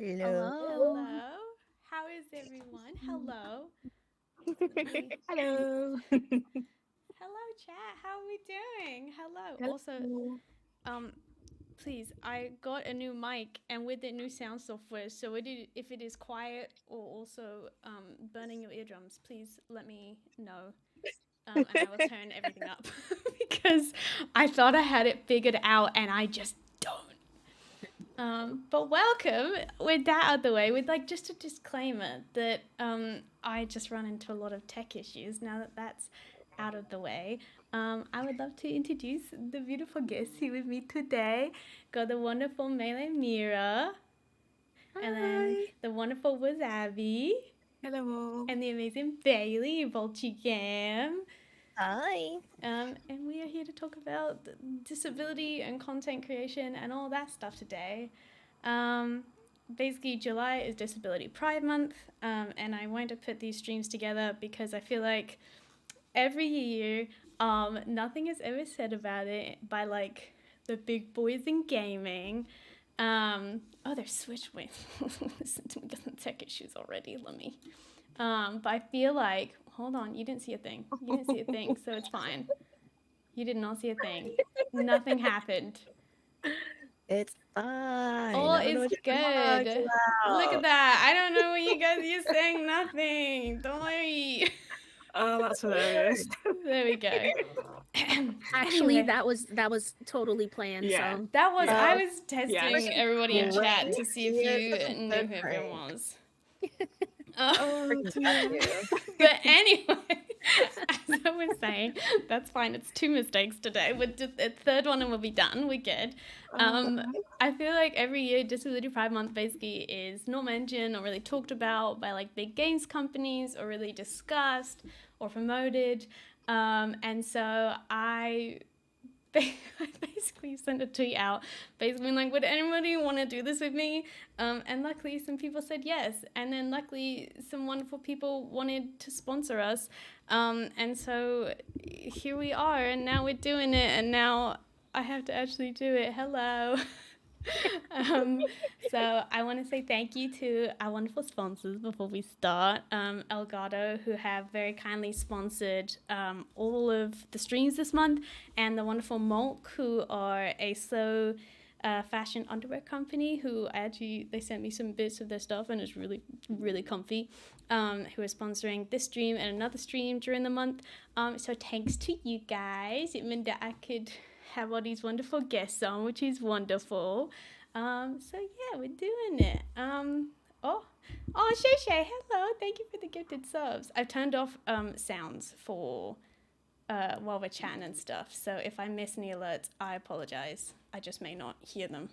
Hello. Hello. Hello. How is everyone? Hello. We Hello. Hello chat. How are we doing? Hello. Also, Hello. um please, I got a new mic and with it new sound software. So if it is quiet or also burning your eardrums, please let me know. And I will turn everything up because I thought I had it figured out and I just don't. But welcome with that out of the way, with like just a disclaimer that I just run into a lot of tech issues. Now that that's out of the way, I would love to introduce the beautiful guest here with me today. Got the wonderful Melee Mira, and then Hi. the wonderful Wasabi, Hello. and the amazing Bailey Volchigam. Hi. And we are here to talk about disability and content creation and all that stuff today. Um, Basically, July is Disability Pride Month, and I wanted to put these streams together because I feel like every year, nothing is ever said about it by like the big boys in gaming. Oh, there's Switch. Wait, listen to me get some tech issues already. Let me. But I feel like, hold on, you didn't see a thing. You didn't see a thing, so it's fine. You did not see a thing. Nothing happened. It's fine. All I don't know is what you're talking good. Look at about. that. I don't know what you guys are saying. Nothing. Don't worry. Oh, that's hilarious. There we go. Actually, Anyway, that was totally planned. Yeah. So that was, Yeah. I was Yes. testing everybody in chat Great. to see if It's you such a knew good who everyone prank. was. Uh, Oh, freaking got dear. you. but anyway, as I was saying, that's fine. It's two mistakes today. With the third one, and we'll be done. We're good. Um, Oh, I feel like every year, Disability Pride Month basically is not mentioned or really talked about by like big games companies or really discussed or promoted. And so I basically sent a tweet out, basically like, would anybody want to do this with me? And luckily, some people said yes. And then luckily, some wonderful people wanted to sponsor us. And so here we are, and now we're doing it, and now I have to actually do it. Hello. um, so I want to say thank you to our wonderful sponsors before we start. Elgato, who have very kindly sponsored all of the streams this month, and the wonderful Molk, who are a slow fashion underwear company who actually they sent me some bits of their stuff and it's really really comfy, who are sponsoring this stream and another stream during the month. So thanks to you guys, it meant that I could have all these wonderful guests on, which is wonderful. So yeah, we're doing it. Oh, Shay Shay, hello. Thank you for the gifted subs. I've turned off sounds for while we're chatting and stuff. So if I miss any alerts, I apologize. I just may not hear them.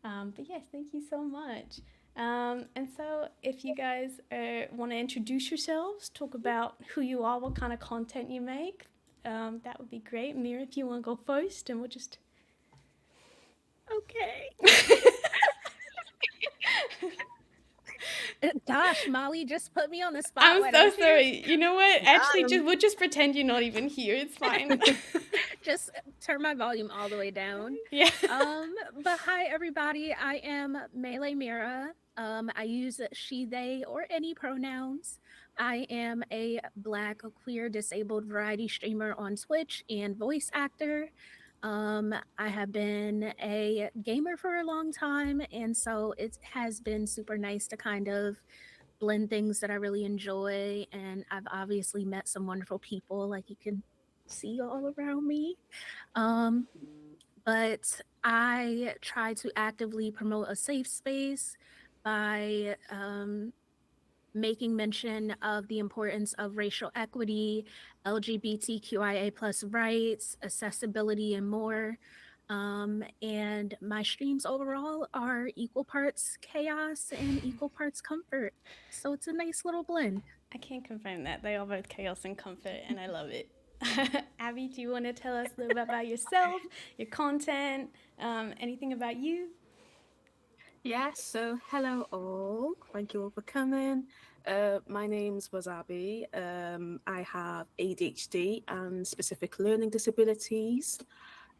But yes, thank you so much. And so if you guys want to introduce yourselves, talk about who you are, what kind of content you make, that would be great. Mira, if you want to go first, and we'll just. Okay. Gosh, Molly just put me on the spot. I'm Why so don't you sorry. You know what? Actually, God. we'll just pretend you're not even here. It's fine. just turn my volume all the way down? Yeah. But hi everybody. I am Melee Mira. I use she, they, or any pronouns. I am a Black, queer, disabled variety streamer on Twitch and voice actor. I have been a gamer for a long time, and so it has been super nice to kind of blend things that I really enjoy. And I've obviously met some wonderful people, like you can see all around me. Um, but I try to actively promote a safe space by making mention of the importance of racial equity, LGBTQIA plus rights, accessibility, and more. And my streams overall are equal parts chaos and equal parts comfort. So it's a nice little blend. I can't confirm that. They are both chaos and comfort, and I love it. Abby, do you want to tell us a little bit about yourself, your content, anything about you? Yes, so hello all. Thank you all for coming. My name's Wasabi. I have ADHD and specific learning disabilities.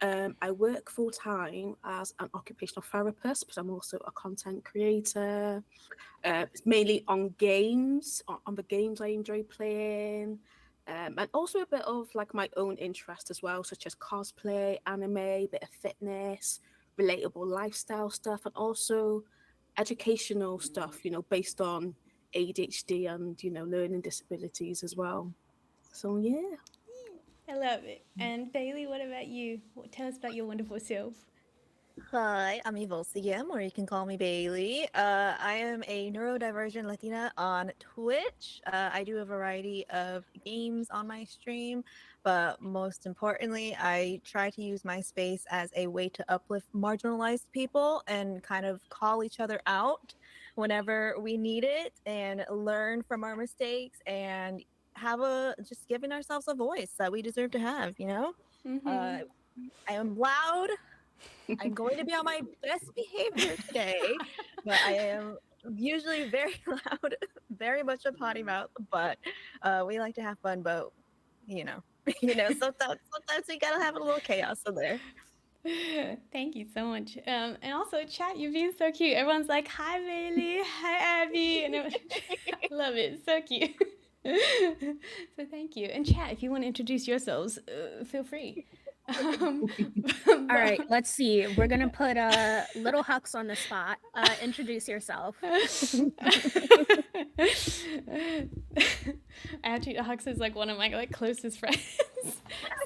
I work full time as an occupational therapist, but I'm also a content creator. It's mainly on games, on the games I enjoy playing, and also a bit of like my own interest as well, such as cosplay, anime, bit of fitness, relatable lifestyle stuff, and also educational stuff, based on ADHD and, learning disabilities as well. So, yeah. I love it. And Bailey, what about you? Tell us about your wonderful self. Hi, I'm Evolsium, or you can call me Bailey. I am a neurodivergent Latina on Twitch. I do a variety of games on my stream, but most importantly, I try to use my space as a way to uplift marginalized people and kind of call each other out whenever we need it and learn from our mistakes and have just giving ourselves a voice that we deserve to have, you know? Mm-hmm. Uh, I am loud. I'm going to be on my best behavior today, but I am usually very loud, very much a potty mouth. But we like to have fun, but you know, sometimes we gotta have a little chaos in there. Thank you so much. And also, chat, you've been so cute. Everyone's like, "Hi, Bailey. Hi, Abby," and I love it. So cute. So thank you. And chat, if you want to introduce yourselves, feel free. Um, All right, but- let's see. We're gonna put little Hux on the spot. Introduce yourself. Actually, Hux is like one of my like closest friends.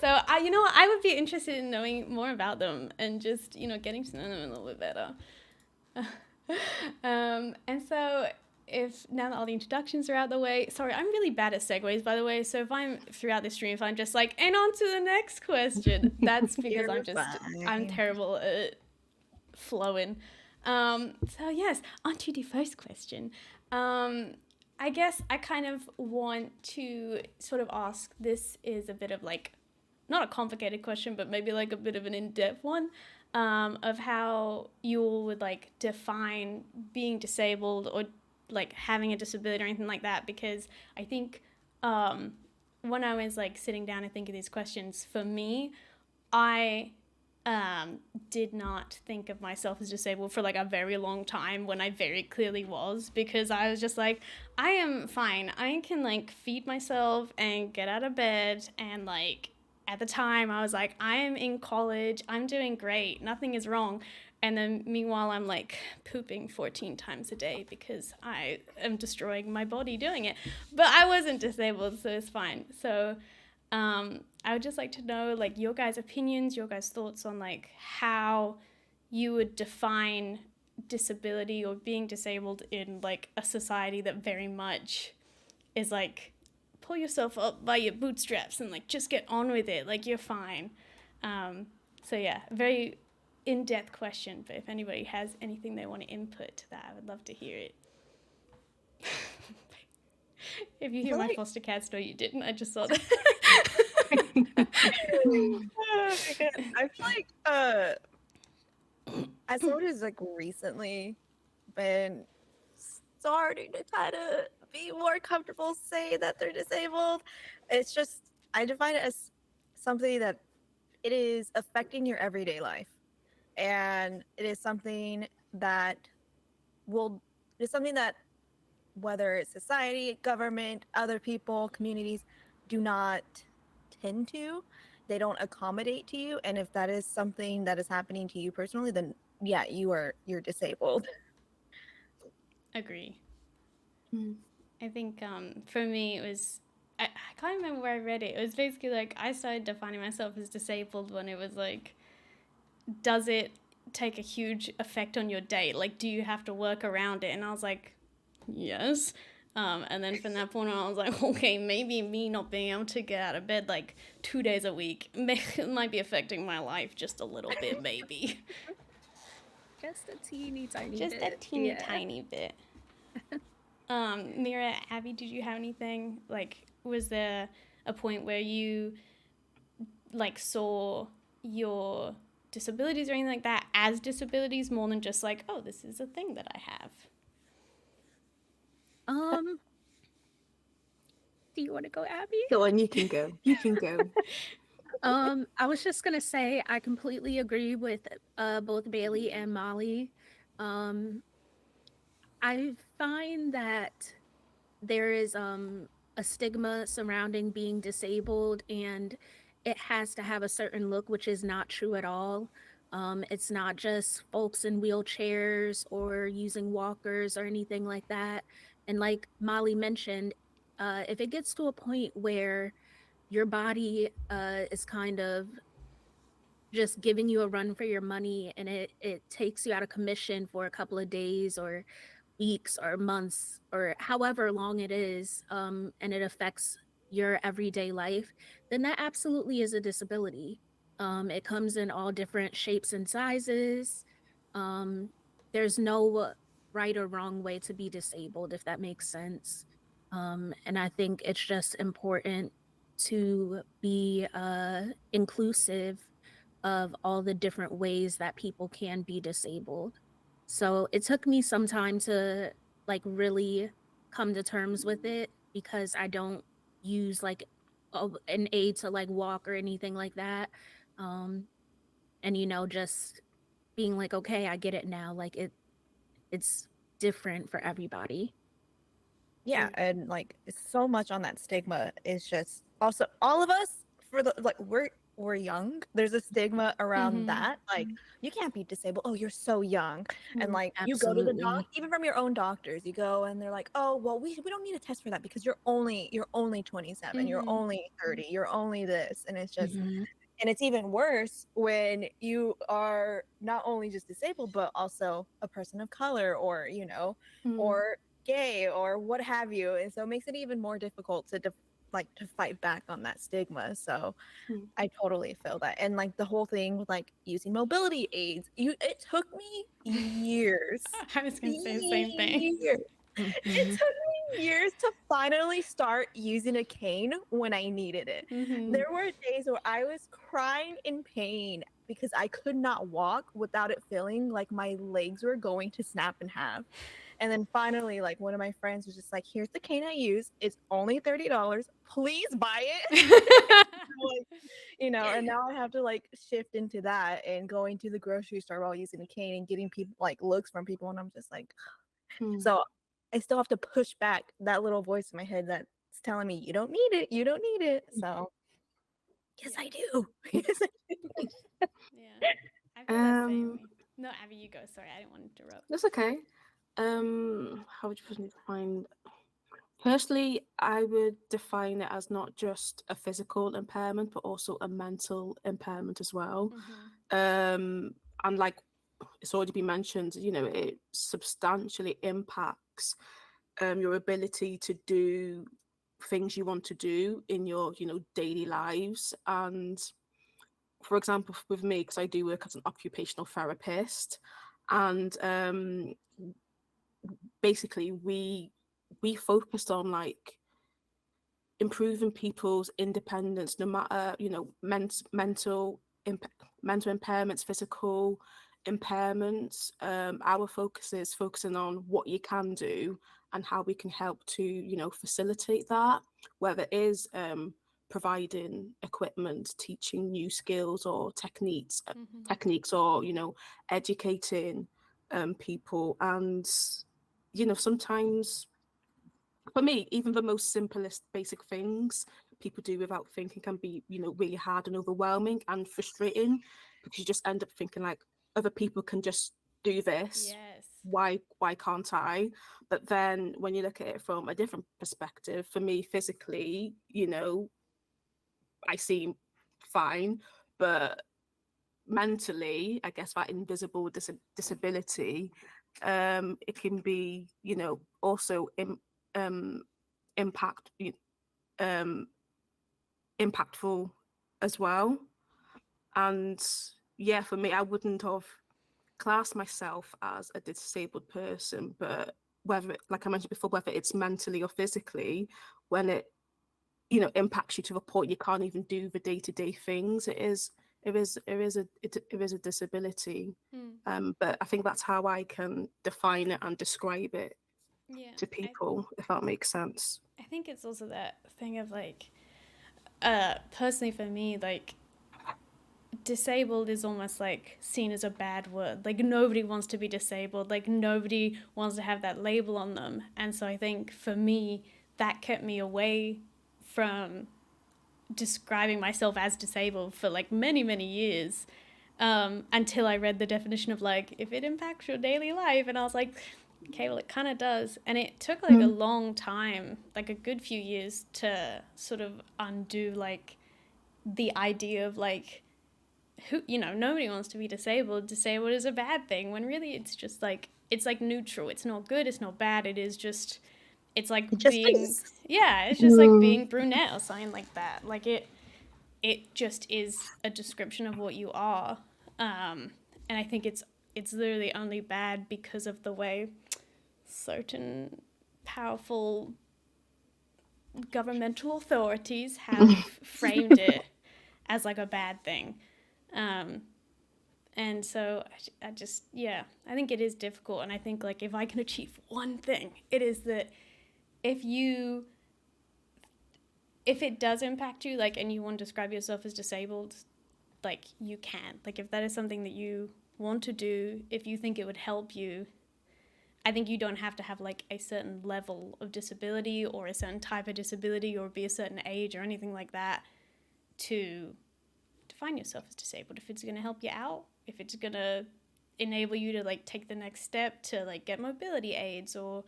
So you know what, I would be interested in knowing more about them and just getting to know them a little bit better. And so if now that all the introductions are out the way, sorry, I'm really bad at segues, by the way. So if I'm throughout the stream, if I'm just like, and on to the next question, that's because You're I'm fine. terrible at flowing. So yes, on to the first question. I guess I kind of want to sort of ask. This is a bit of like, not a complicated question, but maybe like a bit of an in-depth one. Of how you all would like define being disabled or like having a disability or anything like that, because I think when I was like sitting down and thinking these questions, for me, I did not think of myself as disabled for like a very long time when I very clearly was, because I was just like, I am fine. I can like feed myself and get out of bed, and like at the time I was like, I am in college, I'm doing great, nothing is wrong. And then meanwhile I'm like pooping 14 times a day because I am destroying my body doing it. But I wasn't disabled, so it's fine. So I would just like to know like your guys' opinions, your guys' thoughts on like how you would define disability or being disabled in like a society that very much is like pull yourself up by your bootstraps and like just get on with it, like you're fine. So yeah, very in-depth question, but if anybody has anything they want to input to that, I would love to hear it. If you I hear feel my like, foster cats, no, you didn't. I just saw that. oh my God. I feel like as someone who's like recently been starting to kind of be more comfortable say that they're disabled, it's just I define it as something that it is affecting your everyday life, and it is something that will it's something that whether it's society, government, other people, communities do not tend to, they don't accommodate to you, and if that is something that is happening to you personally, then yeah, you're disabled. Agree. Mm. I think for me it was I can't remember where I read it. It was basically like I started defining myself as disabled when it was like, does it take a huge effect on your day? Like, do you have to work around it? And I was like, yes. And then from that point on, I was like, okay, maybe me not being able to get out of bed like 2 days a week might be affecting my life just a little bit, maybe. Just a teeny tiny Just a bit. teeny tiny bit. Mira, Abby, did you have anything? Like, was there a point where you like saw your disabilities or anything like that as disabilities more than just like, oh, this is a thing that I have? Do you want to go, Abby? Go on, you can go. You can go. I was just gonna say I completely agree with both Bailey and Molly. Um, I find that there is a stigma surrounding being disabled, and it has to have a certain look, which is not true at all. It's not just folks in wheelchairs or using walkers or anything like that. And like Molly mentioned, if it gets to a point where your body is kind of just giving you a run for your money, and it takes you out of commission for a couple of days or weeks or months or however long it is, and it affects your everyday life, then that absolutely is a disability. It comes in all different shapes and sizes. Um, there's no right or wrong way to be disabled, if that makes sense. And I think it's just important to be inclusive of all the different ways that people can be disabled. So it took me some time to like really come to terms with it, because I don't use like an aid to like walk or anything like that. Um, and just being like, okay, I get it now. Like it's different for everybody. Yeah, and like so much on that stigma is just also all of us for the like we're young. There's a stigma around that. Like you can't be disabled. Oh, you're so young. And like you go to the doc, Absolutely. even from your own doctors, you go and they're like, "Oh, well we don't need a test for that because you're only 27, you're only 30, you're only this." And it's just Mhm. and it's even worse when you are not only just disabled, but also a person of color or, Mm. or gay or what have you. And so it makes it even more difficult to fight back on that stigma. So Mm. I totally feel that. And like the whole thing with like using mobility aids, it took me years. I was going to say the same thing. Years. It Mhm. took me years to finally start using a cane when I needed it. There were days where I was crying in pain because I could not walk without it feeling like my legs were going to snap in half. And then finally, like one of my friends was just like, "Here's the cane I use. It's only $30. Please buy it." Like, and now I have to like shift into that and going to the grocery store while using a cane and getting people like looks from people, and I'm just like, Mm. so I still have to push back that little voice in my head that's telling me, "You don't need it. You don't need it." So, yes, Yeah. I do. Yes, I do. Yeah. I feel the same Um, way. No, Abby, you go. Sorry, I didn't want to interrupt. that's okay. How would you personally define? Personally, I would define it as not just a physical impairment, but also a mental impairment as well. And like it's already been mentioned, it substantially impacts your ability to do things you want to do in your, daily lives. And for example, with me, because I do work as an occupational therapist, and basically we focused on like improving people's independence, no matter mental impairments, physical impairments. Our focus is focusing on what you can do and how we can help to facilitate that, whether it is providing equipment, teaching new skills or techniques, or educating people. And sometimes for me, even the most simplest basic things people do without thinking can be, really hard and overwhelming and frustrating, because you just end up thinking like other people can just do this. Yes. Why can't I? But then when you look at it from a different perspective, for me physically, I seem fine, but mentally, I guess that invisible disability, it can be, also um, impact um, impactful as well. And yeah, for me, I wouldn't have classed myself as a disabled person, but whether, like I mentioned before, whether it's mentally or physically, when it impacts you to the point you can't even do the day-to-day things, it is a disability. But I think that's how I can define it and describe it Yeah. to people, if that makes sense. I think it's also that thing of like, personally for me, like disabled is almost like seen as a bad word. Like nobody wants to be disabled. Like nobody wants to have that label on them. And so I think for me, that kept me away from describing myself as disabled for like many, many years. Until I read the definition of like, if it impacts your daily life. And I was like, okay, well, it kind of does. And it took like a long time, like a good few years to sort of undo like the idea of like, who, you know, nobody wants to be disabled. Disabled is a bad thing when really it's just like, it's like neutral. It's not good, it's not bad. It is just, it's like It just being, is. yeah, it's just like being brunette or something like that. Like it just is a description of what you are. And I think it's literally only bad because of the way certain powerful governmental authorities have framed it as like a bad thing. And so I just, yeah, I think it is difficult. And I think like if I can achieve one thing, it is that if it does impact you, like, and you want to describe yourself as disabled, like you can, like if that is something that you want to do, if you think it would help you, I think you don't have to have like a certain level of disability or a certain type of disability or be a certain age or anything like that to define yourself as disabled. If it's going to help you out, if it's going to enable you to like take the next step to like get mobility aids or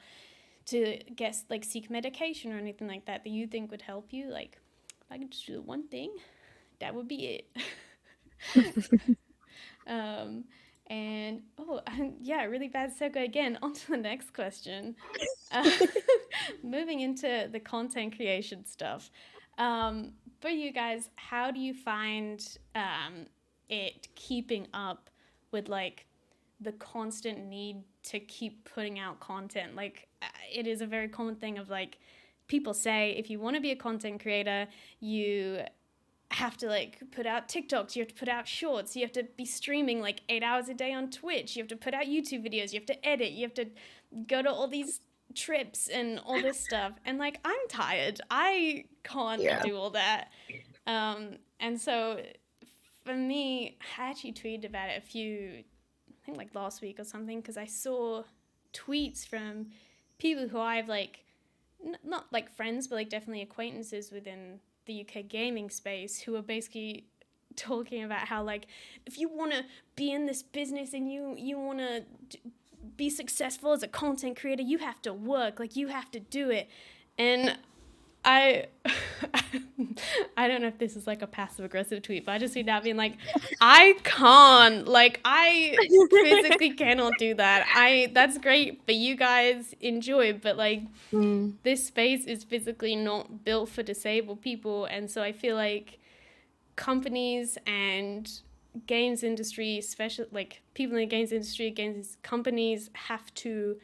to get like seek medication or anything like that that you think would help you, like if I could just do the one thing, that would be it. And yeah, really bad segue again. On to the next question. Moving into the content creation stuff. For you guys, how do you find it keeping up with like the constant need to keep putting out content? Like it is a very common thing of like people say if you want to be a content creator, you have to like put out TikToks, you have to put out shorts, you have to be streaming like 8 hours a day on Twitch, you have to put out YouTube videos, you have to edit, you have to go to all these trips and all this stuff. And like I'm tired. I can't do all that. And so for me, I actually tweeted about it I think like last week or something, because I saw tweets from people who I've like not like friends, but like definitely acquaintances within the UK gaming space who are basically talking about how like if you want to be in this business and you want to be successful as a content creator, you have to work, like you have to do it. And I I don't know if this is like a passive aggressive tweet, but I just see that being like, I can't, like I physically cannot do that. That's great for you guys, enjoy, but like this space is physically not built for disabled people. And so I feel like companies and games industry, especially like people in the games industry, games companies have to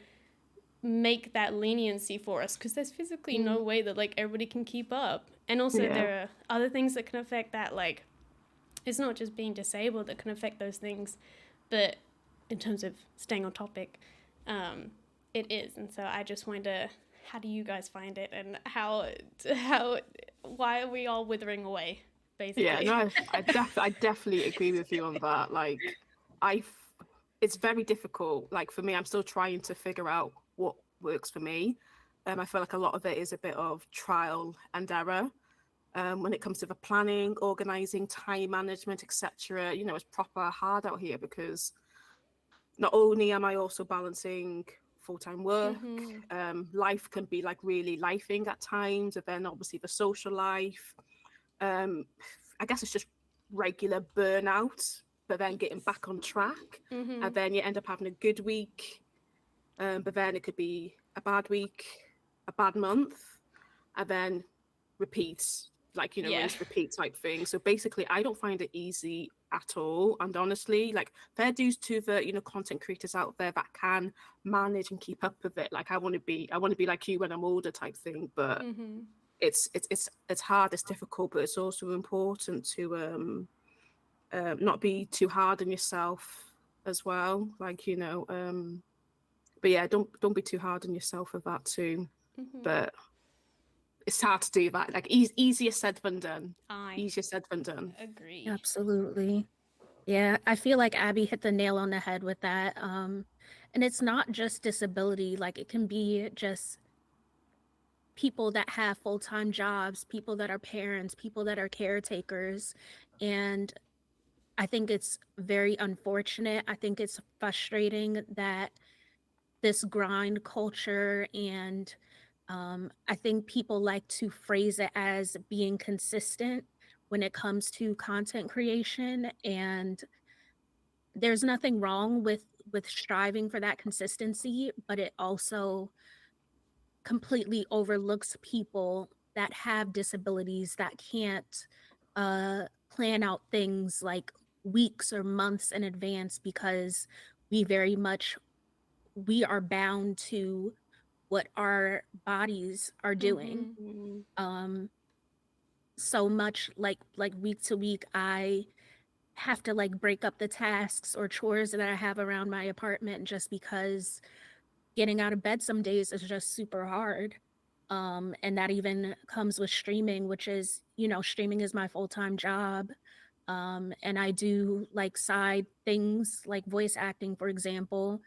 make that leniency for us because there's physically no way that like everybody can keep up. And also there are other things that can affect that, like it's not just being disabled that can affect those things, but in terms of staying on topic, it is. And so I just wanted to, how do you guys find it, and why are we all withering away basically? Yeah, no, I definitely agree with you on that. Like it's very difficult. Like for me, I'm still trying to figure out what works for me. I feel like a lot of it is a bit of trial and error. When it comes to the planning, organizing, time management, etc. You know, it's proper hard out here because not only am I also balancing full-time work, life can be like really lifing at times, and then obviously the social life. I guess it's just regular burnout, but then getting back on track, and then you end up having a good week, but then it could be a bad week, a bad month, and then repeats, like, you know, rinse, repeat type thing. So basically, I don't find it easy at all. And honestly, like, fair dues to the, you know, content creators out there that can manage and keep up with it. Like, I want to be like you when I'm older type thing, but it's hard, it's difficult, but it's also important to not be too hard on yourself as well. Like, you know, but yeah, don't be too hard on yourself with that too. But it's hard to do that. Like easier said than done. I Easier said than done. agree. Absolutely. Yeah, I feel like Abby hit the nail on the head with that. And it's not just disability, like it can be just people that have full-time jobs, people that are parents, people that are caretakers. And I think it's very unfortunate. I think it's frustrating that this grind culture and I think people like to phrase it as being consistent when it comes to content creation, and there's nothing wrong with striving for that consistency, but it also completely overlooks people that have disabilities that can't plan out things like weeks or months in advance because we very much we are bound to what our bodies are doing. Mm-hmm. um so much like week to week I have to like break up the tasks or chores that I have around my apartment just because getting out of bed some days is just super hard. And that even comes with streaming, which is, streaming is my full-time job. And I do like side things like voice acting, for example,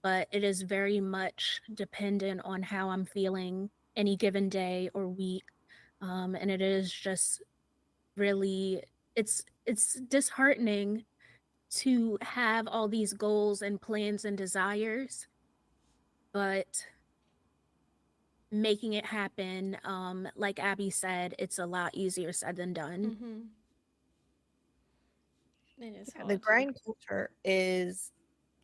but it is very much dependent on how I'm feeling any given day or week. And it is just really it's disheartening to have all these goals and plans and desires, but making it happen, like Abby said, it's a lot easier said than done. Mm-hmm. It is Yeah, the hard. grind culture is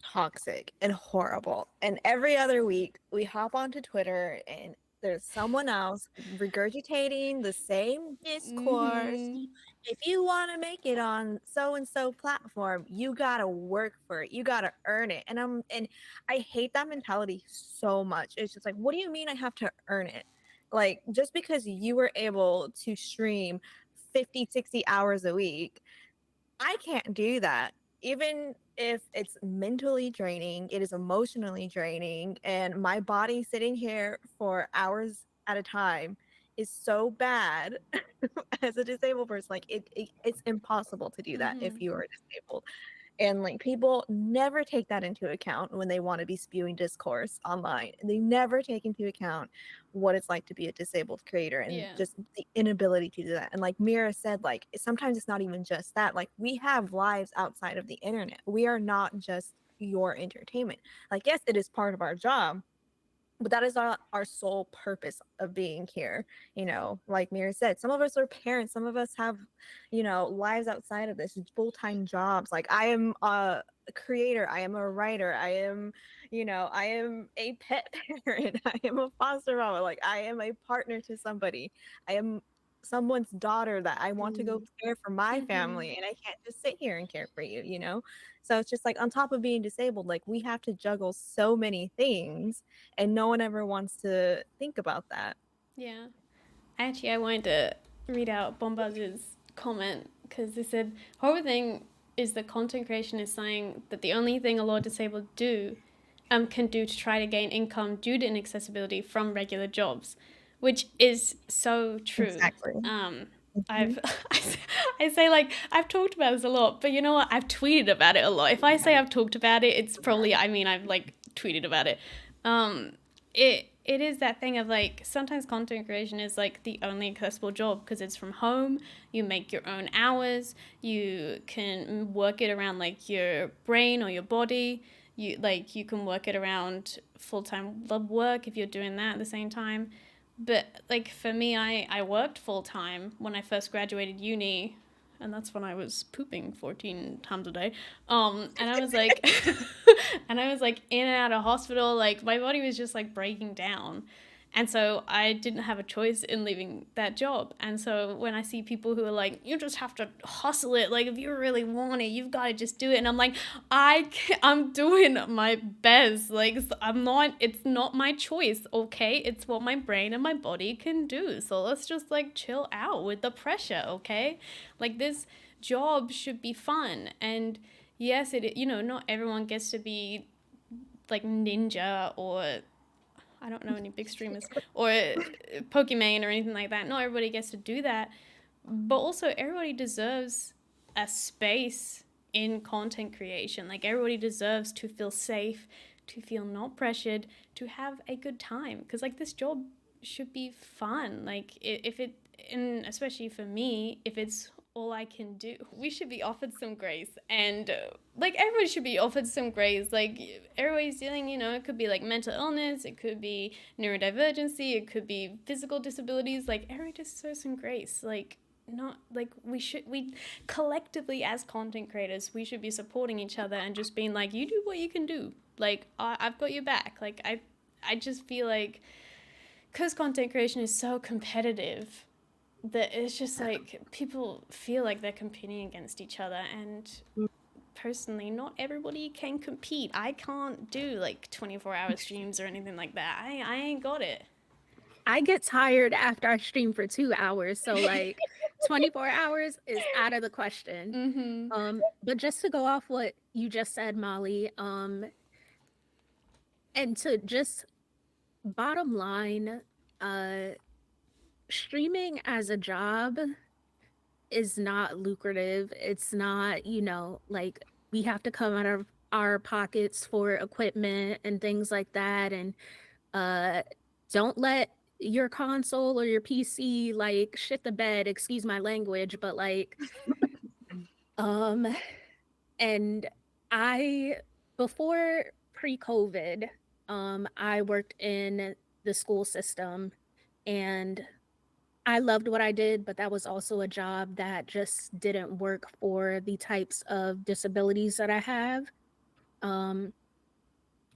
toxic and horrible. And every other week, we hop onto Twitter and there's someone else regurgitating the same discourse. Mm-hmm. If you want to make it on so and so platform, you gotta work for it. You gotta earn it. And I hate that mentality so much. It's just like, what do you mean I have to earn it? Like, just because you were able to stream 50, 60 hours a week, I can't do that. Even if it's mentally draining, it is emotionally draining, and my body sitting here for hours at a time is so bad as a disabled person. Like it's impossible to do that Mm-hmm. if you are disabled. And like people never take that into account when they want to be spewing discourse online. They never take into account what it's like to be a disabled creator and Yeah. just the inability to do that. And like Mira said, like sometimes it's not even just that. Like we have lives outside of the internet. We are not just your entertainment. Like yes, it is part of our job, but that is our sole purpose of being here. Like Mira said, some of us are parents, some of us have lives outside of this, full-time jobs. Like I am a creator, I am a writer, I am a pet parent, I am a foster mama, like I am a partner to somebody, I am someone's daughter that I want to go care for my Mm-hmm. family, and I can't just sit here and care for you. So it's just like on top of being disabled, like we have to juggle so many things, and no one ever wants to think about that. Yeah. Actually, I wanted to read out Bombaz's comment because they said, horrible thing is that content creation is saying that the only thing a lot of disabled can do to try to gain income due to inaccessibility from regular jobs, which is so true. Exactly. I've I say like I've talked about this a lot, but you know what? I've tweeted about it a lot. If I say I've talked about it, it's probably I've like tweeted about it. It is that thing of like sometimes content creation is like the only accessible job because it's from home. You make your own hours. You can work it around like your brain or your body. You can work it around full-time work if you're doing that at the same time. But like for me, I worked full-time when I first graduated uni, and that's when I was pooping 14 times a day. And I was like and I was like in and out of hospital, like my body was just like breaking down. And so I didn't have a choice in leaving that job. And so when I see people who are like, you just have to hustle it, like if you really want it, you've got to just do it. And I'm like, I'm doing my best. Like it's not my choice, okay? It's what my brain and my body can do. So let's just like chill out with the pressure, okay? Like this job should be fun. And yes, not everyone gets to be like ninja or I don't know any big streamers or Pokimane or anything like that. Not everybody gets to do that, but also everybody deserves a space in content creation. Like everybody deserves to feel safe, to feel not pressured, to have a good time. Because like this job should be fun. Like if it, and especially for me, if it's all I can do, we should be offered some grace. And like everybody should be offered some grace. Like everybody's dealing, you know, it could be like mental illness, it could be neurodivergency, it could be physical disabilities. Like everybody deserves some grace. Like not like we collectively as content creators, we should be supporting each other and just being like, you do what you can do. Like I've got your back. Like I just feel like because content creation is so competitive that it's just like people feel like they're competing against each other, and personally not everybody can compete. I can't do like 24-hour streams or anything like that. I ain't got it. I get tired after I stream for 2 hours, so like 24 hours is out of the question. But just to go off what you just said, Molly, and to just bottom line, streaming as a job is not lucrative. It's not, you know, like we have to come out of our pockets for equipment and things like that. And don't let your console or your PC like shit the bed, excuse my language, but like and I before pre-COVID, I worked in the school system and I loved what I did, but that was also a job that just didn't work for the types of disabilities that I have. Um,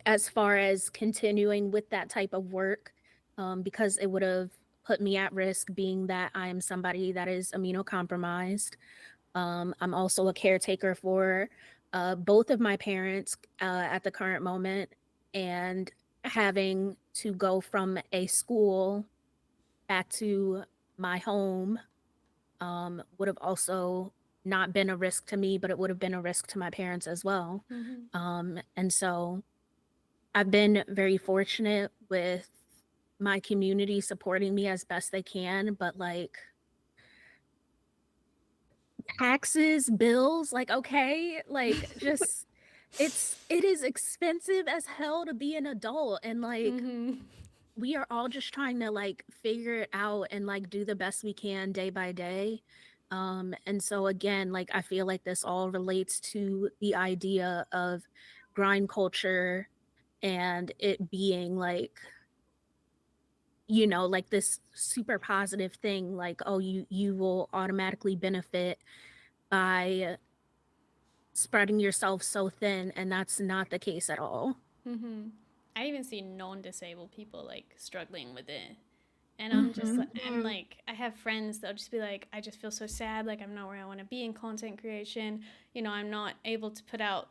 as far as continuing with that type of work, because it would have put me at risk, being that I am somebody that is immunocompromised. I'm also a caretaker for both of my parents at the current moment, and having to go from a school back to my home would have also not been a risk to me, but it would have been a risk to my parents as well. And so I've been very fortunate with my community supporting me as best they can, but like taxes, bills, like okay, like just it is expensive as hell to be an adult, and like we are all just trying to like figure it out and like do the best we can day by day. And so again, like I feel like this all relates to the idea of grind culture and it being like, you know, like this super positive thing, like, oh, you will automatically benefit by spreading yourself so thin, and that's not the case at all. I even see non-disabled people like struggling with it, and I'm just like, I'm like, I have friends that'll just be like, I just feel so sad, like I'm not where I want to be in content creation. You know, I'm not able to put out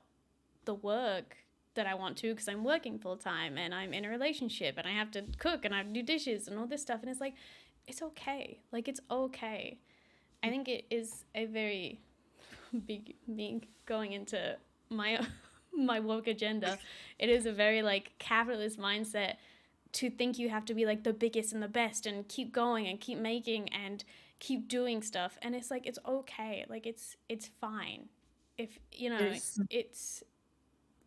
the work that I want to because I'm working full time and I'm in a relationship and I have to cook and I have to do dishes and all this stuff. And it's like, it's okay. Like, it's okay. I think it is a very big, me going into my my woke agenda. It is a very like capitalist mindset to think you have to be like the biggest and the best and keep going and keep making and keep doing stuff. And it's like, it's okay. Like it's fine. If you know, it's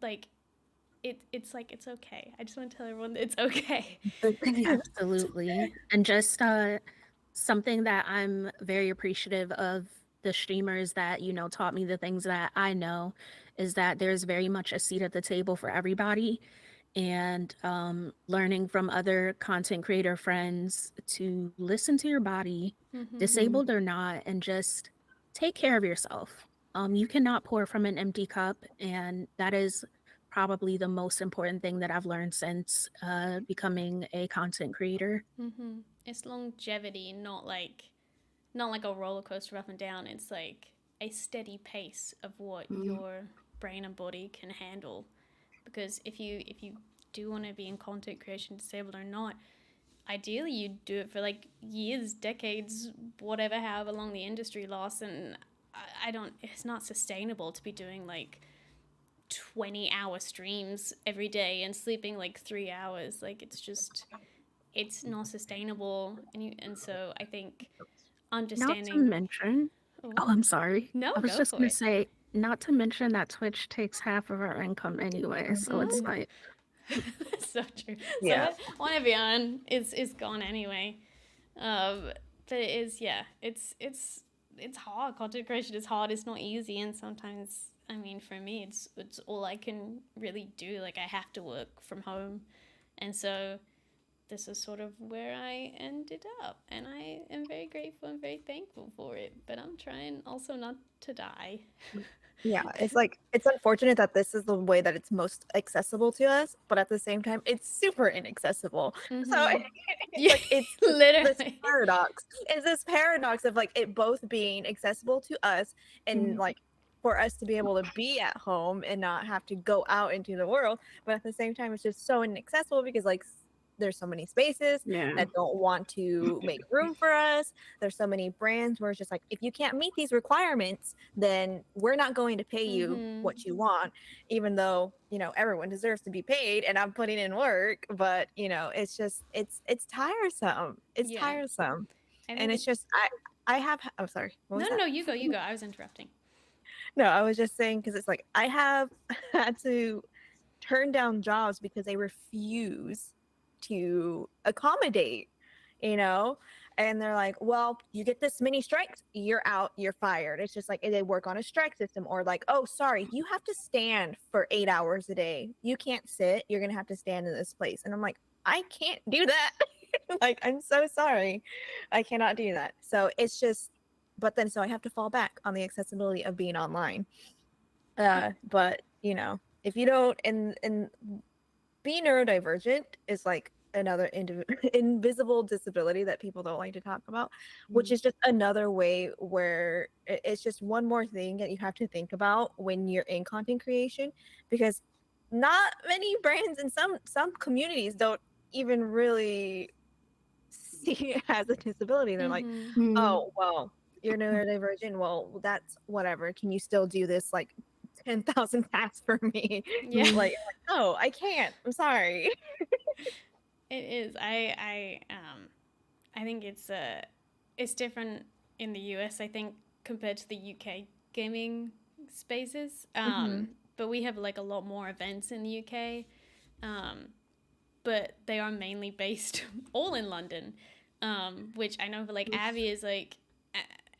like it's like it's okay. I just want to tell everyone that it's okay. Absolutely. And just something that I'm very appreciative of the streamers that, you know, taught me the things that I know is that there's very much a seat at the table for everybody. And learning from other content creator friends to listen to your body, disabled or not, and just take care of yourself. You cannot pour from an empty cup, and that is probably the most important thing that I've learned since becoming a content creator. It's longevity, not like a roller coaster up and down. It's like a steady pace of what your brain and body can handle. Because if you do want to be in content creation, disabled or not, ideally you do it for like years, decades, whatever, however long the industry lasts. And I don't, it's not sustainable to be doing like 20-hour streams every day and sleeping like 3 hours. Like it's not sustainable. And so I think Not to understanding. mention, Oh, oh, I'm sorry. no, I was go just for gonna it. say, not to mention that Twitch takes half of our income anyway, so it's Mhm. like, So true. Yeah. So whatever you earn is gone anyway. But it is, yeah, it's hard. Content creation is hard. It's not easy, and sometimes, I mean, for me, it's all I can really do. Like I have to work from home, and so this is sort of where I ended up, and I am very grateful and very thankful for it. But I'm trying also not to die. Yeah, it's like it's unfortunate that this is the way that it's most accessible to us, but at the same time, it's super inaccessible. So Mhm. it's Yeah, like it's this literally. paradox. It's this paradox of like it both being accessible to us and Mm. like for us to be able to be at home and not have to go out into the world, but at the same time, it's just so inaccessible because like there's so many spaces Yeah. that don't want to make room for us. There's so many brands where it's just like if you can't meet these requirements, then we're not going to pay you Mhm. what you want, even though everyone deserves to be paid and I'm putting in work. But it's just it's tiresome. It's Yeah, tiresome. I And think it's it. just I'm sorry, what No, was no, that? no. You go. You go. I was interrupting. No, I was just saying because it's like I have had to turn down jobs because they refuse to accommodate, you know? And they're like, well, you get this many strikes, you're out, you're fired. It's just like they work on a strike system, or like, oh, sorry, you have to stand for 8 hours a day. You can't sit, you're going to have to stand in this place. And I'm like, I can't do that. Like, I'm so sorry. I cannot do that. So it's just, but then so I have to fall back on the accessibility of being online. But if you don't, and being neurodivergent is like another invisible disability that people don't like to talk about, which Mm. is just another way where it's just one more thing that you have to think about when you're in content creation, because not many brands and some communities don't even really see it as a disability. They're like, Mhm. Mm. oh, well, you're neurodivergent. Well, that's whatever. Can you still do this like 10,000 tasks for me? Yeah, Mm. Like, no, I can't. I'm sorry. it is. I think it's different in the US. I think compared to the UK gaming spaces. Mhm. But we have like a lot more events in the UK. Um, but they are mainly based all in London, which I know for like Abby is like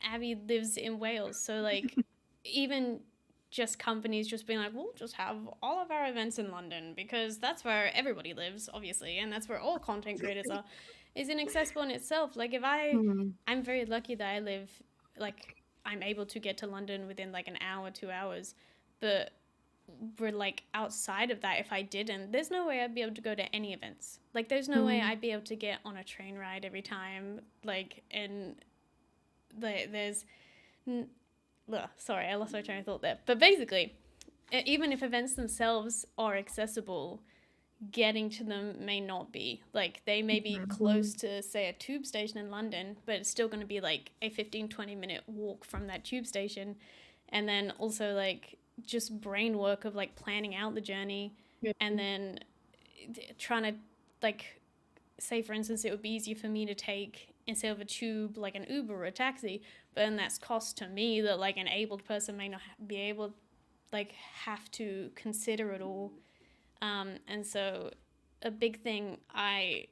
Abby lives in Wales, so like even just companies just being like, we'll just have all of our events in London because that's where everybody lives, obviously, and that's where all content creators are, is inaccessible in itself. Like if Mm. I'm very lucky that I live like I'm able to get to London within like an hour, 2 hours, but were like outside of that, if I didn't, there's no way I'd be able to go to any events. Like there's no way Mm. I'd be able to get on a train ride every time. Like and there's sorry, I lost my train of thought there. But basically, even if events themselves are accessible, getting to them may not be. Like they may be close to say a tube station in London, but it's still going to be like a 15-20 minute walk from that tube station. And then also like just brain work of like planning out the journey Yeah. and then trying to like say for instance it would be easier for me to take instead of a tube like an Uber or a taxi, but then that's cost to me that like an abled person may not be able like have to consider it all. And so a big thing I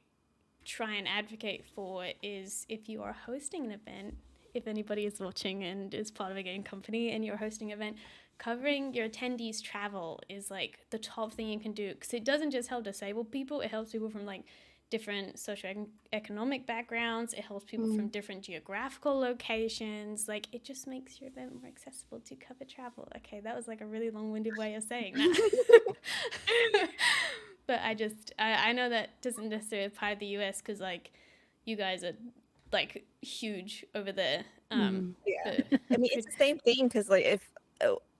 try and advocate for is if you are hosting an event, if anybody is watching and is part of a game company and you're hosting an event, covering your attendees' travel is like the top thing you can do, because it doesn't just help disabled people, it helps people from like different socioeconomic backgrounds, it helps people from Mm. different geographical locations. Like it just makes your event more accessible to cover travel. Okay, that was like a really long-winded way of saying that. But I know that doesn't necessarily apply to the US because like you guys are like huge over there. Mm. Yeah. But I mean, it's the same thing because, like, if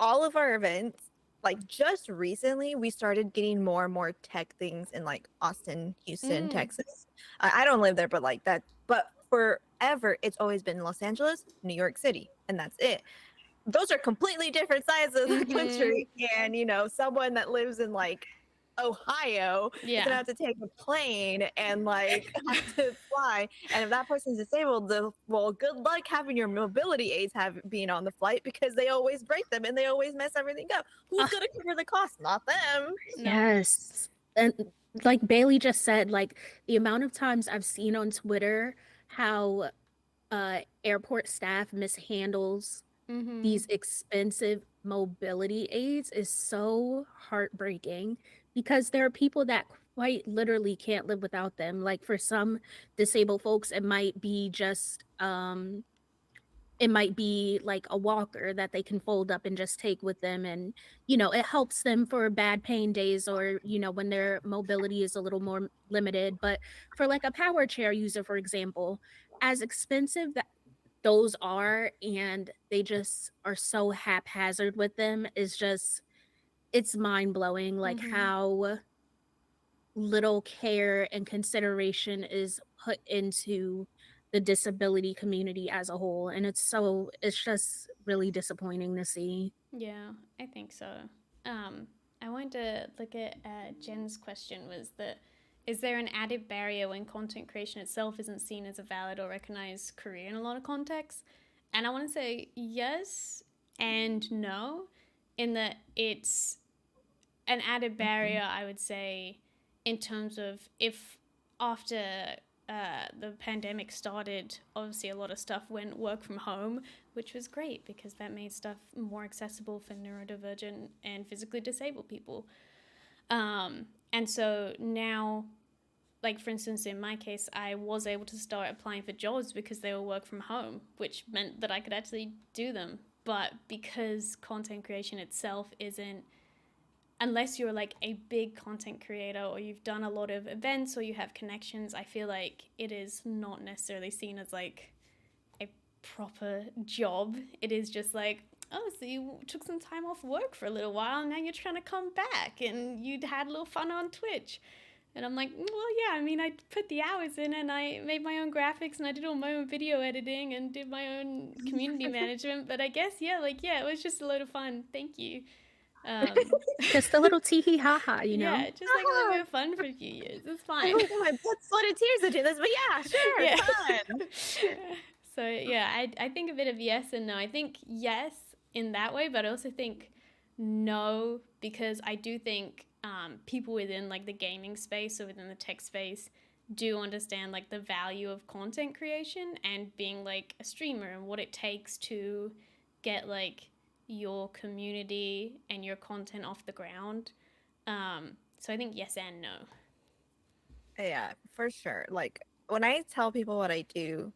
all of our events, like, just recently, we started getting more and more tech things in, like, Austin, Houston, mm, Texas. I don't live there, but, like, that, but forever, it's always been Los Angeles, New York City, and that's it. those are completely different sides of the country. And, someone that lives in like Ohio is Yeah. gonna have to take a plane and like have to fly. And if that person's disabled, well, good luck having your mobility aids being on the flight because they always break them and they always mess everything up. Who's Ugh. gonna cover the cost? Not them. No. Yes. And like Bailey just said, like the amount of times I've seen on Twitter how airport staff mishandles these expensive mobility aids is so heartbreaking because there are people that quite literally can't live without them. Like for some disabled folks, it might be just it might be like a walker that they can fold up and just take with them, and it helps them for bad pain days, or when their mobility is a little more limited. But for like a power chair user, for example, as expensive that those are, and they just are so haphazard with them, is just, it's mind-blowing, like how little care and consideration is put into the disability community as a whole, and it's just really disappointing to see. Yeah, I think so. I wanted to look at Jen's question, was that is there an added barrier when content creation itself isn't seen as a valid or recognized career in a lot of contexts? And I want to say yes and no, in that it's an added barrier, I would say, in terms of if after the pandemic started, obviously a lot of stuff went work from home, which was great because that made stuff more accessible for neurodivergent and physically disabled people. And so now, like for instance, in my case, I was able to start applying for jobs because they were work from home, which meant that I could actually do them. But because content creation itself isn't, unless you're like a big content creator or you've done a lot of events or you have connections, I feel like it is not necessarily seen as like a proper job. It is just like, oh, so you took some time off work for a little while and now you're trying to come back and you had a little fun on Twitch. And I'm like, well, yeah, I mean, I put the hours in and I made my own graphics and I did all my own video editing and did my own community management. But I guess, yeah, it was just a load of fun. Thank you. Just a little tee hee ha ha, Yeah, just like a little bit of fun for a few years. It's I fine. put my blood, sweat, and tears into this, but yeah, sure, Yeah. fun. So yeah, I think a bit of yes and no. I think yes in that way, but I also think no, because I do think people within like the gaming space or within the tech space do understand like the value of content creation and being like a streamer and what it takes to get like your community and your content off the ground. So I think yes and no. Yeah, for sure. Like when I tell people what I do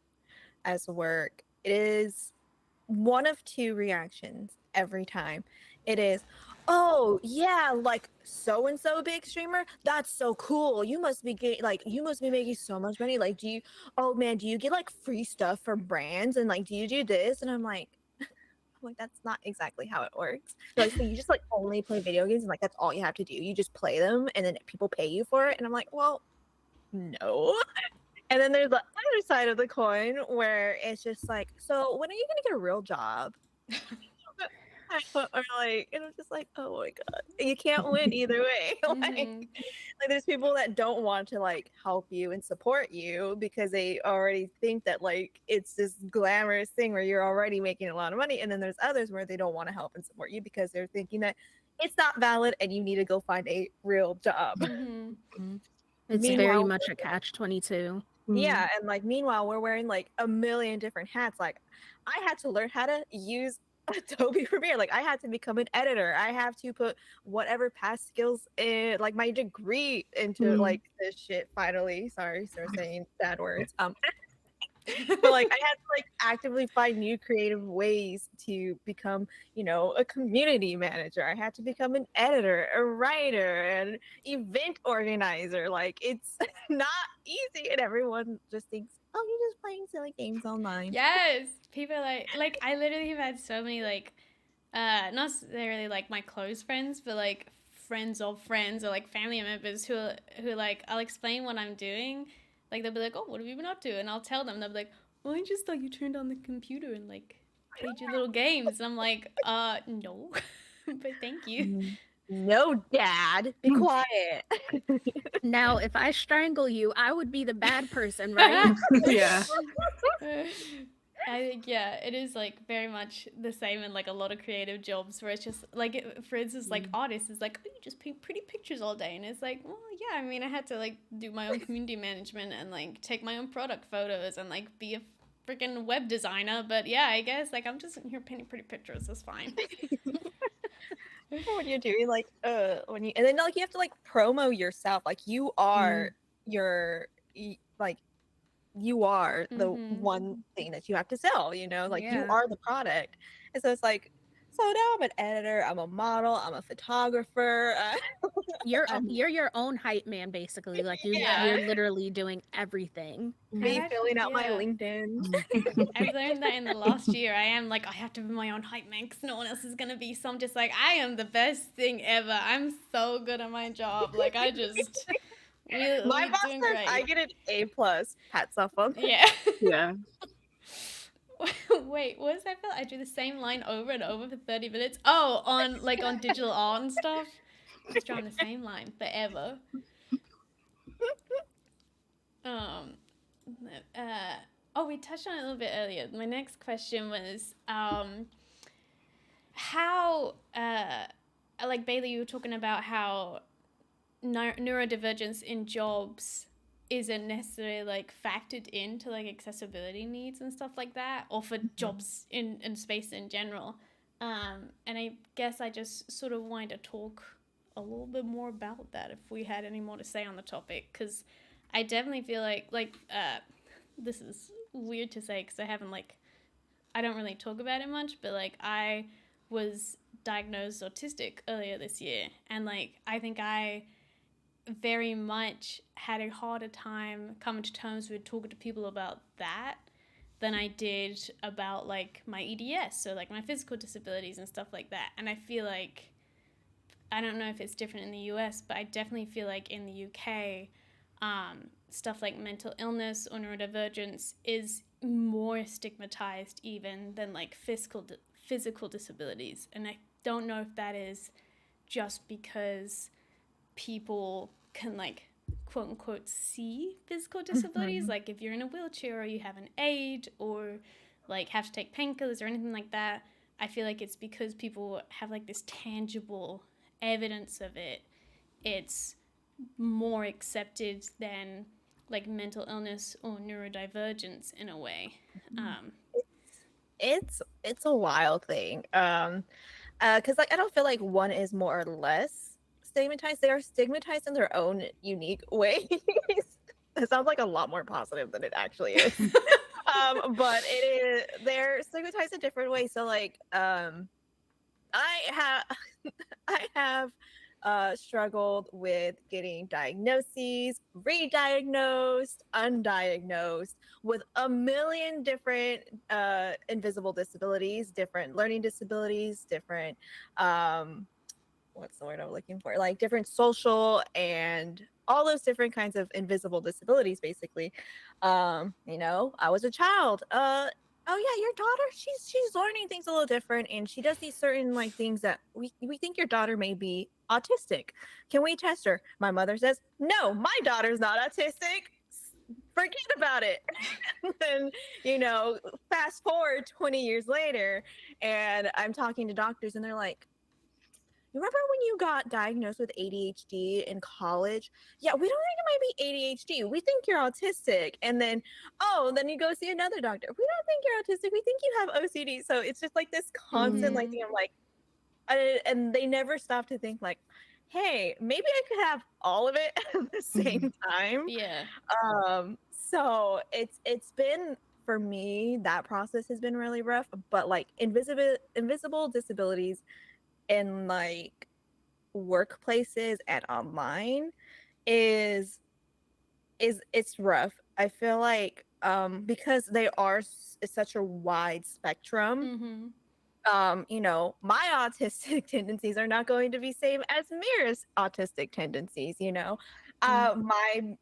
as work, it is one of two reactions every time. It is, oh yeah, like so and so big streamer. That's so cool. You must be you must be making so much money. Like, oh man, do you get like free stuff for brands and like do you do this? And I'm like, that's not exactly how it works. They're like, so you just like only play video games and like that's all you have to do. You just play them and then people pay you for it. And I'm like, well, no. And then there's the other side of the coin where it's just like, so when are you gonna get a real job? Or like, and I'm just like, oh my god, you can't win either way. Like there's people that don't want to like help you and support you because they already think that like it's this glamorous thing where you're already making a lot of money, and then there's others where they don't want to help and support you because they're thinking that it's not valid and you need to go find a real job. It's very much a catch-22. Yeah, and like meanwhile we're wearing like a million different hats. Like I had to learn how to use Adobe Premiere. Like I had to become an editor. I have to put whatever past skills in like my degree into like this shit finally. Sorry for saying bad words. But like I had to like actively find new creative ways to become, a community manager. I had to become an editor, a writer, an event organizer. Like it's not easy, and everyone just thinks, oh, you're just playing silly games online. Yes, people like I literally have had so many like not necessarily like my close friends, but like friends of friends or like family members who like I'll explain what I'm doing. Like they'll be like, oh, what have you been up to? And I'll tell them. They'll be like, well, I just thought you turned on the computer and like played your little games. And I'm like, no, but thank you. No, Dad, be quiet. Now, if I strangle you, I would be the bad person, right? Yeah. I think yeah, it is like very much the same in like a lot of creative jobs where it's just like, for instance, like artists is like, oh, you just paint pretty pictures all day, and it's like, well, yeah, I mean, I had to like do my own community management and like take my own product photos and like be a freaking web designer, but yeah, I guess like I'm just sitting here painting pretty pictures. That's fine. When you're doing like when you and then like you have to like promo yourself, like you are like you are the one thing that you have to sell, you know, like you Yeah. are the product. And so it's like, so now I'm an editor, I'm a model, I'm a photographer. You're your own hype man, basically. Like you're literally doing everything. Me filling out my LinkedIn. I've learned that in the last year. I am like, I have to be my own hype man because no one else is gonna be. So I'm just like, I am the best thing ever. I'm so good at my job. Like I just My boss doing says great. I get an A+. Hats off on that. Yeah. Yeah. Wait, what was that for? I do the same line over and over for 30 minutes. Oh, on digital art and stuff. Just drawing the same line forever. We touched on it a little bit earlier. My next question was how like Bailey, you were talking about how neurodivergence in jobs isn't necessarily like factored into like accessibility needs and stuff like that, or for jobs in space in general. And I guess I just sort of wanted to talk a little bit more about that if we had any more to say on the topic, because I definitely feel like this is weird to say because I don't really talk about it much, but like I was diagnosed autistic earlier this year, and like I think I very much had a harder time coming to terms with talking to people about that than I did about like my EDS, so like my physical disabilities and stuff like that. And I feel like, I don't know if it's different in the US, but I definitely feel like in the UK, stuff like mental illness or neurodivergence is more stigmatized even than like physical disabilities. And I don't know if that is just because people can like quote unquote see physical disabilities, like if you're in a wheelchair or you have an aid or like have to take painkillers or anything like that. I feel like it's because people have like this tangible evidence of it. It's more accepted than like mental illness or neurodivergence in a way. It's a wild thing. Because like I don't feel like one is more or less stigmatized. They are stigmatized in their own unique ways. It sounds like a lot more positive than it actually is. But they're stigmatized in different ways. So like I have struggled with getting diagnoses, re-diagnosed, undiagnosed, with a million different invisible disabilities, different learning disabilities, different what's the word I'm looking for? Like different social and all those different kinds of invisible disabilities, basically. You know, I was a child. Oh yeah, your daughter, she's learning things a little different, and she does these certain like things that we think your daughter may be autistic. Can we test her? My mother says, no, my daughter's not autistic. Forget about it. And then, you know, fast forward 20 years later, and I'm talking to doctors, and they're like, you remember when you got diagnosed with ADHD in college? Yeah, we don't think it might be ADHD. We think you're autistic. And then, then you go see another doctor. We don't think you're autistic. We think you have OCD. So it's just like this constant like thing. I'm like, and they never stop to think like, hey, maybe I could have all of it at the same time. Yeah. So it's been, for me, that process has been really rough. But like invisible disabilities in like workplaces and online is it's rough. I feel like because they are such a wide spectrum. You know, my autistic tendencies are not going to be same as Mira's autistic tendencies, you know. Mine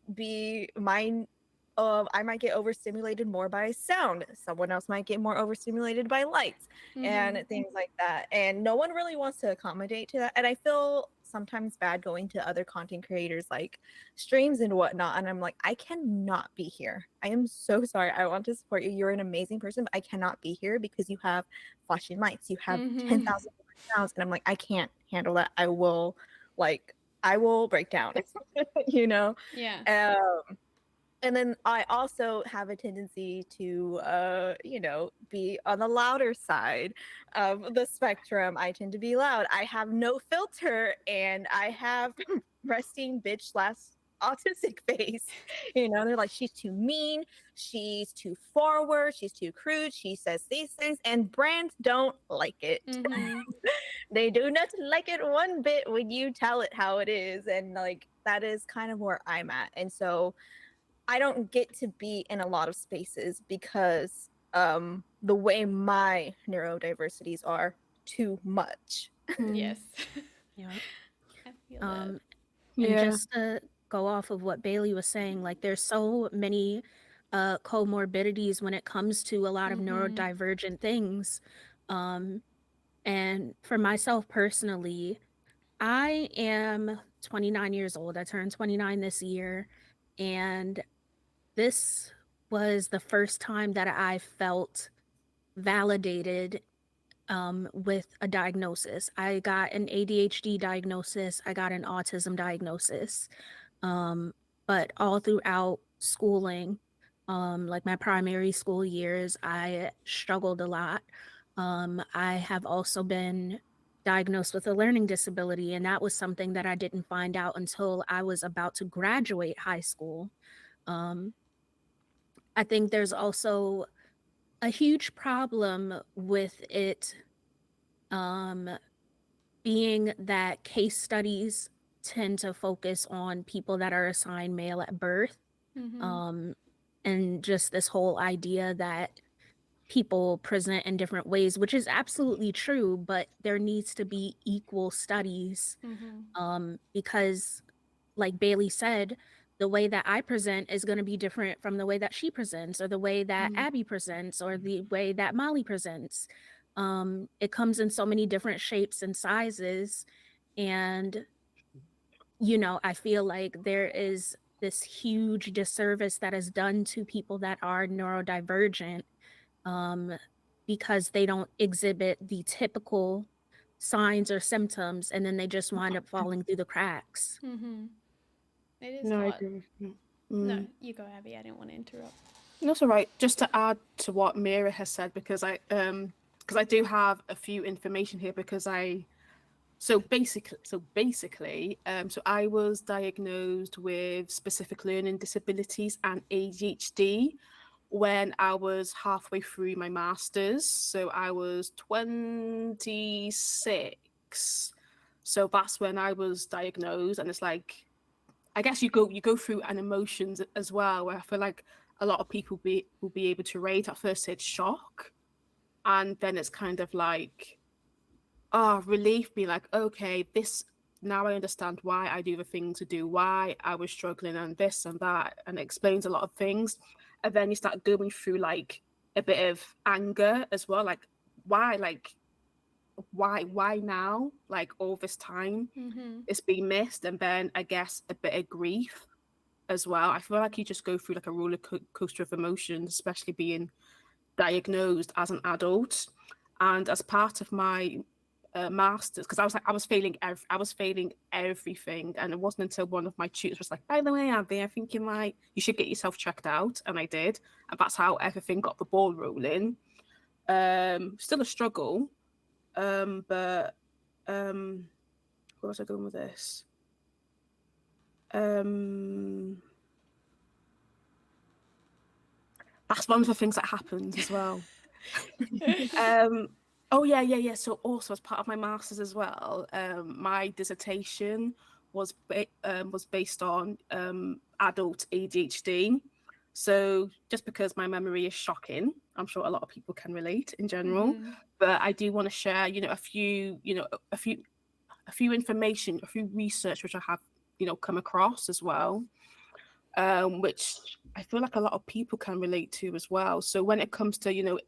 I might get overstimulated more by sound. Someone else might get more overstimulated by lights and things like that. And no one really wants to accommodate to that. And I feel sometimes bad going to other content creators like streams and whatnot. And I'm like, I cannot be here. I am so sorry. I want to support you. You're an amazing person, but I cannot be here because you have flashing lights. You have 10,000 sounds. And I'm like, I can't handle that. I will break down, you know? Yeah. And then I also have a tendency to, be on the louder side of the spectrum. I tend to be loud. I have no filter, and I have resting bitch slash autistic face. They're like, she's too mean, she's too forward, she's too crude, she says these things, and brands don't like it. They do not like it one bit when you tell it how it is. And like, that is kind of where I'm at. And so I don't get to be in a lot of spaces because the way my neurodiversities are too much. Yes. Yeah. I feel that. And Yeah. just to go off of what Bailey was saying, like there's so many comorbidities when it comes to a lot of neurodivergent things. And for myself personally, I am 29 years old. I turned 29 this year. And this was the first time that I felt validated with a diagnosis. I got an ADHD diagnosis, I got an autism diagnosis. But all throughout schooling, like my primary school years, I struggled a lot. I have also been diagnosed with a learning disability, and that was something that I didn't find out until I was about to graduate high school. Um, I think there's also a huge problem with it being that case studies tend to focus on people that are assigned male at birth. And just this whole idea that people present in different ways, which is absolutely true, but there needs to be equal studies because, like Bailey said, the way that I present is going to be different from the way that she presents, or the way that Abby presents, or the way that Molly presents. It comes in so many different shapes and sizes. And, I feel like there is this huge disservice that is done to people that are neurodivergent because they don't exhibit the typical signs or symptoms, and then they just wind up falling through the cracks. It is No, I hard. agree with you. No, you go, Abby. I didn't want to interrupt. That's all right. Just to add to what Mira has said, because I do have a few information here because so basically, I was diagnosed with specific learning disabilities and ADHD when I was halfway through my master's. So I was 26. So that's when I was diagnosed, and it's like, I guess you go through an emotions as well, where I feel like a lot of people will be able to rate. At first it's shock, and then it's kind of like, relief, be like, okay, this, now I understand why I do the things I do, why I was struggling, and this and that, and it explains a lot of things. And then you start going through like a bit of anger as well, like why, why now, like all this time it's been missed. And then I guess a bit of grief as well. I feel like you just go through like a roller coaster of emotions, especially being diagnosed as an adult. And as part of my masters, because I was failing everything, and it wasn't until one of my tutors was like, by the way, Abby, I think you should get yourself checked out, and I did, and that's how everything got the ball rolling. Still a struggle, but where was I going with this? That's one of the things that happens as well. Oh yeah. So also as part of my masters as well, my dissertation was based on adult ADHD. So just because my memory is shocking, I'm sure a lot of people can relate in general. But I do want to share, a few information, a few research which I have, come across as well. which I feel like a lot of people can relate to as well. So when it comes to,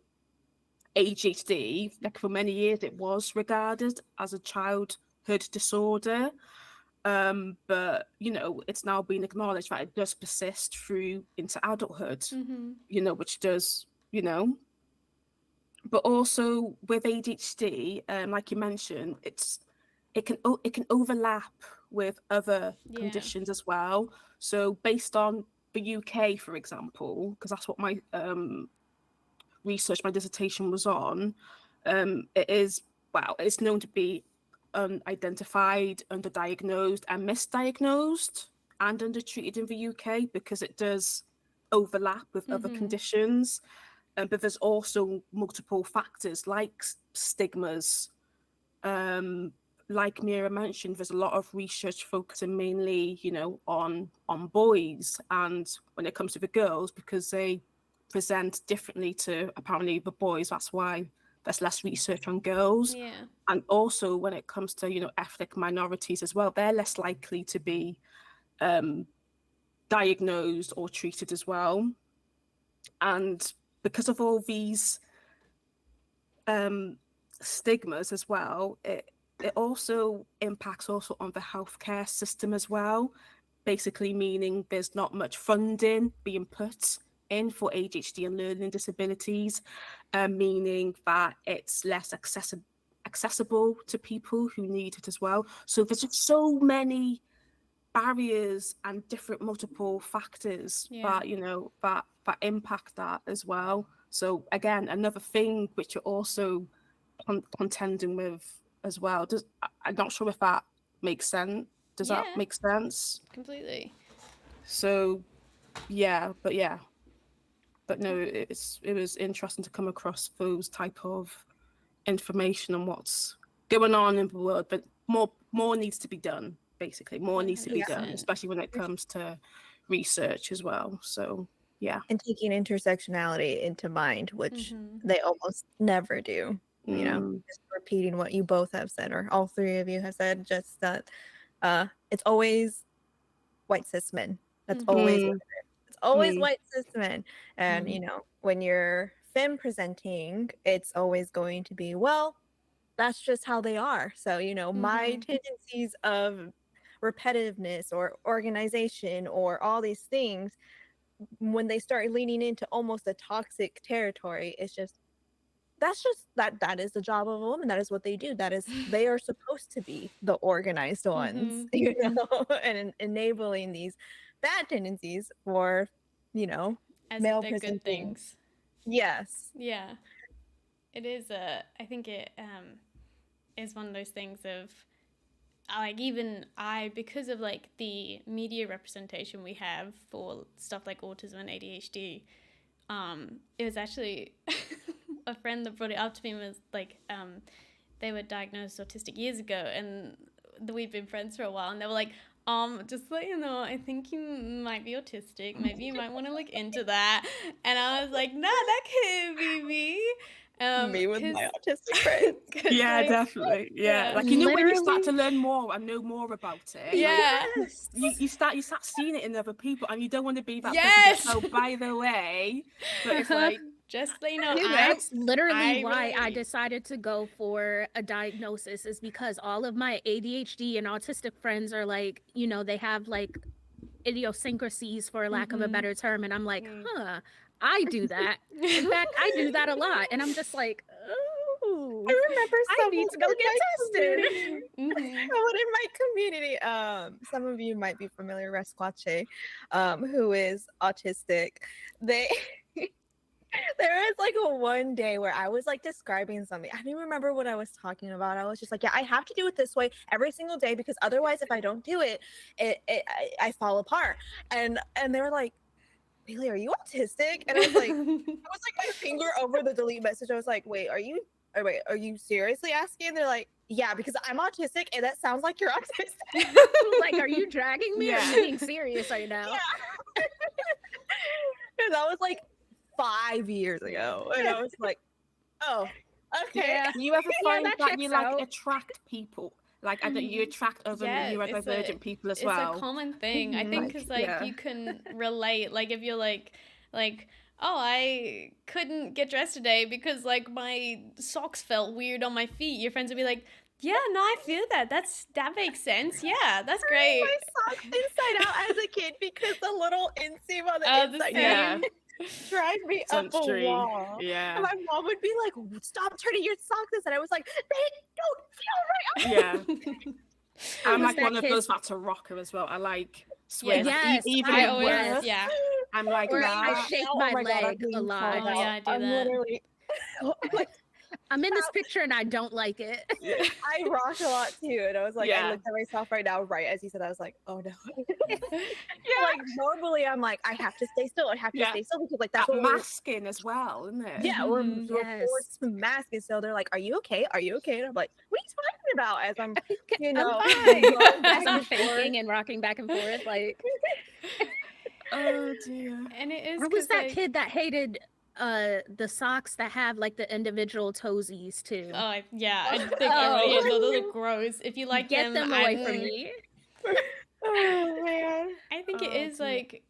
ADHD, like for many years it was regarded as a childhood disorder. But it's now been acknowledged that it does persist through into adulthood, which does, but also with ADHD, like you mentioned, it can overlap with other conditions as well. So based on the UK, for example, because that's what my research, my dissertation was on, it's known to be unidentified, underdiagnosed, and misdiagnosed and undertreated in the UK because it does overlap with other conditions. But there's also multiple factors like stigmas. Like Mira mentioned, there's a lot of research focusing mainly, on boys, and when it comes to the girls, because they present differently to apparently the boys, that's why there's less research on girls. Yeah. And also when it comes to ethnic minorities as well, they're less likely to be diagnosed or treated as well. And because of all these stigmas as well, it also impacts also on the healthcare system as well, basically meaning there's not much funding being put in for ADHD and learning disabilities, meaning that it's less accessible to people who need it as well. So there's just so many barriers and different multiple factors that that impact that as well. So again, another thing which you're also contending with as well. I'm not sure if that makes sense. Does that make sense? Completely. So but no, it was interesting to come across those type of information on what's going on in the world, but more needs to be done. Basically, more needs to be done, 100%. especially when it comes to research as well. So yeah, And taking intersectionality into mind, which they almost never do. Just repeating what you both have said, or all three of you have said, just that it's always white cis men. That's always what it is. It's always white cis men. And when you're femme presenting, it's always going to be, well, that's just how they are. So, my tendencies of repetitiveness or organization or all these things, when they start leaning into almost a toxic territory, it's just that is the job of a woman. That is what they do. They are supposed to be the organized ones, and enabling these bad tendencies for, As male if they're presenting. good things. Yes. Yeah. It is I think it is one of those things of like, even because of like the media representation we have for stuff like autism and ADHD, it was actually a friend that brought it up to me. Was like, they were diagnosed autistic years ago, and we've been friends for a while, and they were like, just to let you know, I think you might be autistic. Maybe you might want to look into that. And I was like, nah, that can't be me. Me with my autistic friends. Yeah, like, definitely. Yeah. Like, when you start to learn more and know more about it, yeah, like, you start seeing it in other people, and you don't want to be that person. So, by the way, but it's like, just so you know, that's literally why I decided to go for a diagnosis, is because all of my ADHD and autistic friends are like, they have like idiosyncrasies, for lack of a better term, and I'm like, I do that. In fact, I do that a lot, and I'm just like, oh, I remember I need to go get tested. Someone in my community, some of you might be familiar with Resquache, who is autistic. There was like a one day where I was like describing something. I don't even remember what I was talking about. I was just like, yeah, I have to do it this way every single day, because otherwise, if I don't do it, I fall apart. And they were like, Bailey, are you autistic? And I was like, my finger over the delete message. I was like, wait, are you seriously asking? And they're like, yeah, because I'm autistic, and that sounds like you're autistic. Like, are you dragging me? Or are you being serious right now? Yeah. And that was like 5 years ago, and I was like, oh, okay. You ever find that you like attract people? Like, I think you attract other neurodivergent people as well. It's a common thing. I think because you can relate. Like if you're like, oh, I couldn't get dressed today because like my socks felt weird on my feet. Your friends would be like, yeah, no, I feel that. That makes sense. Yeah, that's great. My socks inside out as a kid because the little inseam on the inside drive me up a wall. Yeah. And my mom would be like, stop turning your socks inside. I was like, they don't feel right. Yeah. I'm like one of those that's a rocker as well. I like swing. Yes, even I in always, work, yeah. I'm like, or nah. I shake my leg a lot. Oh yeah, I do I'm that. literally I'm in this picture and I don't like it. I rock a lot too, and I was like, I looked at myself right now, right as you said, I was like, oh no. Like normally, I'm like, I have to stay still. I have to stay still because like that's what masking as well, isn't it? Yeah, we're forced to mask, and so they're like, "Are you okay? Are you okay?" And I'm like, "What are you talking about?" As I'm, as I'm faking and rocking back and forth, like. Oh dear. And it is. I was that kid that hated the socks that have like the individual toesies too. Oh yeah, I think everybody is. Those are gross. If you like Get them away from me. Oh man. I think it is like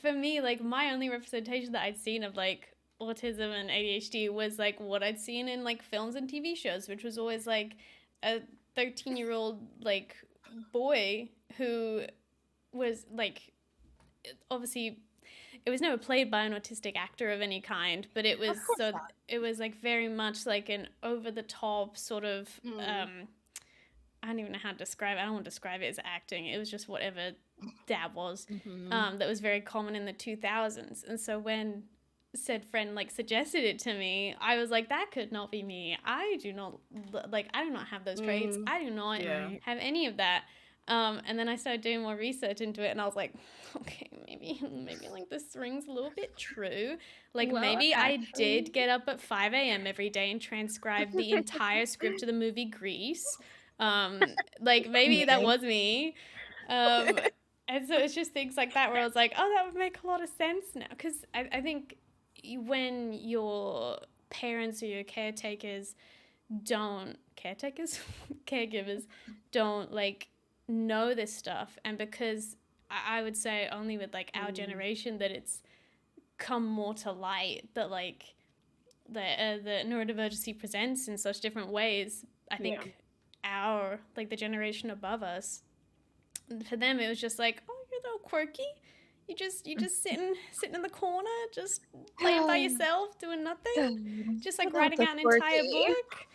for me, like my only representation that I'd seen of like autism and ADHD was like what I'd seen in like films and TV shows, which was always like a 13-year-old like boy who was like obviously it was never played by an autistic actor of any kind, but it was it was like very much like an over the top sort of I don't even know how to describe it. I don't want to describe it as acting. It was just whatever that was. That was very common in the 2000s. And so when said friend like suggested it to me, I was like, that could not be me. I do not have those traits. I do not have any of that. And then I started doing more research into it, and I was like, okay, maybe like this rings a little bit true. Like maybe I did get up at 5 a.m. every day and transcribe the entire script of the movie Grease. Like maybe that was me. And so it's just things like that where I was like, oh, that would make a lot of sense now. Because I think when your parents or your caregivers don't like know this stuff, and because I would say only with like our generation that it's come more to light that like the neurodivergency presents in such different ways. I think our like the generation above us, for them it was just like, oh, you're a little quirky, you just sitting in the corner just playing by yourself doing nothing, just like writing out an entire book.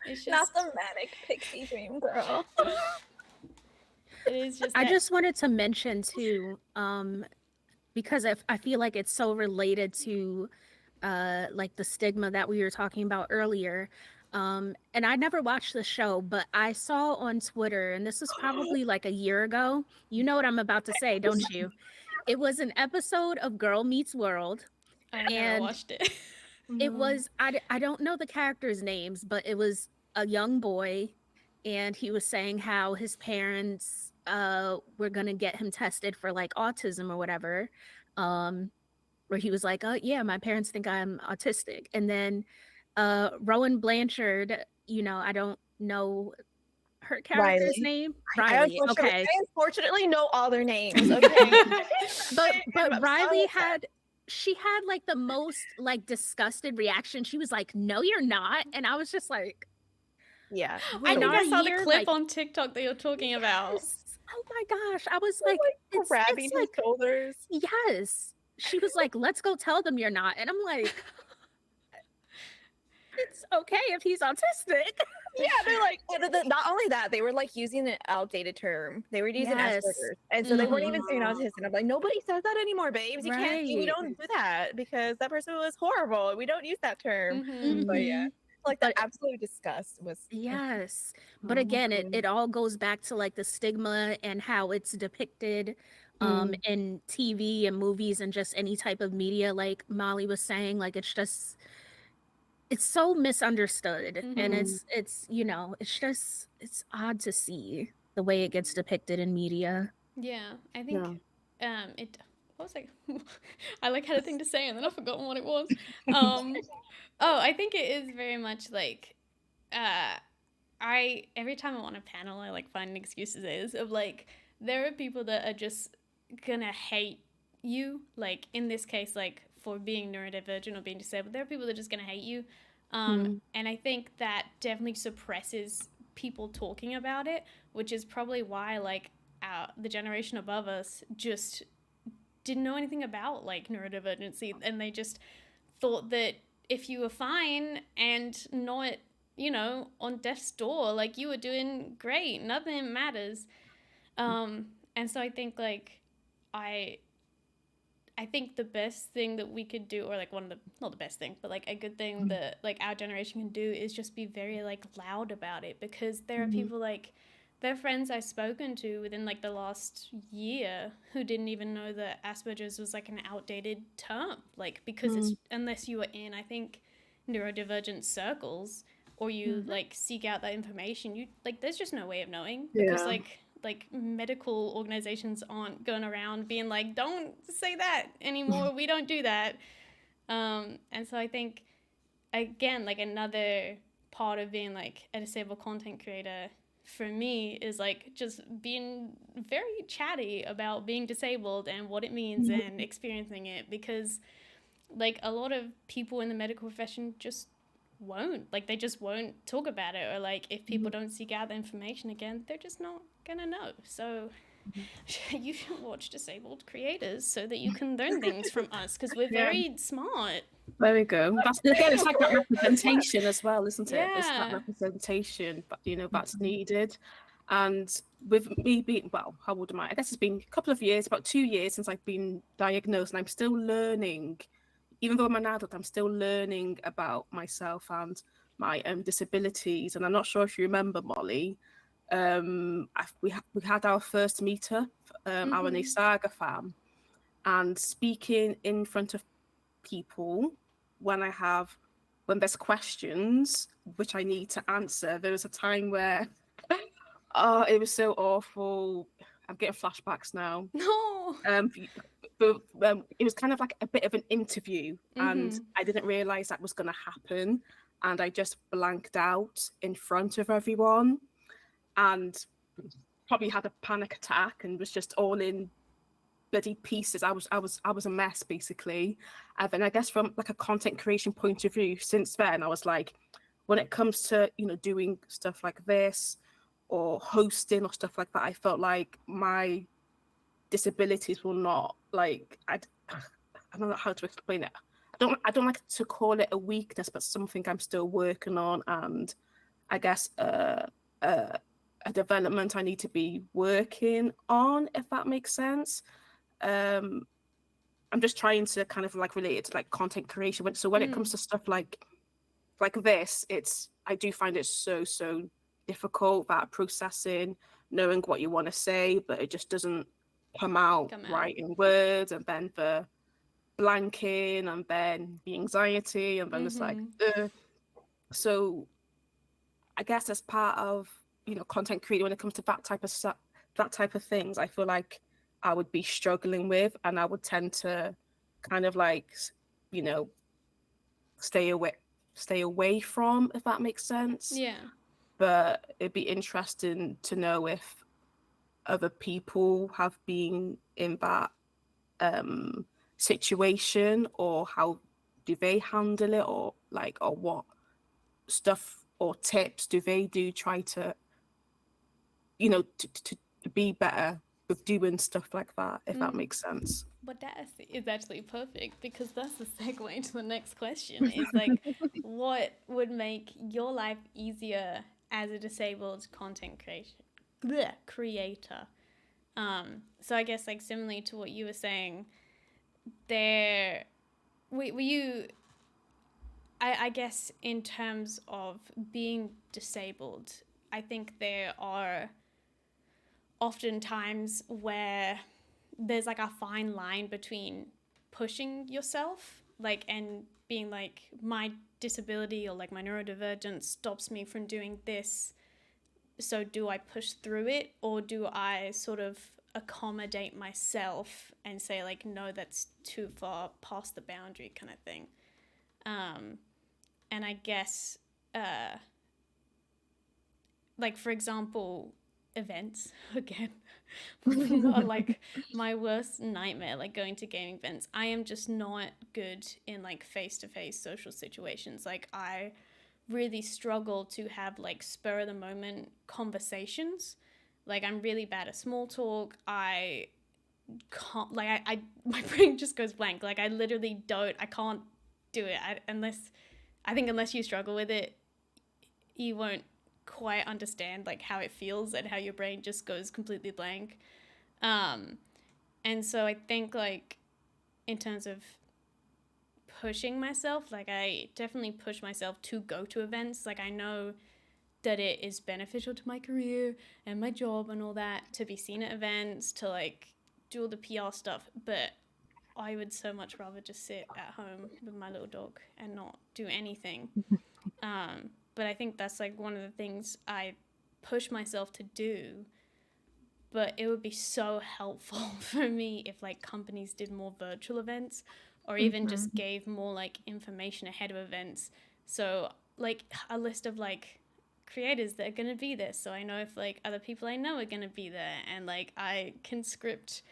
It's just not the manic pixie dream girl. It is just I just wanted to mention too, because I feel like it's so related to like the stigma that we were talking about earlier. And I never watched the show, but I saw on Twitter, and this was probably like a year ago. You know what I'm about to say, don't you? It was an episode of Girl Meets World. I never watched it. It was, I don't know the characters' names, but it was a young boy, and he was saying how his parents were going to get him tested for like autism or whatever. Where he was like, oh yeah, my parents think I'm autistic. And then Rowan Blanchard, you know, I don't know her character's name. Riley. I unfortunately know all their names. Okay. but Riley had like the most like disgusted reaction. She was like, no, you're not. And I was just like, yeah. I think I saw the clip on TikTok that you're talking about. Oh my gosh. I was like grabbing his shoulders. Yes. She was like, let's go tell them you're not. And I'm like, it's okay if he's autistic. Yeah, they're like, not only that, they were like using an outdated term. They were using Asperger's. And so they weren't even saying autistic. I'm like, nobody says that anymore, babes. You don't do that because that person was horrible. We don't use that term. But yeah. Like that absolute disgust was but again it all goes back to like the stigma and how it's depicted in TV and movies and just any type of media, like Molly was saying. Like it's so misunderstood, and it's you know, it's odd to see the way it gets depicted in media. I think what was I like had a thing to say and then I've forgotten what it was. I think it is very much like I every time I'm on a panel, I like find excuses of like, there are people that are just gonna hate you, like in this case, like for being neurodivergent or being disabled, there are people that are just gonna hate you. And I think that definitely suppresses people talking about it, which is probably why like the generation above us just didn't know anything about like neurodivergency, and they just thought that if you were fine and not, you know, on death's door, like you were doing great, nothing matters. And so I think like I I think the best thing that we could do, or like one of the, not the best thing, but like a good thing that like our generation can do is just be very like loud about it, because there are people like, there are friends I've spoken to within like the last year who didn't even know that Asperger's was like an outdated term, like because it's, unless you were in, I think, neurodivergent circles, or you like seek out that information, you like there's just no way of knowing, because like medical organizations aren't going around being like, don't say that anymore, we don't do that. And so I think, again, like another part of being like a disabled content creator for me is like just being very chatty about being disabled and what it means and experiencing it, because like a lot of people in the medical profession just won't, like they just won't talk about it, or like if people don't seek out the information, again, they're just not gonna know. So you should watch Disabled Creators so that you can learn things from us, because we're very smart. There we go. That's again, it's like that representation as well, isn't it? It's that Yeah. representation, but you know, that's needed. And with me being, well, how old am I? I guess it's been a couple of years, about 2 years since I've been diagnosed, and I'm still learning. Even though I'm an adult, I'm still learning about myself and my disabilities. And I'm not sure if you remember, Molly, we had our first meetup, our Saga fam, and speaking in front of people when there's questions which I need to answer. There was a time where oh, it was so awful. I'm getting flashbacks now. No. But it was kind of like a bit of an interview, and I didn't realize that was going to happen, and I just blanked out in front of everyone, and probably had a panic attack and was just all in bloody pieces. I was a mess basically. And then I guess from like a content creation point of view, since then I was like, when it comes to, you know, doing stuff like this or hosting or stuff like that, I felt like my disabilities will not like I don't know how to explain it. I don't like to call it a weakness, but something I'm still working on, and I guess a development I need to be working on, if that makes sense. I'm just trying to kind of like relate it to like content creation. So when it comes to stuff like this, I do find it so difficult, that processing, knowing what you want to say, but it just doesn't come out right in words, and then the blanking, and then the anxiety, and then it's like so I guess as part of, you know, content creating, when it comes to that type of things, I feel like I would be struggling with, and I would tend to kind of like, you know, stay away from, if that makes sense. Yeah. But it'd be interesting to know if other people have been in that situation, or how do they handle it, or what stuff or tips do they do, try to, you know, to be better with doing stuff like that, if that makes sense. But that is actually perfect, because that's the segue to the next question. Is like, what would make your life easier as a disabled content creator? So I guess like similarly to what you were saying, were you? I guess in terms of being disabled, I think there are often times where there's like a fine line between pushing yourself, like, and being like, my disability or like my neurodivergence stops me from doing this, so do I push through it, or do I sort of accommodate myself and say like, no, that's too far past the boundary, kind of thing. And I guess like for example, events again are like my worst nightmare, like going to gaming events. I am just not good in like face-to-face social situations. Like I really struggle to have like spur of the moment conversations. Like I'm really bad at small talk. I can't, like I my brain just goes blank. Like I literally don't, I can't do it unless you struggle with it, you won't quite understand like how it feels and how your brain just goes completely blank. um and so I think like in terms of pushing myself, like I definitely push myself to go to events. Like I know that it is beneficial to my career and my job and all that to be seen at events, to like do all the PR stuff, but I would so much rather just sit at home with my little dog and not do anything. But I think that's like one of the things I push myself to do. But it would be so helpful for me if like companies did more virtual events, or even just gave more like information ahead of events. So like a list of like creators that are going to be there, so I know if like other people I know are going to be there, and like I can script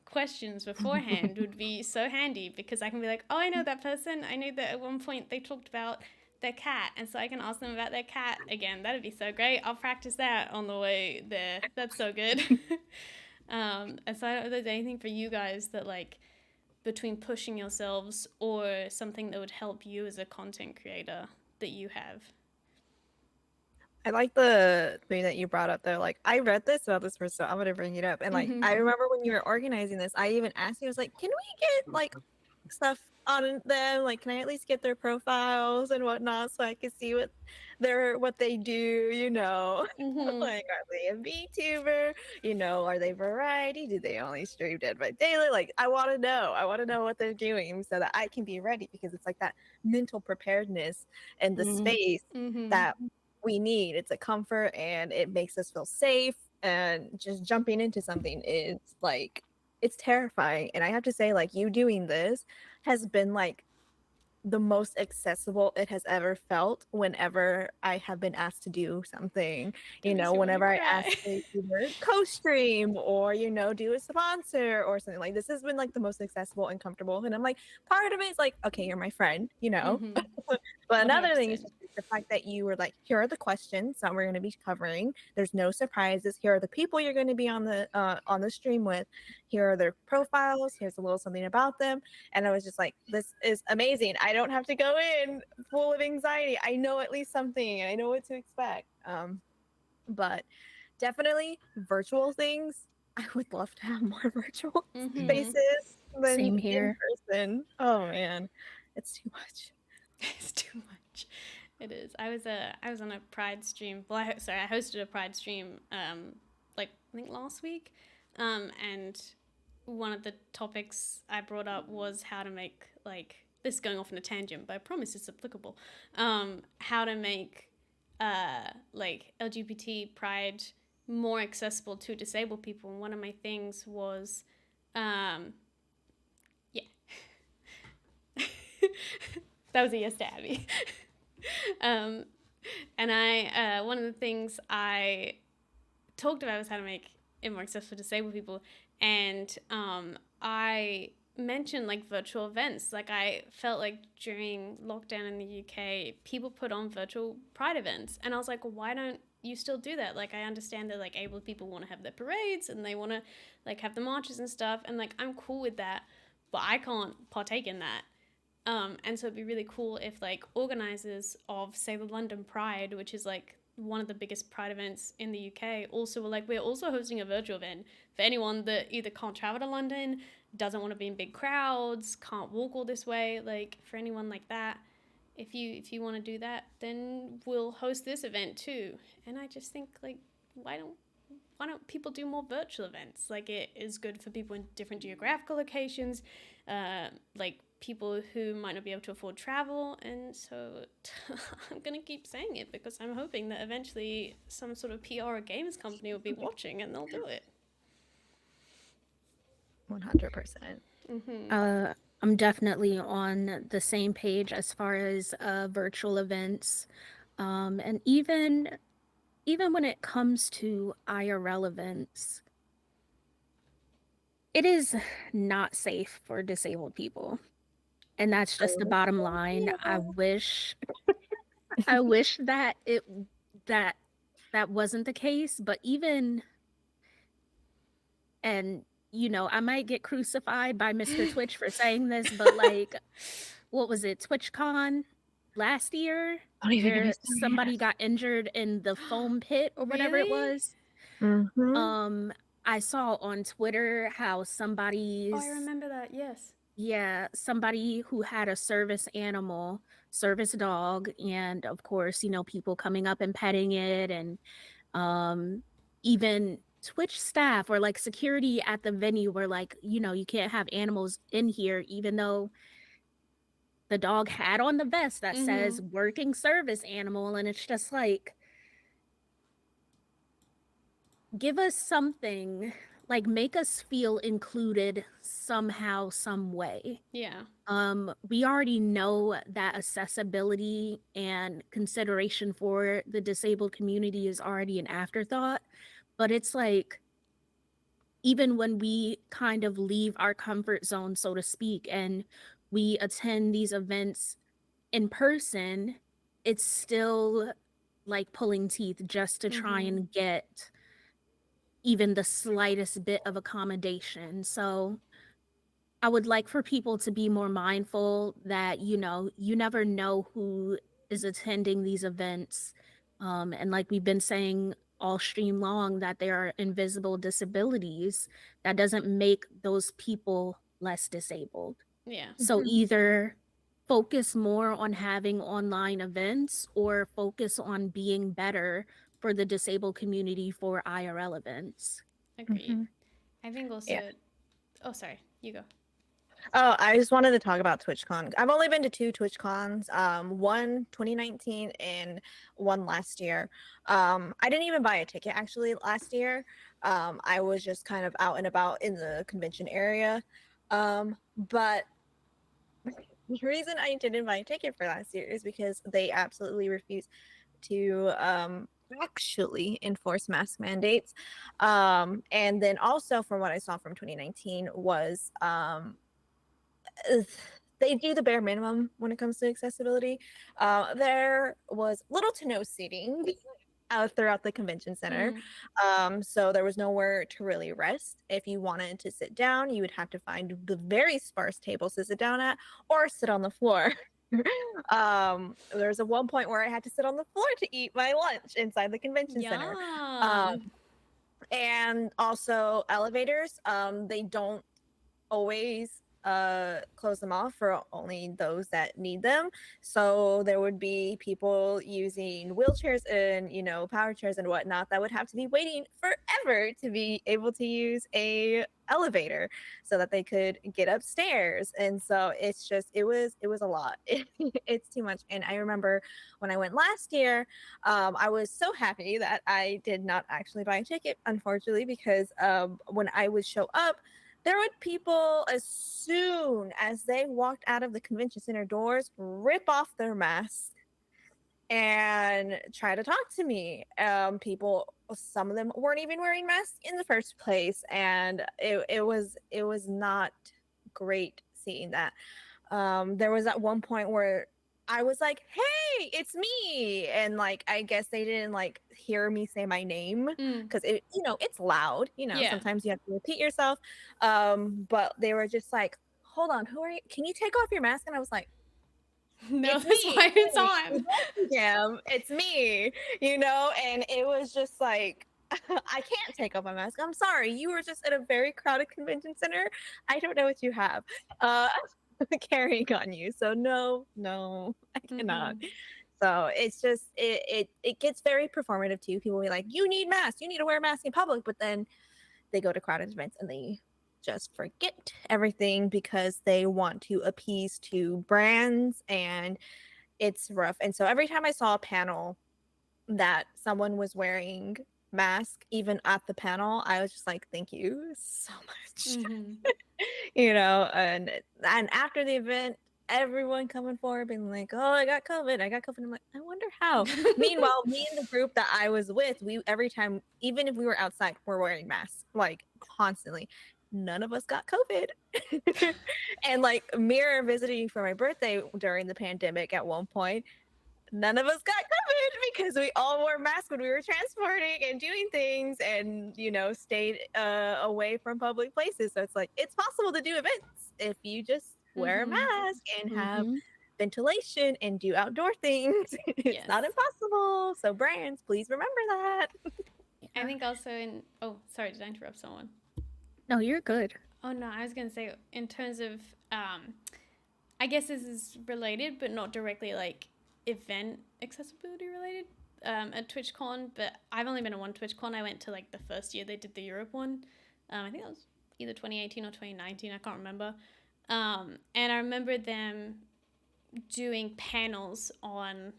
questions beforehand would be so handy, because I can be like, oh, I know that person. I know that at one point they talked about their cat, and so I can ask them about their cat again. That'd be so great. I'll practice that on the way there. That's so good. And so I don't know if there's anything for you guys that like between pushing yourselves or something that would help you as a content creator that you have. I like the thing that you brought up though. Like, I read this about this person, so I'm gonna bring it up. And like, I remember when you were organizing this, I even asked you, I was like, can we get like stuff on them? Like, can I at least get their profiles and whatnot so I can see what they do, you know? Like, are they a VTuber? You know, are they variety? Do they only stream Dead by Daylight? Like, I want to know. I want to know what they're doing so that I can be ready, because it's like that mental preparedness and the space that we need. It's a comfort and it makes us feel safe. And just jumping into something is like, it's terrifying. And I have to say, like, you doing this has been like the most accessible it has ever felt whenever I have been asked to do something. You know, whenever I ask to either co-stream or, you know, do a sponsor or something, like this has been like the most accessible and comfortable. And I'm like, part of it is like, okay, you're my friend, you know. But another thing is 100%. the fact that you were like, here are the questions that we're going to be covering. There's no surprises. Here are the people you're going to be on the stream with. Here are their profiles. Here's a little something about them. And I was just like, this is amazing. I don't have to go in full of anxiety. I know at least something and I know what to expect. But definitely virtual things. I would love to have more virtual spaces than Same in here. person. Oh man, it's too much. It's too much. It is. I was on a Pride stream. Well, I hosted a Pride stream like I think last week, and one of the topics I brought up was how to make, like, this is going off on a tangent, but I promise it's applicable. How to make like LGBT Pride more accessible to disabled people, and one of my things was yeah. That was a yes to Abby. And I one of the things I talked about was how to make it more accessible for disabled people, and I mentioned like virtual events. Like I felt like during lockdown in the UK, people put on virtual Pride events, and I was like, well, why don't you still do that? Like I understand that like able people want to have their parades and they want to like have the marches and stuff, and like I'm cool with that, but I can't partake in that. And so it'd be really cool if like organizers of, say, the London Pride, which is like one of the biggest Pride events in the UK, also were like, we're also hosting a virtual event for anyone that either can't travel to London, doesn't want to be in big crowds, can't walk all this way. Like for anyone like that, if you want to do that, then we'll host this event too. And I just think like, why don't people do more virtual events? Like it is good for people in different geographical locations, like people who might not be able to afford travel. And so I'm gonna keep saying it because I'm hoping that eventually some sort of PR or games company will be watching and they'll do it. 100%. I'm definitely on the same page as far as virtual events, and even even when it comes to IRL events, it is not safe for disabled people. And that's just the bottom line. I wish that that that wasn't the case, but even and I might get crucified by Mr. Twitch for saying this, but like what was it, TwitchCon last year, Don't even get me where started. somebody got injured in the foam pit or whatever it Really? was. Mhm. I saw on Twitter how Oh, I remember that. Yes. somebody who had a service dog, and of course, people coming up and petting it, and even Twitch staff or like security at the venue were like, you can't have animals in here, even though the dog had on the vest that says working service animal. And it's just like, give us something, like make us feel included somehow, some way. Yeah. We already know that accessibility and consideration for the disabled community is already an afterthought, but it's like, even when we kind of leave our comfort zone, so to speak, and we attend these events in person, it's still like pulling teeth just to try and get even the slightest bit of accommodation. So I would like for people to be more mindful that, you never know who is attending these events. And like we've been saying all stream long, that there are invisible disabilities. That doesn't make those people less disabled. Yeah. So either focus more on having online events or focus on being better for the disabled community for IRL events. Agreed. Mhm. I think also. Yeah. Oh, sorry. You go. Oh, I just wanted to talk about TwitchCon. I've only been to 2 TwitchCons, one 2019 and one last year. I didn't even buy a ticket actually last year. I was just kind of out and about in the convention area. But the reason I didn't buy a ticket for last year is because they absolutely refused to actually enforce mask mandates. And then also from what I saw from 2019 was they do the bare minimum when it comes to accessibility. There was little to no seating throughout the convention center. So there was nowhere to really rest. If you wanted to sit down, you would have to find the very sparse tables to sit down at or sit on the floor. There was a one point where I had to sit on the floor to eat my lunch inside the convention center. Yum. And also elevators, they don't always close them off for only those that need them. So there would be people using wheelchairs and power chairs and whatnot that would have to be waiting forever to be able to use a elevator so that they could get upstairs. And so it was a lot. It's too much. And I remember when I went last year, I was so happy that I did not actually buy a ticket, unfortunately, because when I would show up, there would people, as soon as they walked out of the convention center doors, rip off their masks and try to talk to me. People, some of them weren't even wearing masks in the first place, and it was not great seeing that. There was at one point where I was like, "Hey, it's me," and like I guess they didn't like hear me say my name because it's loud. Yeah. Sometimes you have to repeat yourself. But they were just like, "Hold on, who are you? Can you take off your mask?" And I was like, No, "It's that's me, why it's on. Jam. It's me," and it was just like. I can't take off my mask. I'm sorry. You were just at a very crowded convention center. I don't know what you have. Uh, carrying on you. So no, I cannot. So it's just it gets very performative too. People be like, you need masks, you need to wear a mask in public, but then they go to crowded events and they just forget everything because they want to appease to brands, and it's rough. And so every time I saw a panel that someone was wearing mask even at the panel, I was just like, thank you so much. And after the event, everyone coming forward being like, "Oh, I got COVID. I got COVID." I'm like, I wonder how. Meanwhile, me and the group that I was with, we every time, even if we were outside, we're wearing masks like constantly. None of us got COVID. And like Mira visiting for my birthday during the pandemic at one point, none of us got COVID because we all wore masks when we were transporting and doing things and, stayed away from public places. So it's like, it's possible to do events if you just wear a mask and have Mhm. ventilation and do outdoor things. It's not Yes. impossible. So brands, please remember that. I think also oh, sorry, did I interrupt someone? No, you're good. Oh no, I was gonna say in terms of I guess this is related, but not directly like event accessibility related. At TwitchCon, but I've only been to one TwitchCon. I went to like the first year they did the Europe one. I think that was either 2018 or 2019. I can't remember. And I remember them doing panels on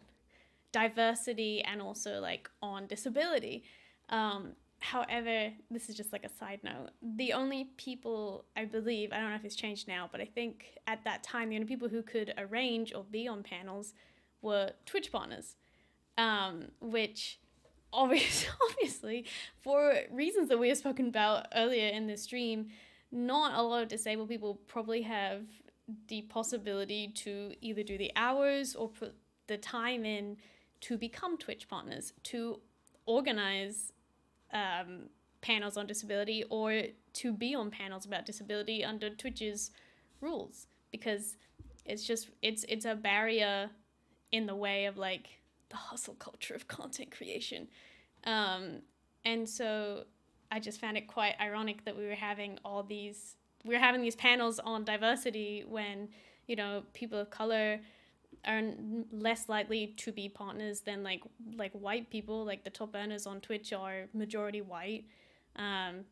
diversity and also like on disability. However, this is just like a side note. The only people, I believe, I don't know if it's changed now, but I think at that time, the only people who could arrange or be on panels were Twitch partners, which obviously, for reasons that we have spoken about earlier in this stream, not a lot of disabled people probably have the possibility to either do the hours or put the time in to become Twitch partners, to organize panels on disability or to be on panels about disability under Twitch's rules, because it's a barrier in the way of like the hustle culture of content creation. And so I just found it quite ironic that we were having these panels on diversity when, people of color are less likely to be partners than like white people. Like the top earners on Twitch are majority white.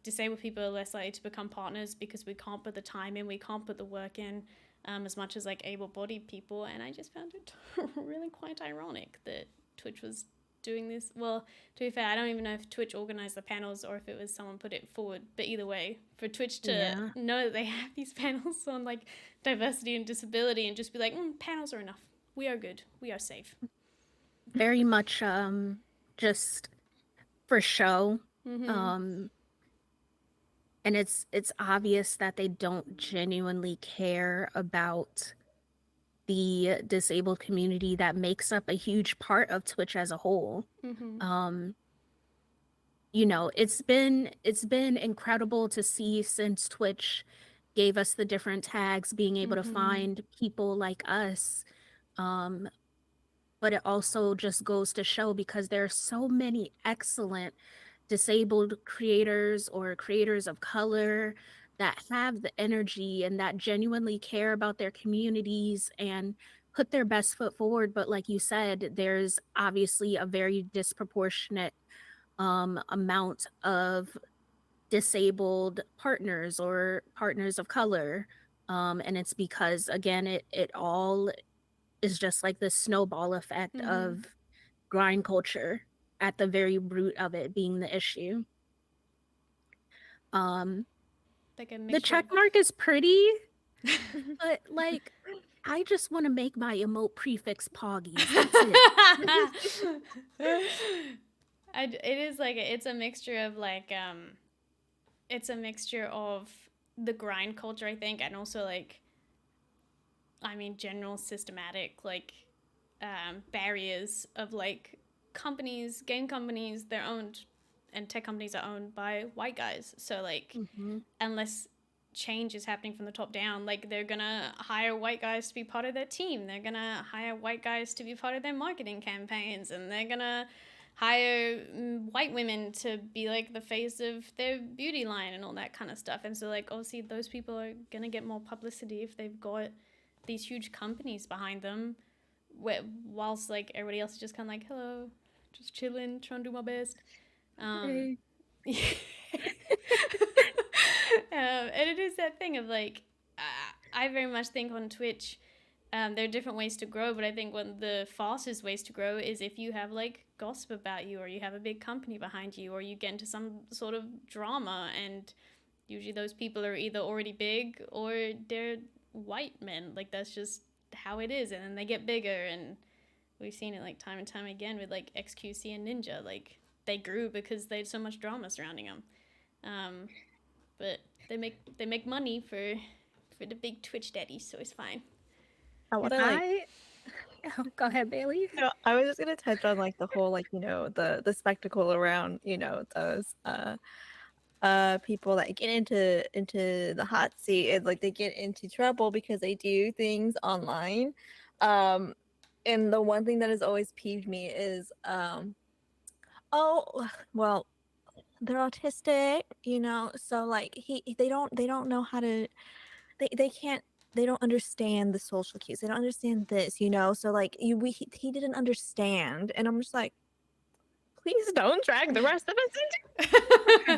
Disabled people are less likely to become partners because we can't put the time in, we can't put the work in, as much as like able-bodied people. And I just found it really quite ironic that Twitch was doing this. Well, to be fair, I don't even know if Twitch organized the panels or if it was someone put it forward. But either way, for Twitch to know that they have these panels on like diversity and disability and just be like, panels are enough. We are good. We are safe. Very much just for show. And it's obvious that they don't genuinely care about the disabled community that makes up a huge part of Twitch as a whole. It's been incredible to see since Twitch gave us the different tags, being able to find people like us. But it also just goes to show, because there are so many excellent disabled creators or creators of color that have the energy and that genuinely care about their communities and put their best foot forward. But like you said, there's obviously a very disproportionate amount of disabled partners or partners of color. And it's because, again, it all is just like the snowball effect of grind culture at the very root of it being the issue. Like a The check mark is pretty, but like, I just want to make my emote prefix poggies. That's it. It is like it's a mixture of like it's a mixture of the grind culture, I think, and also like, I mean, general systematic like barriers of like game companies, they're owned, and tech companies are owned by white guys. So like, unless change is happening from the top down, like they're gonna hire white guys to be part of their team, they're gonna hire white guys to be part of their marketing campaigns, and they're gonna hire white women to be like the face of their beauty line and all that kind of stuff. And so like, obviously those people are gonna get more publicity if they've got these huge companies behind them, whilst like everybody else is just kind of like, hello, just chilling, trying to do my best. And it is that thing of like, I very much think on Twitch, there are different ways to grow, but I think one of the fastest ways to grow is if you have like gossip about you, or you have a big company behind you, or you get into some sort of drama, and usually those people are either already big or they're white men. Like that's how it is, and then they get bigger, and we've seen it like time and time again with like XQC and Ninja. Like they grew because they had so much drama surrounding them. But they make money for the big Twitch daddies, so it's fine. I want to like. Oh, go ahead, Bailey. No, I was just gonna touch on like the whole like the spectacle around those people that get into the hot seat and like they get into trouble because they do things online. And the one thing that has always peeved me is oh well, they're autistic, so like they don't know how to they can't they don't understand the social cues. They don't understand this, so like he didn't understand, and I'm just like, please don't drag the rest of us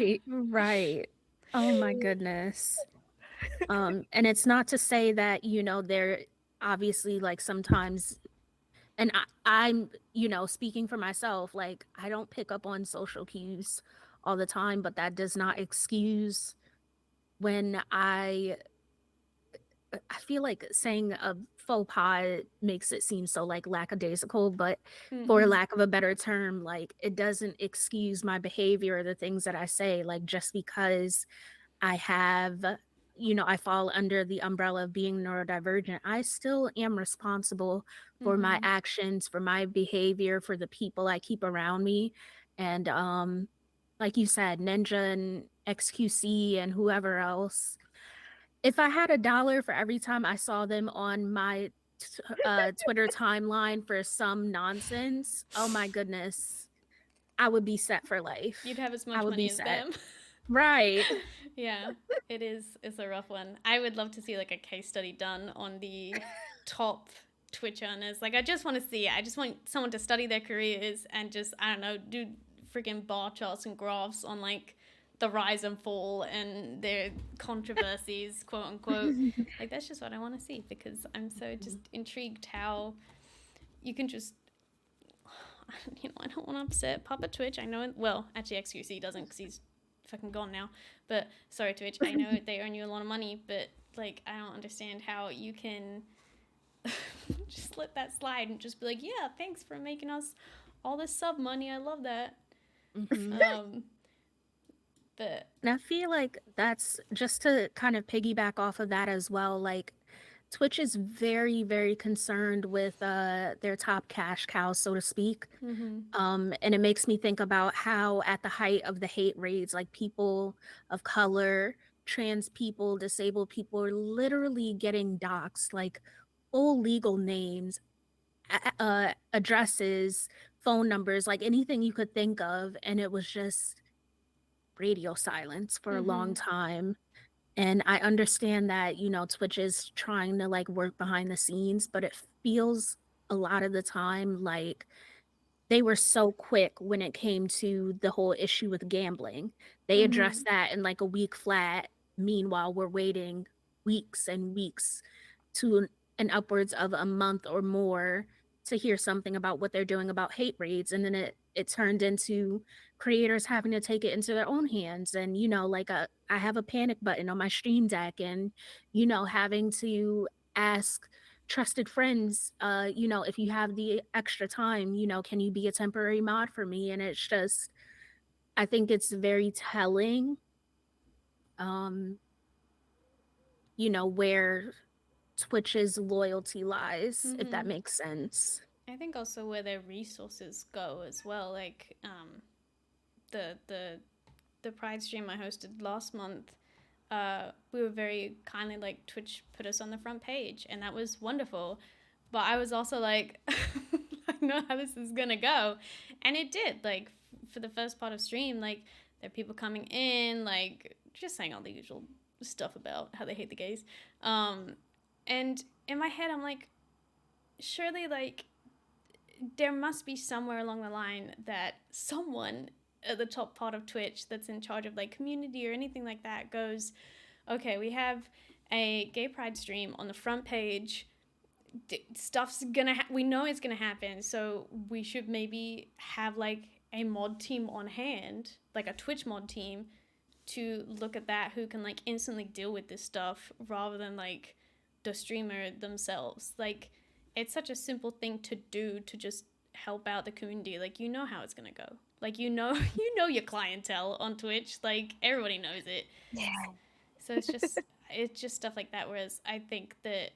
into Right. Oh my goodness. And it's not to say that, they're obviously like sometimes, and I'm, speaking for myself, like I don't pick up on social cues all the time, but that does not excuse when I feel like saying a faux pas makes it seem so like lackadaisical, but for lack of a better term, like it doesn't excuse my behavior or the things that I say, like just because I have, I fall under the umbrella of being neurodivergent, I still am responsible for my actions, for my behavior, for the people I keep around me. And like you said, Ninja and XQC and whoever else, if I had $1 for every time I saw them on my Twitter timeline for some nonsense, oh my goodness, I would be set for life. You'd have as I much would money be as set. them. Right. Yeah, it's a rough one. I would love to see like a case study done on the top Twitch earners. Like I just want to see it. I just want someone to study their careers and just, I don't know, do freaking bar charts and graphs on like the rise and fall and their controversies, quote unquote. Like that's just what I want to see, because I'm so just intrigued how you can just, I don't want to upset Papa Twitch. I know, well, actually XQC doesn't, because he's fucking gone now. But sorry, Twitch, I know they earn you a lot of money, but like I don't understand how you can just let that slide and just be like, yeah, thanks for making us all this sub money. I love that. But And I feel like that's just to kind of piggyback off of that as well. Like Twitch is very, very concerned with their top cash cows, so to speak. And it makes me think about how at the height of the hate raids, like people of color, trans people, disabled people are literally getting doxxed, like full legal names, addresses, phone numbers, like anything you could think of. And it was just radio silence for a long time. And I understand that, Twitch is trying to like work behind the scenes, but it feels a lot of the time like they were so quick when it came to the whole issue with gambling. They addressed that in like a week flat. Meanwhile, we're waiting weeks and weeks to an upwards of a month or more to hear something about what they're doing about hate raids. And then it turned into creators having to take it into their own hands. And, like I have a panic button on my stream deck, and, having to ask trusted friends, if you have the extra time, can you be a temporary mod for me? And it's just, I think it's very telling, where Twitch's loyalty lies, if that makes sense. I think also where their resources go as well. Like the Pride stream I hosted last month, we were very kindly, like Twitch put us on the front page, and that was wonderful. But I was also like, I know how this is gonna go, and it did. Like for the first part of stream, like there are people coming in, like just saying all the usual stuff about how they hate the gays. And in my head, I'm like, surely, like, there must be somewhere along the line that someone at the top part of Twitch that's in charge of, like, community or anything like that goes, okay, we have a gay pride stream on the front page. Stuff's gonna we know it's gonna happen, so we should maybe have, like, a mod team on hand, like a Twitch mod team, to look at that, who can, like, instantly deal with this stuff rather than, like, the streamer themselves. Like, it's such a simple thing to do to just help out the community. Like, you know how it's gonna go. Like, you know you know your clientele on Twitch. Like, everybody knows it. Yeah. So it's just stuff like that. Whereas I think that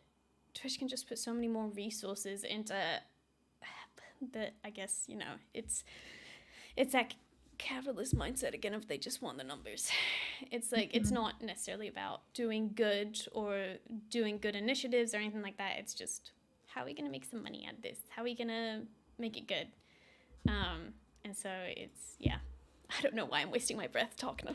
Twitch can just put so many more resources into that. I guess, you know, it's that capitalist mindset again if they just want the numbers. It's like it's not necessarily about doing good or doing good initiatives or anything like that. It's just, how are we gonna make some money out of this? How are we gonna make it good? And so it's, yeah, I don't know why I'm wasting my breath talking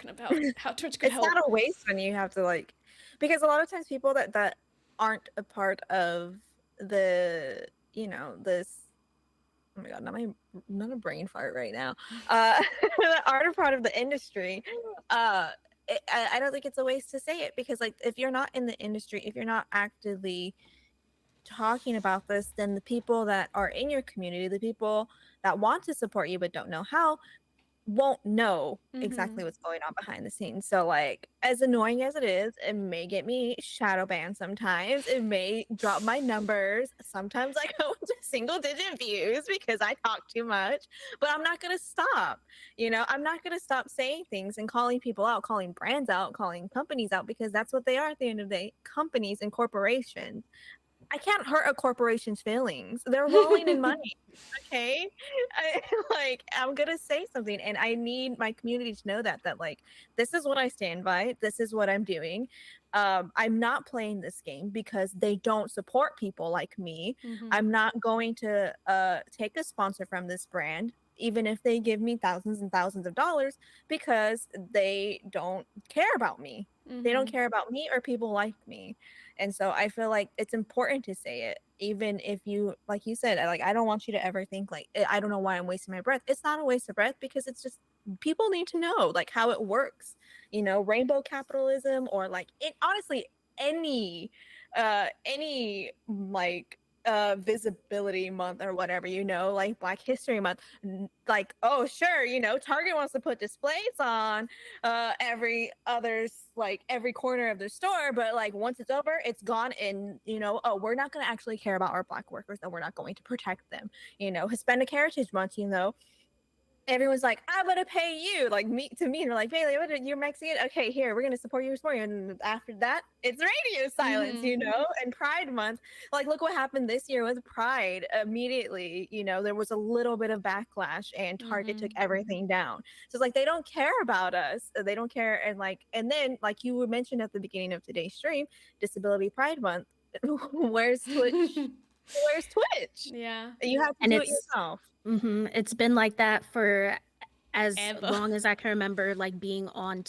about how Twitch could It's help. not a waste when you have to like, because a lot of times people that aren't a part of the, you know, this, oh my god, not a brain fart right now, that aren't a part of the industry, I don't think it's a waste to say it, because like if you're not in the industry, if you're not actively talking about this, then the people that are in your community, the people that want to support you but don't know how, won't know exactly what's going on behind the scenes. So like, as annoying as it is, it may get me shadow banned sometimes. It may drop my numbers. Sometimes I go into single digit views because I talk too much, but I'm not going to stop. You know, I'm not going to stop saying things and calling people out, calling brands out, calling companies out, because that's what they are at the end of the day, companies and corporations. I can't hurt a corporation's feelings. They're rolling in money. Okay. Like, I'm gonna say something, and I need my community to know that like, this is what I stand by, this is what I'm doing. I'm not playing this game because they don't support people like me. I'm not going to take a sponsor from this brand, even if they give me thousands and thousands of dollars, because they don't care about me. They don't care about me or people like me. And so I feel like it's important to say it, even if you, like you said, like, I don't want you to ever think like, I don't know why I'm wasting my breath. It's not a waste of breath, because it's just, people need to know like how it works, you know, rainbow capitalism, or like, it honestly, any like visibility month or whatever, you know, like Black History Month, like, oh sure, you know, Target wants to put displays on every other's, like every corner of the store, but like once it's over, it's gone. And you know, oh, we're not going to actually care about our Black workers, and we're not going to protect them. You know, Hispanic Heritage Month, you know, everyone's like, I'm gonna pay you, like, me to me, they're like, Bailey, what, you're Mexican, okay, here, we're gonna support you, and after that, it's radio silence. You know. And Pride Month, like, look what happened this year with Pride. Immediately, you know, there was a little bit of backlash, and Target took everything down. So it's like, they don't care about us, they don't care. And like, and then like you mentioned at the beginning of today's stream, Disability Pride Month, where's Twitch? Where's Twitch? Yeah. You have to And do it yourself. it's been like that for as Ever. long as I can remember, like being on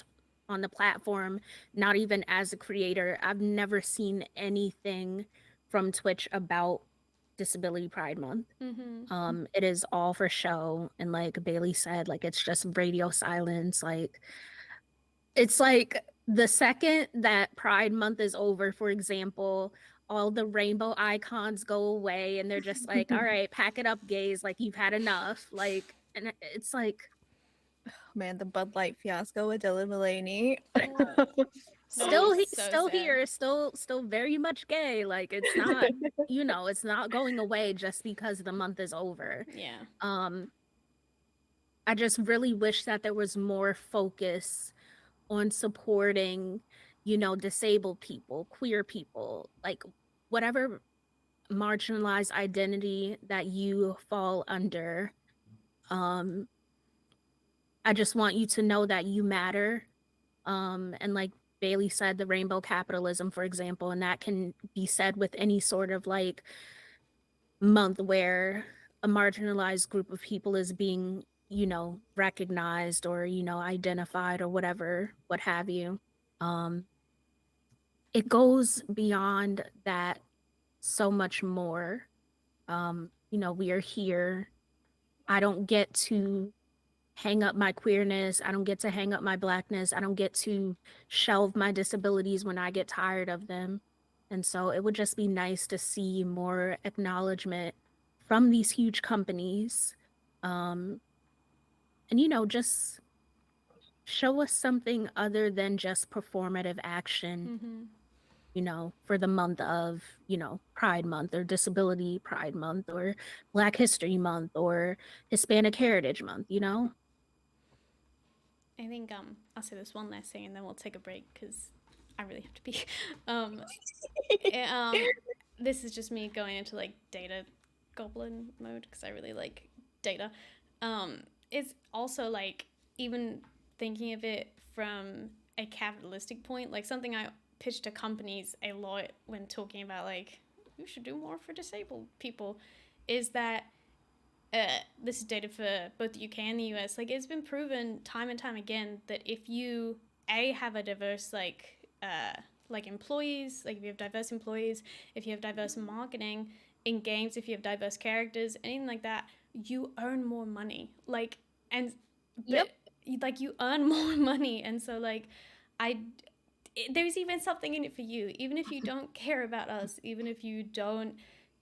the platform, not even as a creator. I've never seen anything from Twitch about Disability Pride Month. It is all for show, and like Bailey said, like, it's just radio silence. Like, it's like the second that Pride Month is over, for example, all the rainbow icons go away, and they're just like, all right, pack it up, gays, like, you've had enough. Like, and it's like, Man, the Bud Light fiasco with Dylan Mullaney. still is so still sad. here, still very much gay. Like, it's not, you know, it's not going away just because the month is over. Yeah. I just really wish that there was more focus on supporting, you know, disabled people, queer people, like whatever marginalized identity that you fall under. I just want you to know that you matter. And like Bailey said, the rainbow capitalism, for example, and that can be said with any sort of like month where a marginalized group of people is being, you know, recognized or, you know, identified or whatever, what have you. It goes beyond that so much more. You know, we are here. I don't get to hang up my queerness. I don't get to hang up my Blackness. I don't get to shelve my disabilities when I get tired of them. And so it would just be nice to see more acknowledgement from these huge companies. And, you know, just show us something other than just performative action. for the month of, Pride Month or Disability Pride Month or Black History Month or Hispanic Heritage Month, I think I'll say this one last thing and then we'll take a break because I really have to be. um, it, this is just me going into like data goblin mode because I really like data. It's also like even thinking of it from a capitalistic point, like something I pitch to companies a lot when talking about like you should do more for disabled people, is that this is data for both the UK and the US. Like it's been proven time and time again that if you have a diverse like employees, like if you have diverse employees, if you have diverse marketing in games, if you have diverse characters, anything like that, you earn more money. Like and Yep. but like you earn more money, and so like I there's even something in it for you, even if you don't care about us, even if you don't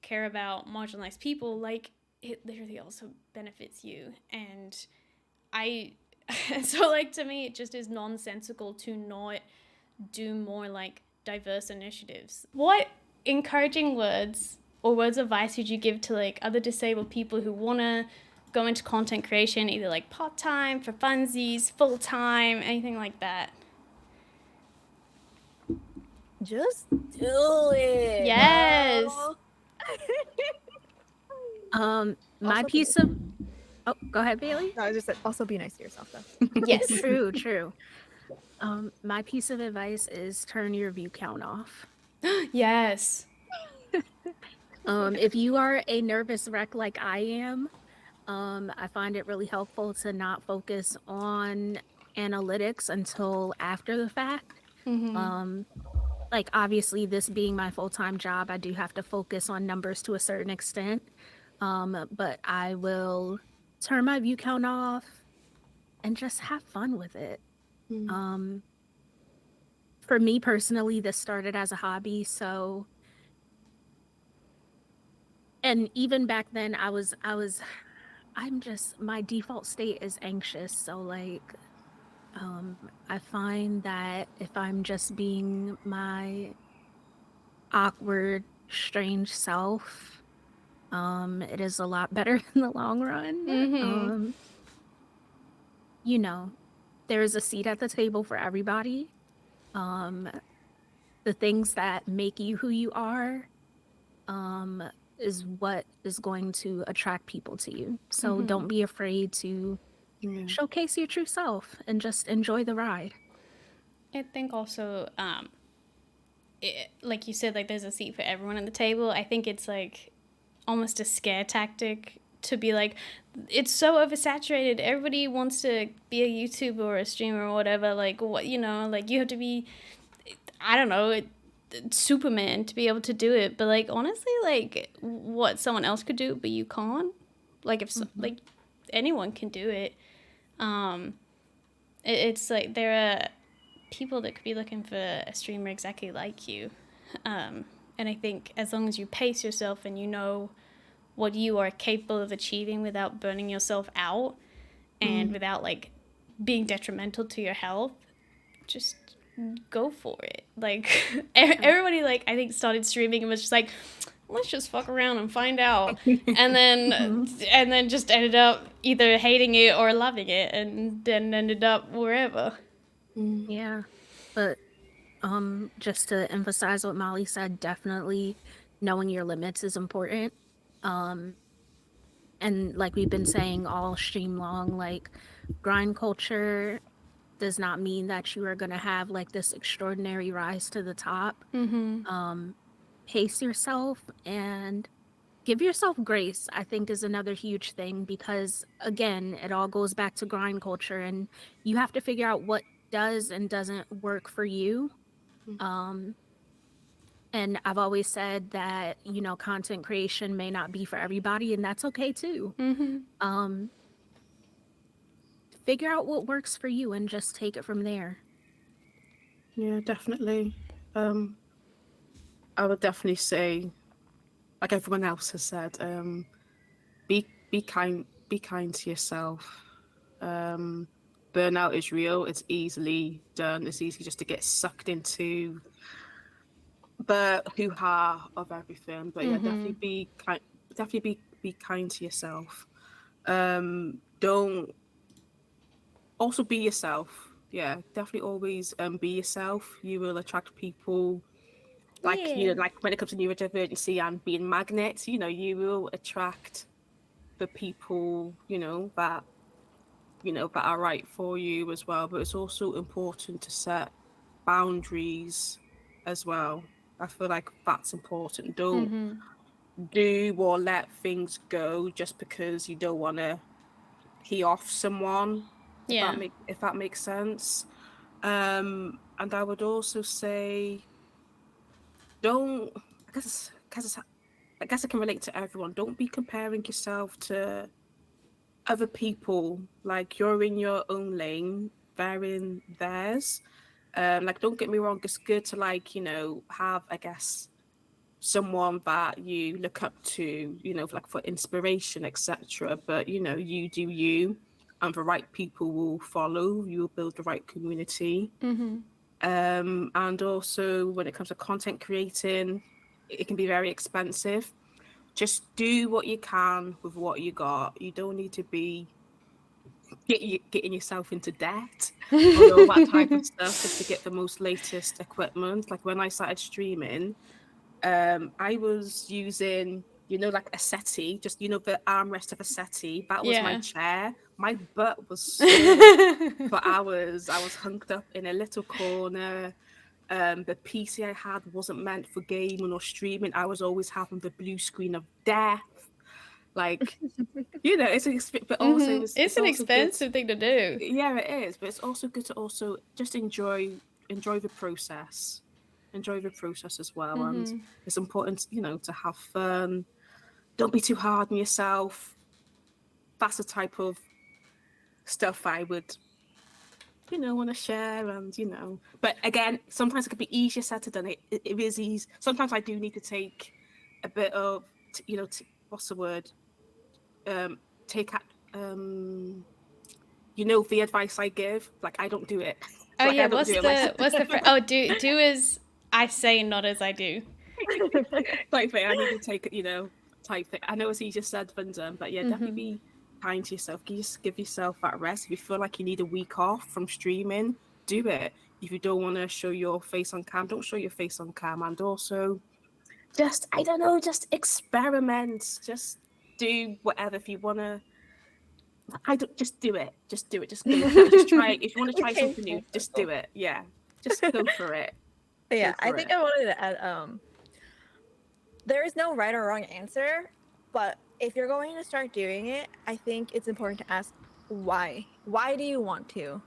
care about marginalized people, like it literally also benefits you. And I so like to me it just is nonsensical to not do more like diverse initiatives. What encouraging words or words of advice would you give to like other disabled people who want to go into content creation, either like part-time, for funsies, full-time, anything like that? Just do it. Yes. girl. My Also piece of Oh, go ahead, Bailey. No, I just said also be nice to yourself though. Yes. True. My piece of advice is turn your view count off. Yes. If you are a nervous wreck like I am, I find it really helpful to not focus on analytics until after the fact. Like obviously this being my full-time job, I do have to focus on numbers to a certain extent. But I will turn my view count off and just have fun with it. For me personally, this started as a hobby, so and even back then I'm just my default state is anxious, so like I find that if I'm just being my awkward, strange self, it is a lot better in the long run. There is a seat at the table for everybody. The things that make you who you are is what is going to attract people to you. So don't be afraid to showcase your true self and just enjoy the ride. I think also, like you said, like there's a seat for everyone at the table. I think it's like almost a scare tactic to be like, it's so oversaturated. Everybody wants to be a YouTuber or a streamer or whatever. Like what like you have to be, I don't know, Superman to be able to do it. But like honestly, like what someone else could do, but you can't. Like if like anyone can do it. It's like there are people that could be looking for a streamer exactly like you. And I think as long as you pace yourself and you know what you are capable of achieving without burning yourself out and without like being detrimental to your health, just go for it. Like everybody like I think started streaming and was just like, let's just fuck around and find out. And then just ended up either hating it or loving it and then ended up wherever. Yeah. But just to emphasize what Molly said, definitely knowing your limits is important. And like we've been saying all stream long, like grind culture does not mean that you are going to have like this extraordinary rise to the top. Pace yourself and give yourself grace, I think, is another huge thing, because again, it all goes back to grind culture and you have to figure out what does and doesn't work for you. And I've always said that, content creation may not be for everybody, and that's okay too. Figure out what works for you and just take it from there. Yeah, definitely. I would definitely say, like everyone else has said, be kind to yourself. Burnout is real. It's easily done. It's easy just to get sucked into the hoo-ha of everything. But yeah, Mm-hmm. definitely be kind. Definitely be kind to yourself. Don't also be yourself. Yeah, definitely always be yourself. You will attract people like Yeah. like when it comes to neurodivergency and being magnets. You will attract the people that that are right for you as well. But it's also important to set boundaries as well. I feel like that's important. Don't Mm-hmm. do or let things go just because you don't want to pee off someone, Yeah. if that makes sense. And I would also say, don't. I guess I can relate to everyone. Don't be comparing yourself to other people. Like, you're in your own lane, they're in theirs. Like, don't get me wrong, it's good to have, I guess, someone that you look up to, like for inspiration, etc. But you do you, and the right people will follow. You will build the right community. Mm-hmm. And also, when it comes to content creating, it can be very expensive. Just do what you can with what you got. You don't need to be getting yourself into debt and all that type of stuff just to get the most latest equipment. Like when I started streaming, I was using, like a settee, just the armrest of a settee. That was my Yeah. chair. My butt was sore for hours. I was hunked up in a little corner. The PC I had wasn't meant for gaming or streaming. I was always having the blue screen of death. Like, it's but also Mm-hmm. It's it's an also good. expensive thing to do. Yeah, it is, but it's also good to also just enjoy the process. Enjoy the process as well. And Mm-hmm. it's important, to have fun. Don't be too hard on yourself. That's the type of stuff I would, want to share. And but again, sometimes it could be easier said than done. It is easy. Sometimes I do need to take a bit of, what's the word? Take the advice I give. Like, I don't do it. Oh Like, yeah, I don't what's do it myself. the oh, do as I say, not as I do. Type thing. I need to take, type thing. I know it's easier said than done, but yeah, definitely Mm-hmm. be kind to yourself. Just give yourself that rest. If you feel like you need a week off from streaming, do it. If you don't want to show your face on cam, don't show your face on cam. And also, just, I don't know, just experiment. Just do whatever. If you want to, I don't, just do it. Just do it. Just go for it. Just try it. If you want to try Okay, something new, full just circle. do it. Yeah. Just go for it. Go Yeah, I for think it. I wanted to add there is no right or wrong answer, but if you're going to start doing it, I think it's important to ask why. Why do you want to?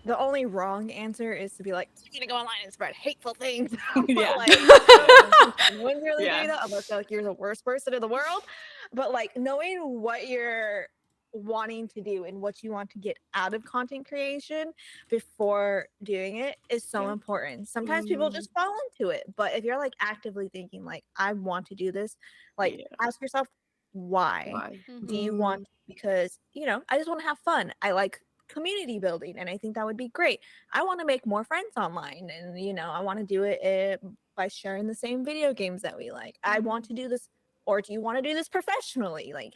The only wrong answer is to be like, I'm gonna go online and spread hateful things. But Yeah. like, no one's really doing Yeah. that unless like you're the worst person in the world. But like knowing what you're wanting to do and what you want to get out of content creation before doing it is so Yeah. important. Sometimes people just fall into it, but if you're like actively thinking like I want to do this, like Yeah. ask yourself why. Why? Do you want because I just want to have fun. I like community building and I think that would be great. I want to make more friends online and I want to do it by sharing the same video games that we like. I want to do this, or do you want to do this professionally? Like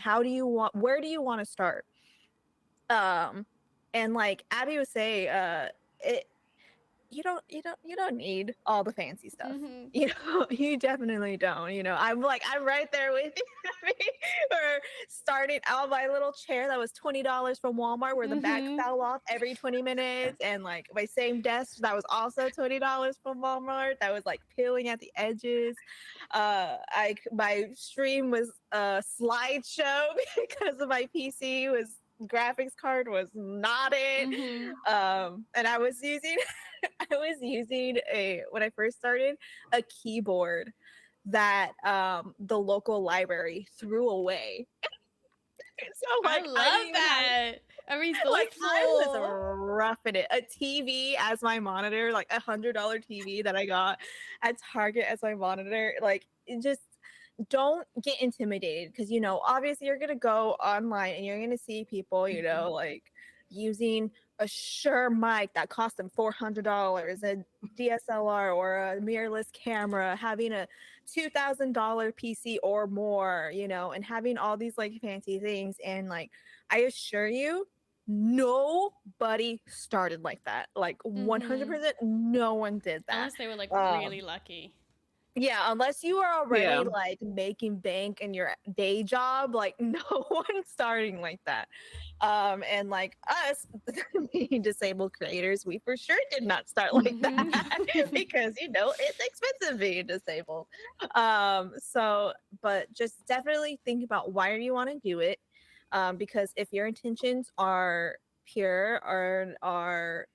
where do you want to start? And like Abby would say, it you don't need all the fancy stuff. Mm-hmm. You definitely don't. I'm right there with you. Or starting out my little chair that was $20 from Walmart where the back fell off every 20 minutes, and like my same desk that was also $20 from Walmart that was like peeling at the edges. My stream was a slideshow because of my PC was graphics card was not it. And I was using when I first started a keyboard that the local library threw away. So I like I love didn't even have that. A like I was resourceful. roughing it. A TV as my monitor, like $100 TV that I got at Target as my monitor. Like it just don't get intimidated because obviously you're gonna go online and you're gonna see people, like using a Shure mic that cost them $400, a DSLR or a mirrorless camera, having a $2,000 PC or more, you know, and having all these like fancy things. And like, I assure you, nobody started like that. Like 100%, no one did that. Unless they were like Um, really lucky. Yeah, unless you are already Yeah. like making bank in your day job, like no one's starting like that. And like us being disabled creators, we for sure did not start like that because you know it's expensive being disabled. So but just definitely think about why you want to do it. Because if your intentions are pure or are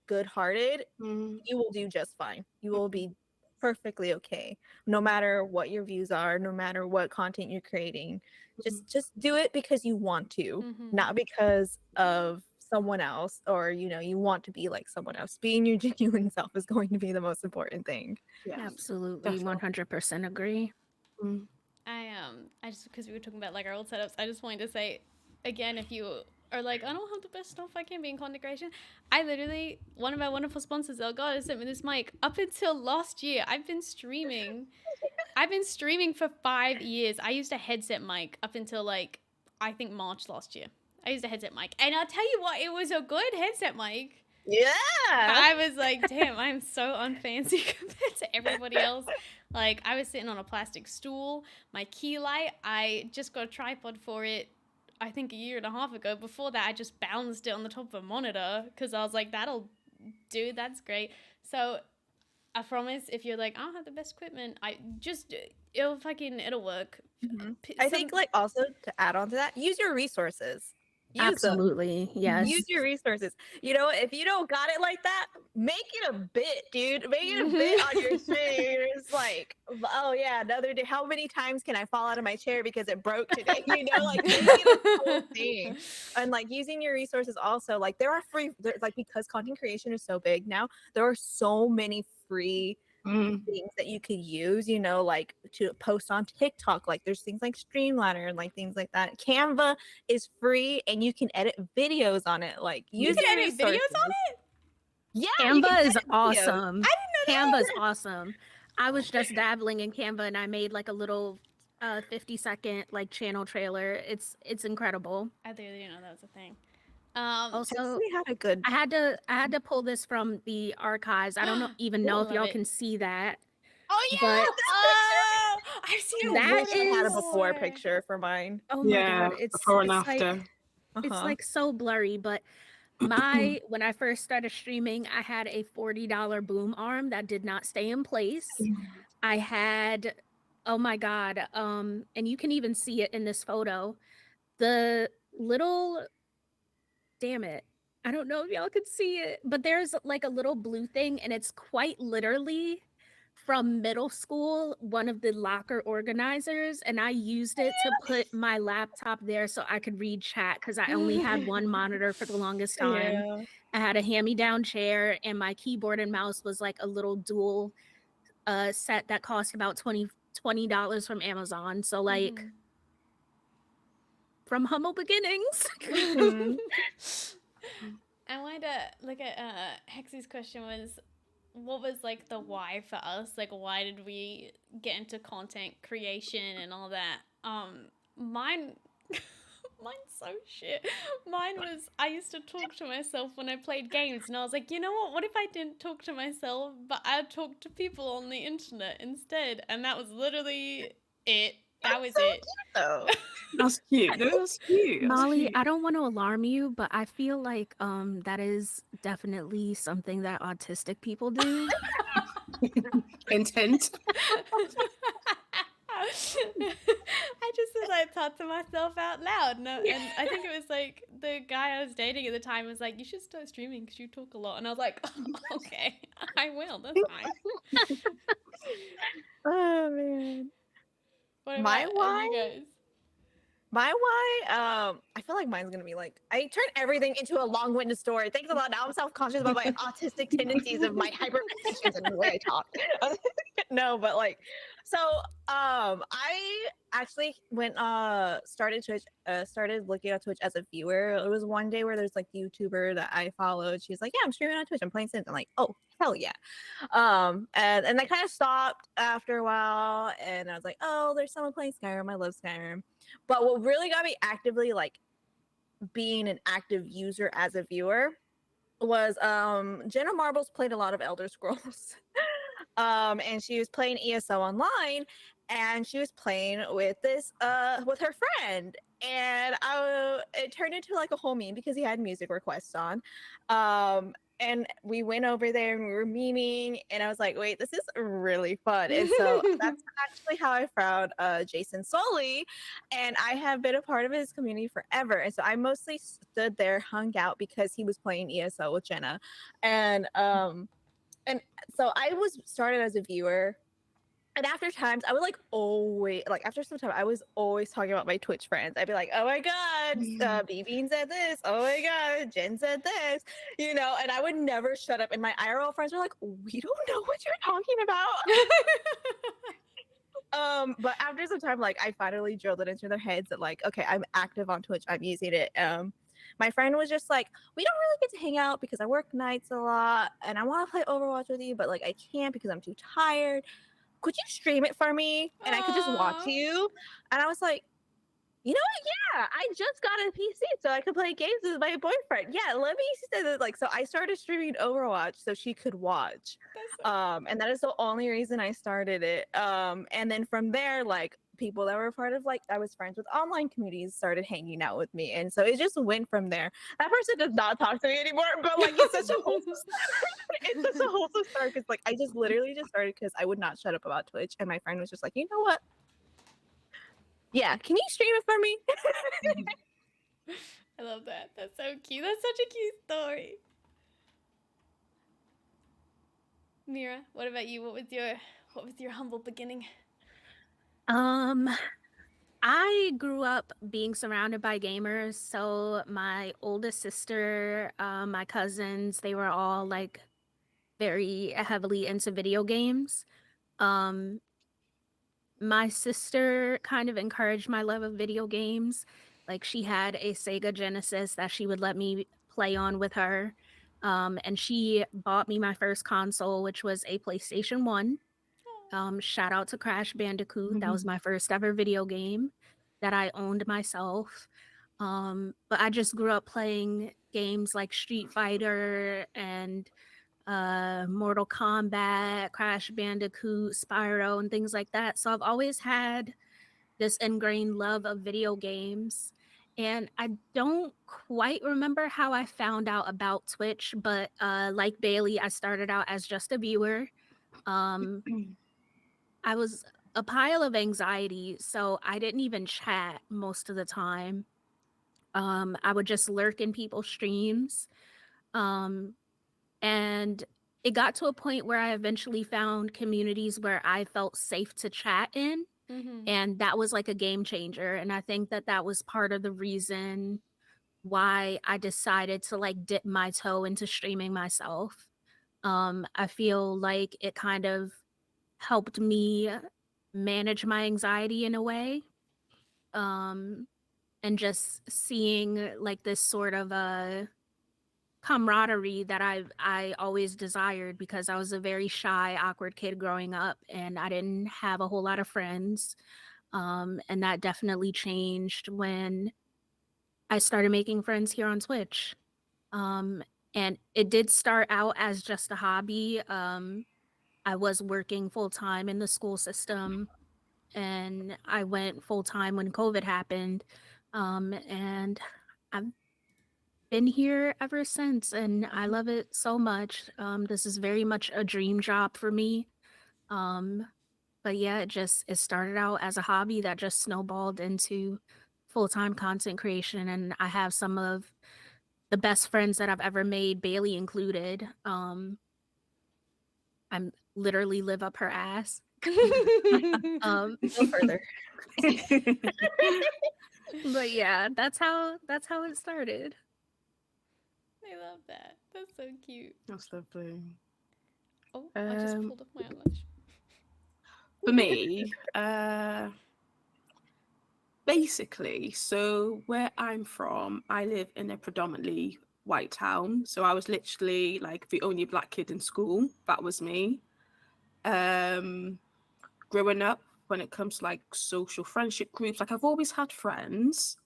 good-hearted, you will do just fine. You will be perfectly okay, no matter what your views are, no matter what content you're creating. Just do it because you want to, not because of someone else, or you know, you want to be like someone else. Being your genuine self is going to be the most important thing. Yeah. Absolutely, Definitely. 100% agree. I just, because we were talking about like our old setups, I just wanted to say again, if you are like, I don't have the best stuff, I can't be in content creation. I literally, one of my wonderful sponsors, Elgato, sent me this mic. Up until last year, I've been streaming for 5 years. I used a headset mic up until like, I think March last year. I used a headset mic, and I'll tell you what, it was a good headset mic. Yeah. I was like, damn, I'm so unfancy compared to everybody else. Like, I was sitting on a plastic stool. My key light, I just got a tripod for it, I think a year and a half ago. Before that, I just balanced it on the top of a monitor because I was like, that'll do, that's great. So I promise, if you're like, I don't have the best equipment, it'll work. I think like also to add on to that, use your resources. Use them. Absolutely, yes. Use your resources. You know, if you don't got it like that, make it a bit, dude. Make it a bit on your stream. It's like, oh yeah, another day. How many times can I fall out of my chair because it broke today? You know, like make it a whole thing. And like using your resources also, like there are free, like because content creation is so big now, there are so many free things that you could use, you know, like to post on TikTok. Like there's things like Streamliner and like things like that. Canva is free and you can edit videos on it. Like You use can your edit videos resources. on it? Yeah, you can Canva is edit videos. awesome. I didn't know that. Canva is awesome. I was just dabbling in Canva and I made like a little 50-second like channel trailer. It's incredible. I literally didn't know that was a thing. Also, we had a good. I had to pull this from the archives. I don't even know if Love y'all it. can see that. Oh yeah, But Oh, I've seen That I wish I had a is- before picture for mine. oh my Yeah. god, it's Before and like after. it's like so blurry, but my when I first started streaming, I had a $40 boom arm that did not stay in place. I had, oh my god, and you can even see it in this photo. The little, damn it, I don't know if y'all could see it, but there's like a little blue thing, and it's quite literally from middle school, one of the locker organizers, and I used it to put my laptop there so I could read chat because I only had one monitor for the longest time. Yeah. I had a hand-me-down chair, and my keyboard and mouse was like a little dual set that cost about $20 from Amazon. So like from humble beginnings. I wanted to look at Hexy's question was, what was like the why for us? Like, why did we get into content creation and all that? Mine's so shit. Mine was, I used to talk to myself when I played games, and I was like, you know what if I didn't talk to myself, but I'd talk to people on the internet instead? And that was literally it. That was it. So That's cute. No, that's cute. That's Molly, cute. I don't want to alarm you, but I feel like that is definitely something that autistic people do. Intent. I just was like thought to myself out loud, and I think it was like the guy I was dating at the time was like, you should start streaming because you talk a lot, and I was like, okay, I will, that's fine. oh man. What My about why? you guys? My why? I feel like mine's gonna be like, I turn everything into a long-winded story. Thanks a lot. Now I'm self-conscious about my autistic tendencies of my hyperventilations and the way I talk. No, but like, so I actually went started looking at Twitch as a viewer. It was one day where there's like YouTuber that I followed. She's like, "Yeah, I'm streaming on Twitch. I'm playing Sims." I'm like, "Oh, hell yeah." And I kind of stopped after a while, and I was like, "Oh, there's someone playing Skyrim. I love Skyrim." But what really got me actively like being an active user as a viewer was Jenna Marbles played a lot of Elder Scrolls. And she was playing ESO online, and she was playing with this with her friend, and it turned into like a whole meme because he had music requests on. And we went over there and we were memeing, and I was like, wait, this is really fun. And so that's actually how I found Jason Soley, and I have been a part of his community forever. And so I mostly stood there, hung out because he was playing ESO with Jenna. And so I was started as a viewer, and after times I would like always like after some time I was always talking about my Twitch friends. I'd be like, "Oh my god, B-Bean said this. Oh my god, Jen said this," and I would never shut up. And my IRL friends were like, "We don't know what you're talking about." But after some time, like I finally drilled it into their heads that like, okay, I'm active on Twitch. I'm using it. My friend was just like, we don't really get to hang out because I work nights a lot and I want to play Overwatch with you, but like I can't because I'm too tired. Could you stream it for me? And I could just watch Aw. you. And I was like, you know what? Yeah, I just got a PC so I could play games with my boyfriend. Yeah, let me say that. Like, so I started streaming Overwatch so she could watch. That's so And that is the only reason I started it. And then from there, like people that were part of like I was friends with online communities started hanging out with me, and so it just went from there. That person does not talk to me anymore, but like it's such a wholesome it's such a wholesome start because like I just literally just started because I would not shut up about Twitch, and my friend was just like, you know what? Yeah, can you stream it for me? I love that. That's so cute. That's such a cute story. Mira, what about you? What was your humble beginning? I grew up being surrounded by gamers. So my oldest sister, my cousins, they were all like very heavily into video games. Um, my sister kind of encouraged my love of video games. Like she had a Sega Genesis that she would let me play on with her. And she bought me my first console, which was a PlayStation 1. Shout out to Crash Bandicoot. That was my first ever video game that I owned myself. But I just grew up playing games like Street Fighter and Mortal Kombat, Crash Bandicoot, Spyro, and things like that. So I've always had this ingrained love of video games. And I don't quite remember how I found out about Twitch, but like Bailey, I started out as just a viewer. Um, I was a pile of anxiety, so I didn't even chat most of the time. I would just lurk in people's streams. Um, and it got to a point where I eventually found communities where I felt safe to chat in. Mm-hmm. And that was like a game changer. And I think that that was part of the reason why I decided to like dip my toe into streaming myself. I feel like it kind of helped me manage my anxiety in a way. Um, and just seeing like this sort of camaraderie that I always desired because I was a very shy, awkward kid growing up and I didn't have a whole lot of friends. And that definitely changed when I started making friends here on Twitch. Um, and it did start out as just a hobby. I was working full time in the school system and I went full time when COVID happened. And I've been here ever since and I love it so much. This is very much a dream job for me. Um, but yeah, it started out as a hobby that just snowballed into full-time content creation and I have some of the best friends that I've ever made, Bailey included. I'm literally live up her ass. um Go further. but yeah, that's how it started. I love that. That's so cute. That's lovely. Oh, I just Um, pulled off my eyelash. For me, Basically, so where I'm from, I live in a predominantly white town. So I was literally like the only black kid in school. That was me. Um, Growing up, when it comes to like social friendship groups, like I've always had friends.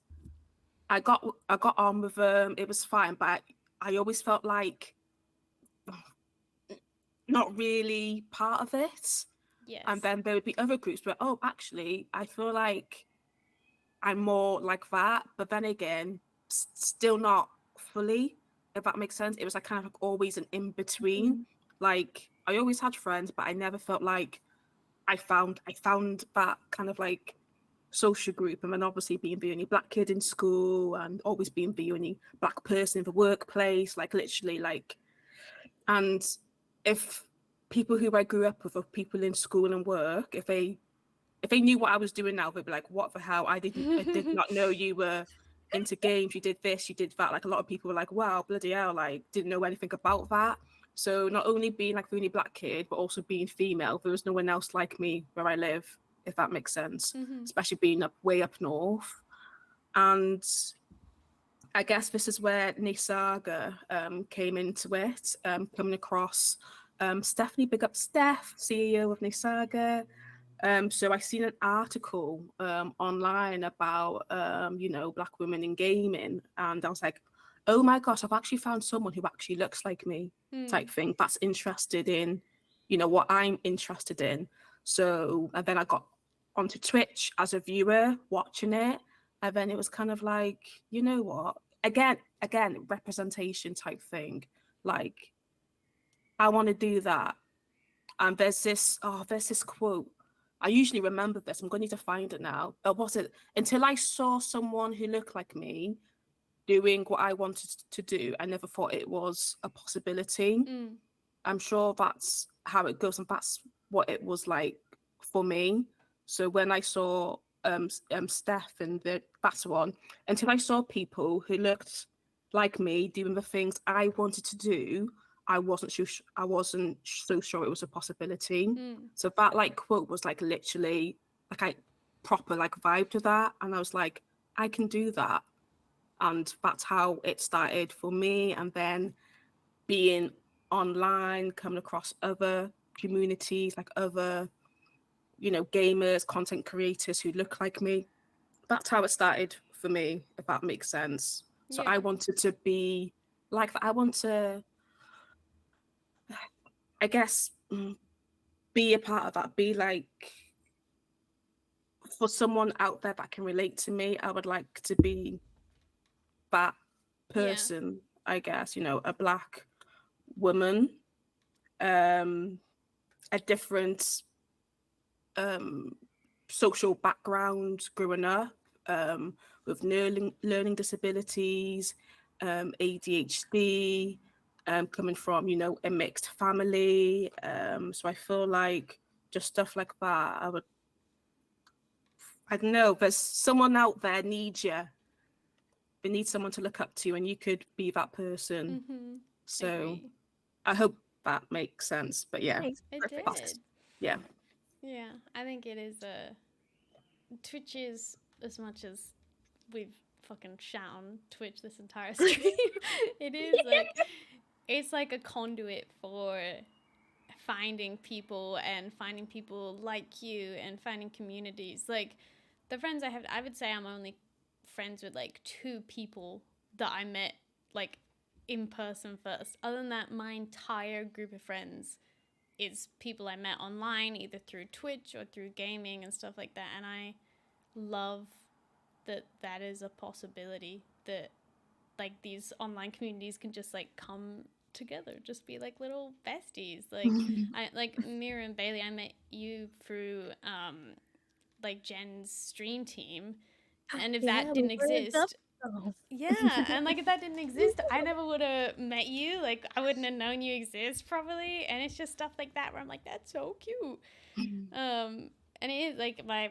I got on with them. It was fine, but I always felt like not really part of it. Yes. And then there would be other groups where, oh, actually, I feel like I'm more like that. But then again, still not fully, if that makes sense. It was like kind of like always an in between. Like I always had friends, but I never felt like I found that kind of like social group. And then obviously being the only black kid in school and always being the only black person in the workplace, like literally like, and if people who I grew up with or people in school and work, if they knew what I was doing now, they'd be like, what the hell? I did not know you were into games, you did this, you did that. Like a lot of people were like, wow, bloody hell, like didn't know anything about that. So not only being like the only black kid, but also being female, there was no one else like me where I live, if that makes sense. Especially being up way up north. And I guess this is where Nisaga came into it, coming across Stephanie, big up Steph, CEO of Nisaga. So I seen an article online about black women in gaming, and I was like, oh my gosh, I've actually found someone who actually looks like me, type thing. That's interested in, what I'm interested in. So and then I got onto Twitch as a viewer watching it, and then it was kind of like, you know what? Again, representation type thing. Like I want to do that. And there's this quote. I usually remember this. I'm going to need to find it now. Was it until I saw someone who looked like me doing what I wanted to do, I never thought it was a possibility. I'm sure that's how it goes, and that's what it was like for me. So when I saw Steph and that's one, until I saw people who looked like me doing the things I wanted to do, I wasn't so sure it was a possibility. So that like quote was like literally like I proper like vibe to that, and I was like, I can do that, and that's how it started for me. And then being online, coming across other communities, like other, gamers, content creators who look like me. That's how it started for me, if that makes sense. So I wanted to be like that. I want to, I guess, be a part of that, be like, for someone out there that can relate to me, I would like to be that person, I guess, a black woman, a different social background growing up, with learning disabilities, ADHD, coming from, a mixed family. So I feel like just stuff like that, I don't know, there's someone out there needs you. They need someone to look up to, and you could be that person. So I hope that makes sense. But yeah, It did. Yeah. Yeah, I think it is Twitch is, as much as we've fucking shown Twitch this entire stream, it is like, it's like a conduit for finding people and finding people like you and finding communities. Like the friends I have, I would say I'm only friends with like 2 people that I met like in person first. Other than that, my entire group of friends is people I met online, either through Twitch or through gaming and stuff like that. And I love that that is a possibility, that like these online communities can just like come together, just be like little besties. Like I like Mira and Bailey, I met you through like Jen's stream team, and if that didn't exist, and like if that didn't exist, I never would have met you. Like I wouldn't have known you exist probably. And it's just stuff like that where I'm like, that's so cute. And it is like my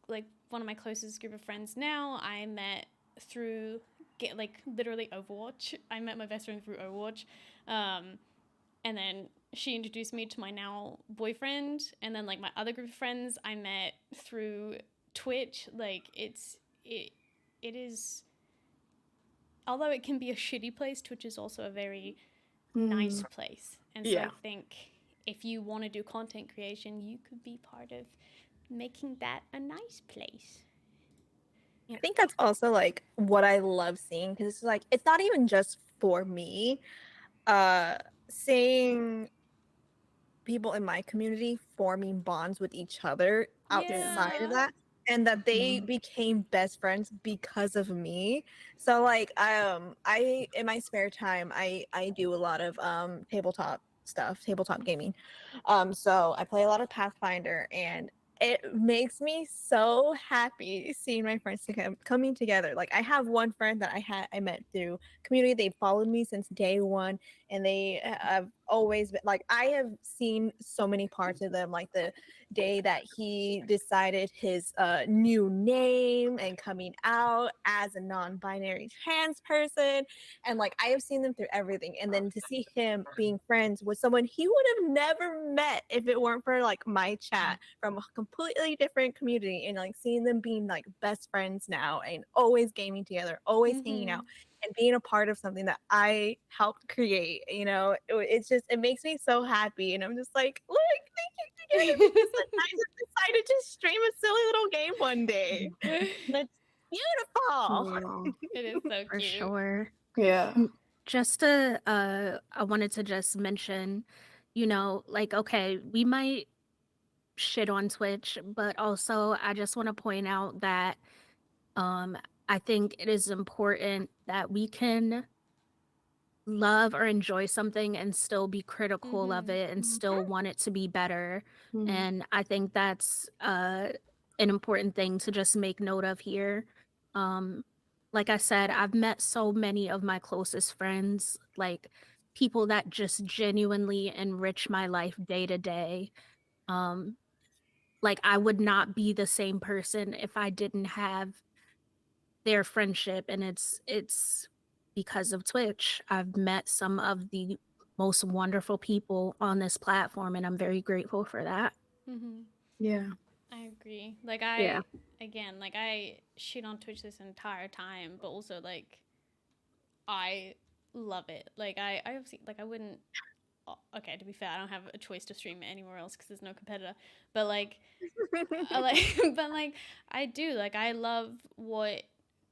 like one of my closest group of friends now, I met through like literally Overwatch. I met my best friend through Overwatch. And then she introduced me to my now boyfriend, and then like my other group of friends I met through Twitch, like it is, although it can be a shitty place, Twitch is also a very nice place. And so I Yeah. think if you want to do content creation, you could be part of making that a nice place. I think that's also like what I love seeing, because it's like it's not even just for me. Seeing people in my community forming bonds with each other outside of Yeah. that, and that they became best friends because of me. So like I in my spare time I do a lot of tabletop stuff, tabletop gaming. So I play a lot of Pathfinder, and it makes me so happy seeing my friends coming together. Like I have one friend that I met through community. They followed me since day one, and they have always been like, I have seen so many parts of them, like the day that he decided his new name and coming out as a non-binary trans person, and like I have seen them through everything. And then to see him being friends with someone he would have never met if it weren't for like my chat from a completely different community, and like seeing them being like best friends now and always gaming together, always hanging out and being a part of something that I helped create, it's just, it makes me so happy. And I'm just like, look, thank you together, because I just decided to stream a silly little game one day. And it's beautiful. It is so For cute. sure. Yeah. Just to, I wanted to just mention, like, okay, we might shit on Twitch, but also I just want to point out that I think it is important that we can love or enjoy something and still be critical of it and still want it to be better. And I think that's an important thing to just make note of here. Like I said, I've met so many of my closest friends, like people that just genuinely enrich my life day to day. Like I would not be the same person if I didn't have their friendship, and it's because of Twitch. I've met some of the most wonderful people on this platform, and I'm very grateful for that. Yeah. I agree. Like Yeah. I shit on Twitch this entire time, but also like I love it. Like I obviously, like I wouldn't. Okay, to be fair, I don't have a choice to stream it anywhere else because there's no competitor. But like, but like I do. Like I love what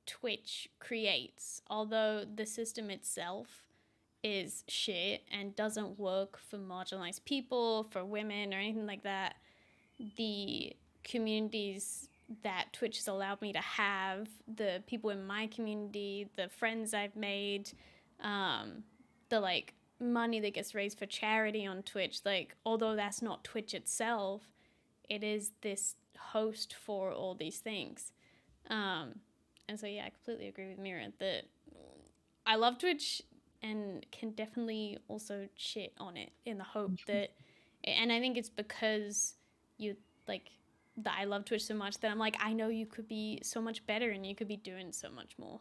Twitch creates, although the system itself is shit and doesn't work for marginalized people, for women, or anything like that. The communities that Twitch has allowed me to have, the people in my community, the friends I've made, the like money that gets raised for charity on Twitch, like although that's not Twitch itself, it is this host for all these things. And so yeah, I completely agree with Mira that I love Twitch and can definitely also shit on it in the hope that, and I think it's because you like that I love Twitch so much that I'm like, I know you could be so much better and you could be doing so much more.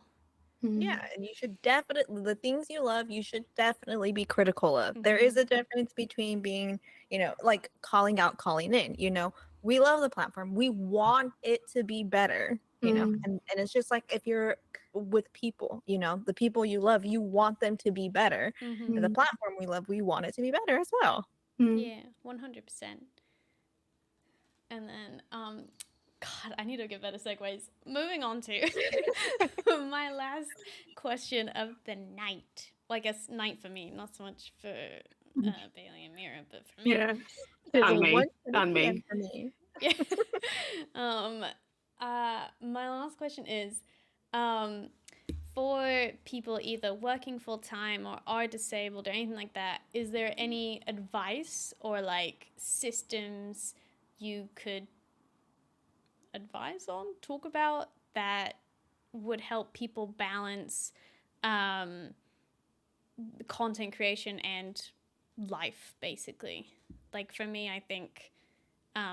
Yeah, and you should definitely, the things you love, you should definitely be critical of. There is a difference between being, like calling out, calling in, we love the platform. We want it to be better, and it's just like if you're with people, the people you love, you want them to be better. And the platform we love, we want it to be better as well. Yeah, 100%. And then, God, I need to get better segues. Moving on to my last question of the night. Well, I guess night for me, not so much for Bailey and Mira, but for me. Yeah. It's And me. 1:20 And PM me. for me. Yeah. My last question is, for people either working full time or are disabled or anything like that, is there any advice or like systems you could advise on, talk about that would help people balance content creation and life, basically? Like for me, I think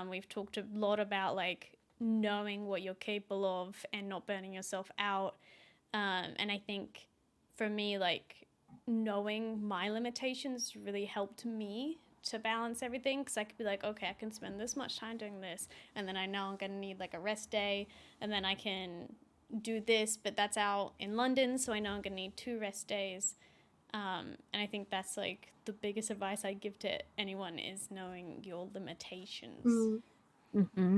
we've talked a lot about like knowing what you're capable of and not burning yourself out. And I think for me, like knowing my limitations really helped me to balance everything, because I could be like, okay, I can spend this much time doing this, and then I know I'm gonna need like a rest day, and then I can do this, but that's out in London, so I know I'm gonna need 2 rest days. And I think that's like the biggest advice I give to anyone is knowing your limitations. Mm-hmm.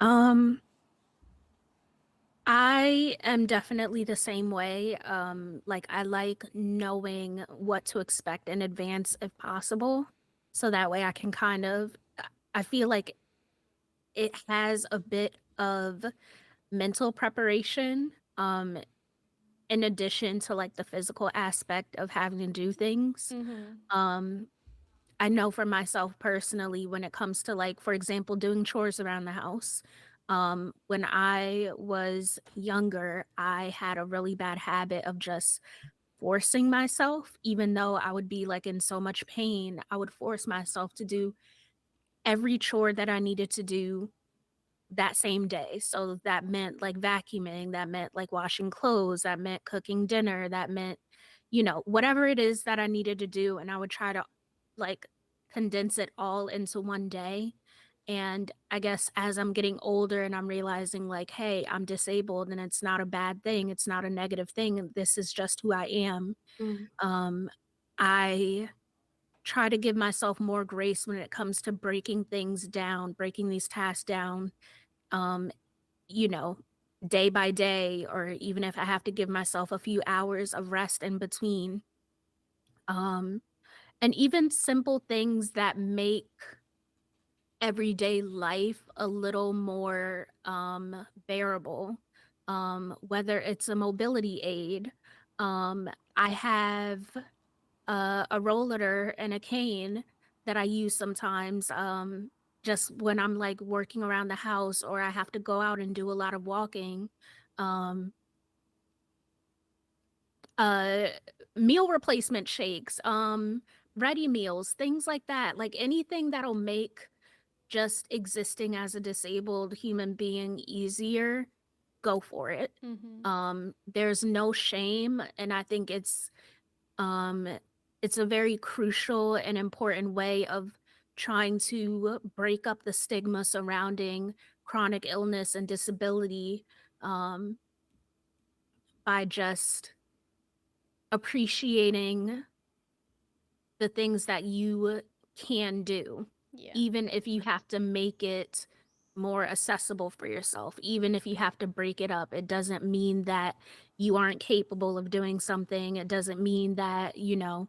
Um, I am definitely the same way. Like I like knowing what to expect in advance if possible. So that way I can kind of, I feel like it has a bit of mental preparation, in addition to like the physical aspect of having to do things. Mm-hmm. Um, I know for myself personally, when it comes to like, for example, doing chores around the house. When I was younger, I had a really bad habit of just forcing myself, even though I would be like in so much pain, I would force myself to do every chore that I needed to do that same day. So that meant like vacuuming, that meant like washing clothes, that meant cooking dinner, that meant, whatever it is that I needed to do. And I would try to like condense it all into one day. And I guess as I'm getting older and I'm realizing like, hey, I'm disabled and it's not a bad thing, it's not a negative thing, and this is just who I am. Mm. I try to give myself more grace when it comes to breaking things down, breaking these tasks down, um, you know, day by day, or even if I have to give myself a few hours of rest in between. Um, and even simple things that make everyday life a little more bearable, whether it's a mobility aid. I have a roller and a cane that I use sometimes, just when I'm like working around the house or I have to go out and do a lot of walking. Um, uh, Meal replacement shakes, ready meals, things like that. Like anything that'll make just existing as a disabled human being easier, go for it. Mm-hmm. There's no shame, and I think um, it's a very crucial and important way of trying to break up the stigma surrounding chronic illness and disability, um, by just appreciating the things that you can do, Yeah. even if you have to make it more accessible for yourself, even if you have to break it up. It doesn't mean that you aren't capable of doing something. It doesn't mean that, it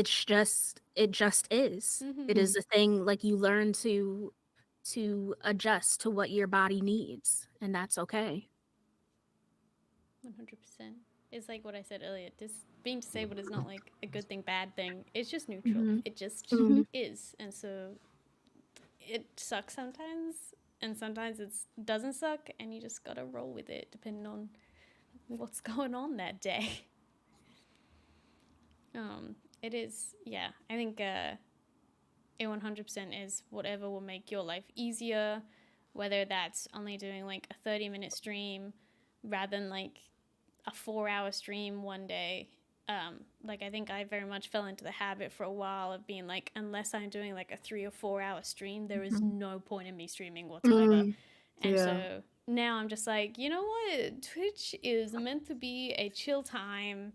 just is. It Mm-hmm. is a thing, like you learn to adjust to what your body needs, and that's okay. 100%. It's like what I said earlier. Being disabled is not like a good thing, bad thing. It's just neutral. Mm-hmm. It just Mm-hmm. is. And so it sucks sometimes, and sometimes it doesn't suck, and you just gotta roll with it depending on what's going on that day. It is, yeah. I think it 100% is whatever will make your life easier, whether that's only doing like a 30-minute stream rather than like a 4-hour stream one day. Like I think I very much fell into the habit for a while of being like, unless I'm doing like a 3 or 4 hour stream, there is no point in me streaming whatsoever. Mm. And Yeah. so now I'm just like, you know what? Twitch is meant to be a chill time.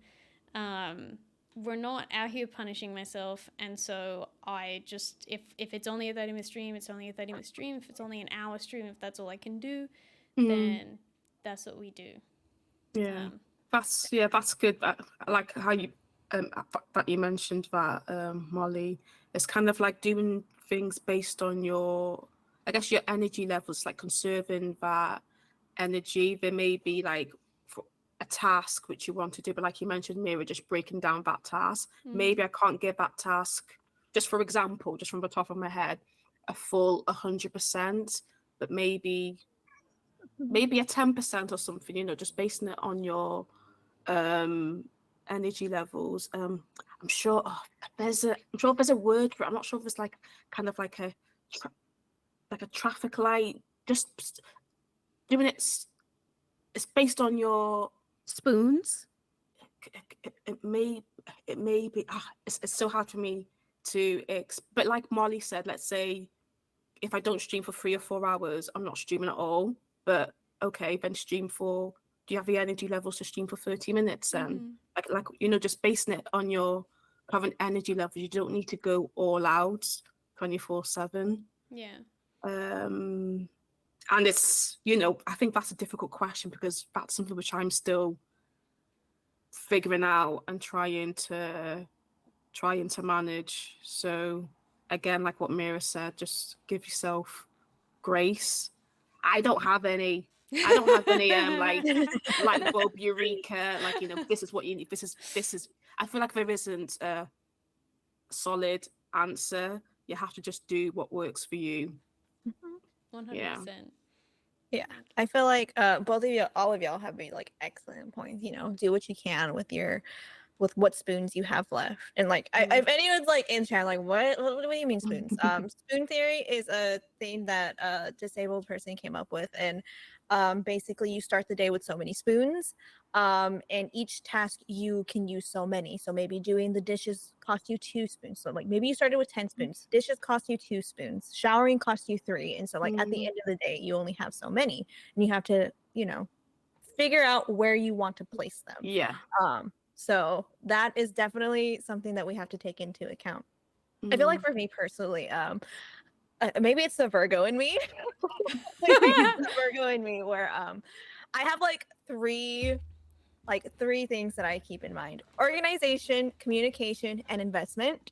We're not out here punishing myself, and so I just, if it's only a 30-minute stream, it's only a 30-minute stream. If it's only an hour stream, if that's all I can do, then that's what we do. Yeah, Um, that's good. I like how you that you mentioned that, Molly. It's kind of like doing things based on your, I guess, your energy levels, like conserving that energy. There may be like a task which you want to do, but like you mentioned, Mira, just breaking down that task. Maybe I can't give that task, just for example, just from the top of my head, a full 100%, but maybe a 10% or something, just basing it on your energy levels. I'm sure there's a word for it. I'm not sure if it's like kind of like a traffic light, just doing it's based on your Spoons. it may it may be it's so hard for me to but like Molly said, let's say if I don't stream for 3 or 4 hours, I'm not streaming at all. But okay, then stream for, do you have the energy levels to stream for 30 minutes then? Like just basing it on your current energy level. You don't need to go all out 24/7. Yeah. And it's, I think that's a difficult question because that's something which I'm still figuring out and trying to manage. So again, like what Mira said, just give yourself grace. I don't have any like bulb eureka, like this is what you need. This is I feel like there isn't a solid answer. You have to just do what works for you. 100%. Yeah, I feel like both of you, all of y'all have made like excellent points. Do what you can with what spoons you have left. And like, if anyone's like in chat, like, what do you mean spoons? Spoon theory is a thing that a disabled person came up with, and basically you start the day with so many spoons, and each task you can use so many. So maybe doing the dishes cost you 2 spoons. So like maybe you started with 10 spoons. Dishes cost you 2 spoons. Showering costs you 3. And so like at the end of the day, you only have so many, and you have to figure out where you want to place them. Yeah. So that is definitely something that we have to take into account. I feel like for me personally, maybe it's the Virgo in me. Maybe it's the Virgo in me where I have like three things that I keep in mind: organization, communication, and investment.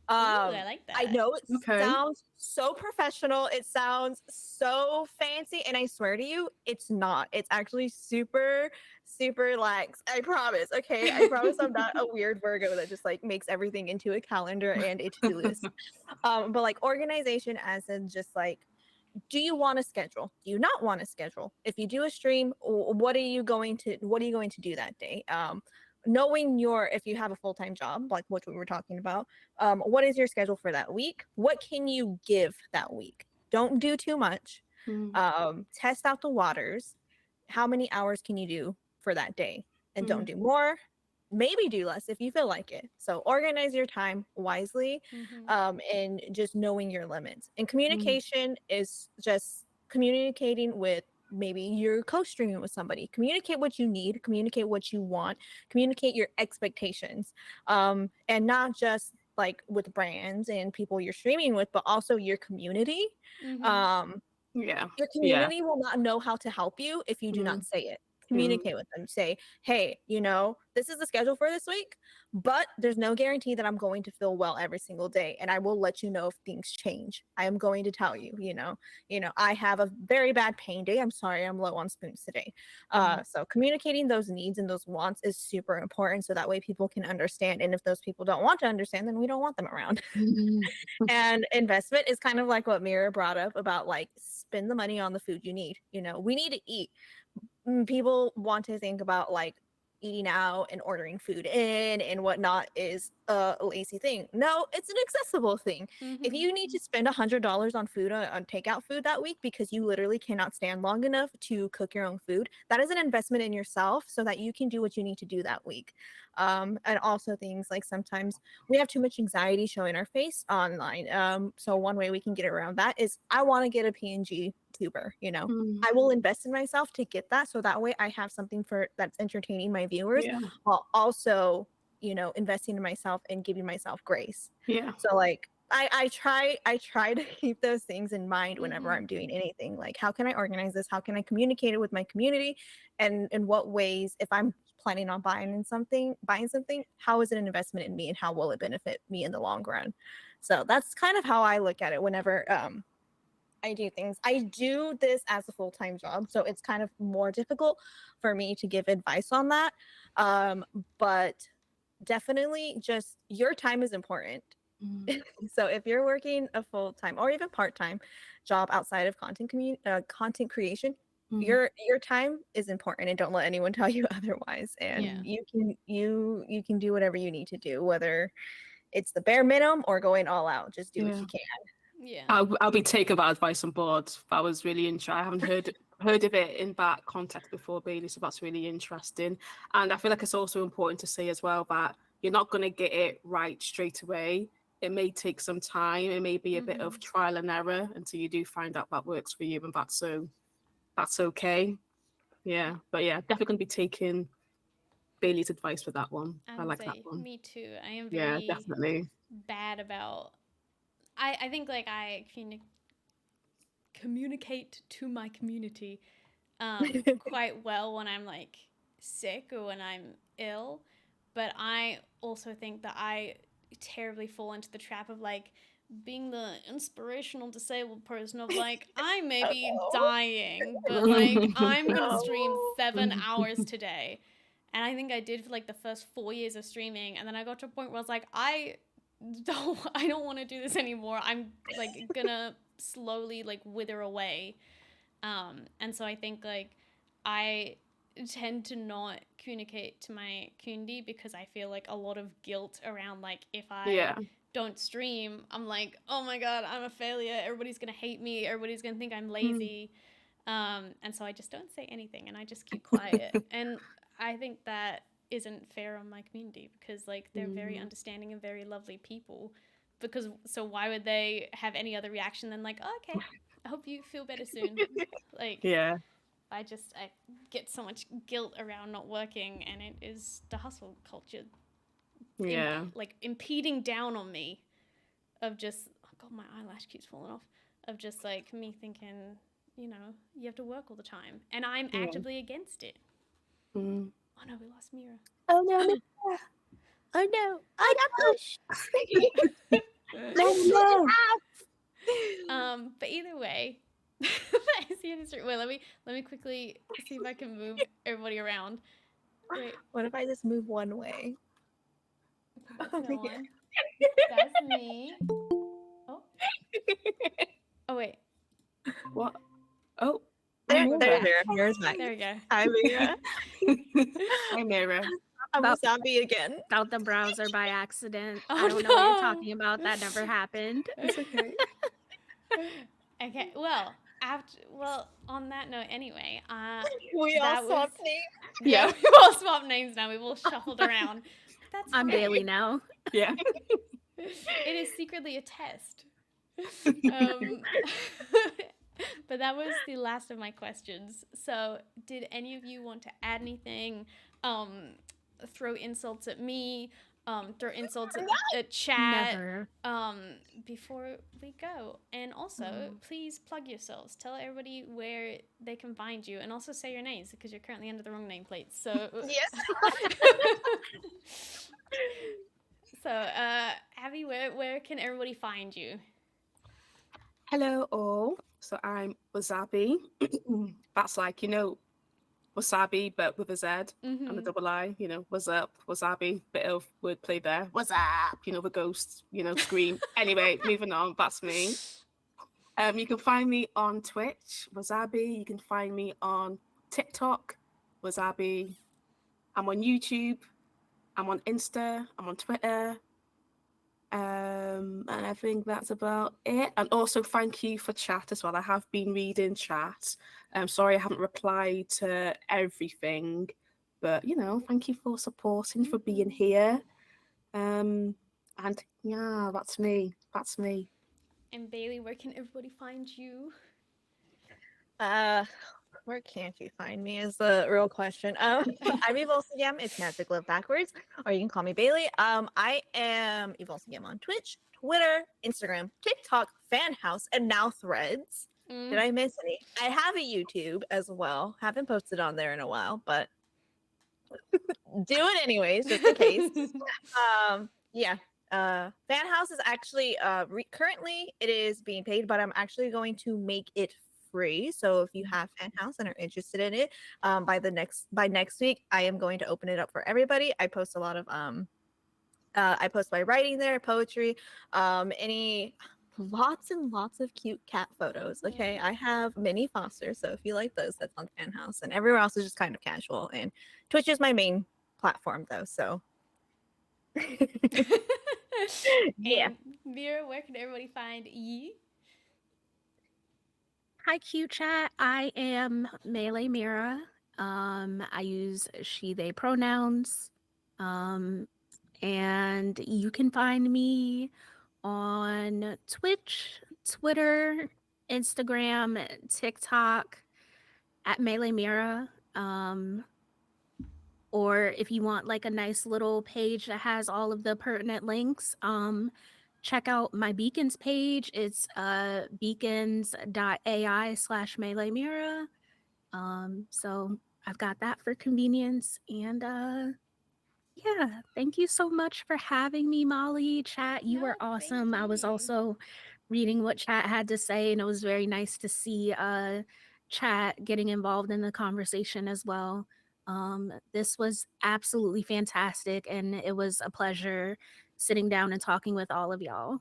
I like that. I know it sounds so professional. It sounds so fancy. And I swear to you, it's not. It's actually super, super lax. I promise. Okay. I promise I'm not a weird Virgo that just like makes everything into a calendar and a to-do list. But like organization as in just like, do you want to schedule? Do you not want to schedule? If you do a stream, what are you going to do that day? Knowing if you have a full-time job, like what we were talking about, what is your schedule for that week? What can you give that week? Don't do too much. Test out the waters. How many hours can you do for that day? And don't do more. Maybe do less if you feel like it. So organize your time wisely, and just knowing your limits. And communication is just communicating with maybe you're co-streaming with somebody. Communicate what you need, communicate what you want, communicate your expectations, and not just like with brands and people you're streaming with, but also your community. Your community will not know how to help you if you do not say it. Communicate with them. Say, hey, this is the schedule for this week, but there's no guarantee that I'm going to feel well every single day. And I will let you know if things change. I am going to tell you, I have a very bad pain day. I'm sorry, I'm low on spoons today. So communicating those needs and those wants is super important. So that way people can understand. And if those people don't want to understand, then we don't want them around. And investment is kind of like what Mira brought up about like spend the money on the food you need. We need to eat. People want to think about like eating out and ordering food in and whatnot is a lazy thing. No, it's an accessible thing. If you need to spend $100 on food, on takeout food that week because you literally cannot stand long enough to cook your own food, that is an investment in yourself so that you can do what you need to do that week. And also things like sometimes we have too much anxiety showing our face online. So one way we can get around that is I want to get a PNG tuber, I will invest in myself to get that. So that way I have something that's entertaining my viewers while also, investing in myself and giving myself grace. So like, I try to keep those things in mind whenever I'm doing anything. Like, how can I organize this? How can I communicate it with my community? And in what ways, if I'm planning on buying something, how is it an investment in me and how will it benefit me in the long run? So that's kind of how I look at it whenever I do things. I do this as a full-time job, so it's kind of more difficult for me to give advice on that. But definitely just your time is important. So if you're working a full-time or even part-time job outside of content creation, your time is important, and don't let anyone tell you otherwise. And you can do whatever you need to do, whether it's the bare minimum or going all out. Just do what you can. Yeah, I'll be taking that advice on board. That was really interesting. I haven't heard of it in that context before, Bailey, so that's really interesting. And I feel like it's also important to say as well that you're not going to get it right straight away. It may take some time. It may be a bit of trial and error until you do find out that works for you, and that's okay. Yeah, but yeah, definitely going to be taking Bailey's advice for that one. I like that one. Me too. I am Yeah, very definitely. bad about. I think like I communicate to my community quite well when I'm like sick or when I'm ill, but I also think that I terribly fall into the trap of like being the inspirational disabled person of like I may be dying, but like I'm gonna stream 7 hours today. And I think I did for like the first 4 years of streaming, and then I got to a point where I was like, I don't want to do this anymore. I'm like gonna slowly like wither away. And so I think like I tend to not communicate to my community because I feel like a lot of guilt around like if I don't stream, I'm like, oh my god, I'm a failure. Everybody's gonna hate me. Everybody's gonna think I'm lazy. And so I just don't say anything and I just keep quiet. And I think that isn't fair on my community because like they're very understanding and very lovely people. Because so why would they have any other reaction than like, oh, okay, I hope you feel better soon. Like I get so much guilt around not working, and it is the hustle culture like impeding down on me of just, oh god, my eyelash keeps falling off, of just like me thinking, you know, you have to work all the time, and I'm actively against it. Oh no, we lost Mira. Oh no, Mira. Oh no, I got pushed. But either way, wait, let me quickly see if I can move everybody around. Wait. What if I just move one way? Oh, that's me. Oh. Oh wait. What? Oh. There. Mira's back. There we go. Hi, Mira. Hi, Mira. I'm a zombie again. About the browser by accident. Oh, I don't know what you're talking about. That never happened. It's okay. Okay. Well, on that note, anyway, we all swapped names. Yeah, we all swapped names now. We've all shuffled around. I'm Bailey now. Yeah. It is secretly a test. But that was the last of my questions. So, did any of you want to add anything? Throw insults at me? Throw insults at chat? Never. Before we go, and also please plug yourselves. Tell everybody where they can find you, and also say your names because you're currently under the wrong nameplate. So yes. So, Abby, where can everybody find you? Hello all. So I'm Wasabi. That's like, you know, wasabi, but with a Z and a double I, you know, what's up, wasabi, bit of wordplay there. What's up? You know, the ghost, you know, scream. Anyway, moving on, that's me. You can find me on Twitch, Wasabi. You can find me on TikTok, Wasabi. I'm on YouTube. I'm on Insta. I'm on Twitter. And I think that's about it. And also thank you for chat as well. I have been reading chat. I'm sorry I haven't replied to everything, but you know, thank you for supporting, for being here. And yeah, that's me. That's me. And Bailey, where can everybody find you? Where can't you find me is the real question. I'm EvolveCM. It's Magic Love backwards, or you can call me Bailey. I am EvolveCM on Twitch, Twitter, Instagram, TikTok, Fan House, and now Threads. Did I miss any? I have a YouTube as well. Haven't posted on there in a while, but do it anyways, just in case. Yeah. Fan House is actually currently it is being paid, but I'm actually going to make it free. So if you have Fan House and are interested in it, by next week, I am going to open it up for everybody. I post a lot of I post my writing there, poetry, lots and lots of cute cat photos. Okay, I have Minnie Foster, so if you like those, that's on Fan House, and everywhere else is just kind of casual. And Twitch is my main platform, though. So yeah. And Mira, where can everybody find you? Hi, Q chat. I am Melee Mira. I use she, they pronouns. and you can find me on Twitch, Twitter, Instagram, TikTok at Melee Mira. Or if you want like a nice little page that has all of the pertinent links, check out my Beacons page. It's beacons.ai/Melee Mira. So I've got that for convenience. And yeah, thank you so much for having me, Molly. Chat, you No, were thank awesome. I was you. also reading what Chat had to say, and it was very nice to see Chat getting involved in the conversation as well. This was absolutely fantastic, and it was a pleasure sitting down and talking with all of y'all.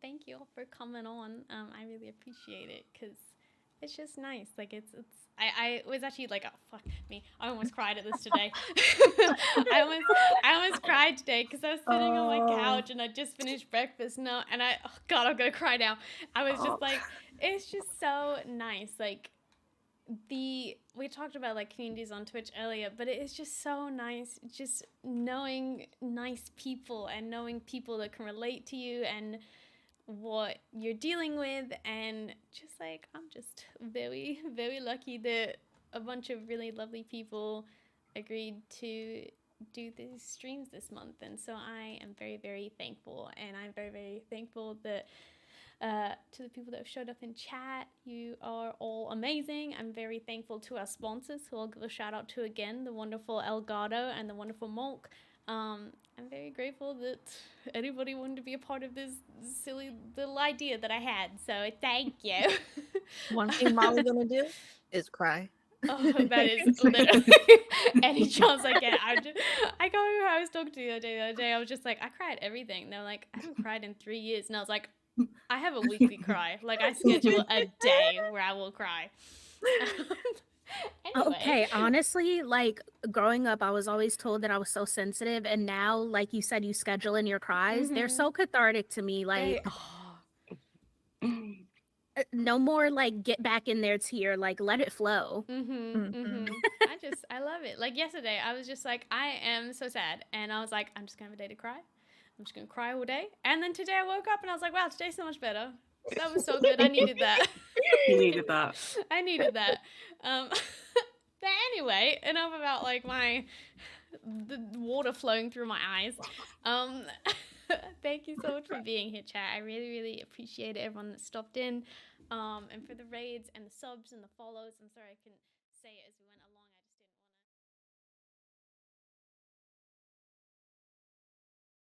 Thank you all for coming on. I really appreciate it because it's just nice. Like I was actually like, oh fuck me, I almost cried at this today. I almost cried today because I was sitting on my couch and I just finished breakfast now, and oh god, I'm gonna cry now. I was just like, it's just so nice. Like we talked about like communities on Twitch earlier, but it is just so nice just knowing nice people and knowing people that can relate to you and what you're dealing with, and just like I'm just very very lucky that a bunch of really lovely people agreed to do these streams this month, and so I am very very thankful, and I'm very very thankful that to the people that have showed up in chat. You are all amazing. I'm very thankful to our sponsors, who I'll give a shout out to again, the wonderful Elgato and the wonderful Molk. I'm very grateful that anybody wanted to be a part of this silly little idea that I had. So thank you. One thing Molly's gonna do is cry. Oh, that is literally any chance I get. I got who I was talking to the other day. I was just like, I cried everything. They're like, I haven't cried in 3 years, and I was like, I have a weekly cry. Like I schedule a day where I will cry. Anyway. Okay, honestly, like growing up, I was always told that I was so sensitive, and now, like you said, you schedule in your cries. They're so cathartic to me. Like, no more like get back in there tear. Like, let it flow. I love it. Like yesterday, I was just like, I am so sad, and I was like, I'm just gonna have a day to cry. I'm just gonna cry all day. And then today I woke up and I was like, wow, today's so much better. That was so good. I needed that. You needed that. I needed that. But anyway, enough about like the water flowing through my eyes. Thank you so much for being here, chat. I really, really appreciate it, everyone that stopped in. And for the raids and the subs and the follows. I'm sorry I couldn't say it as well.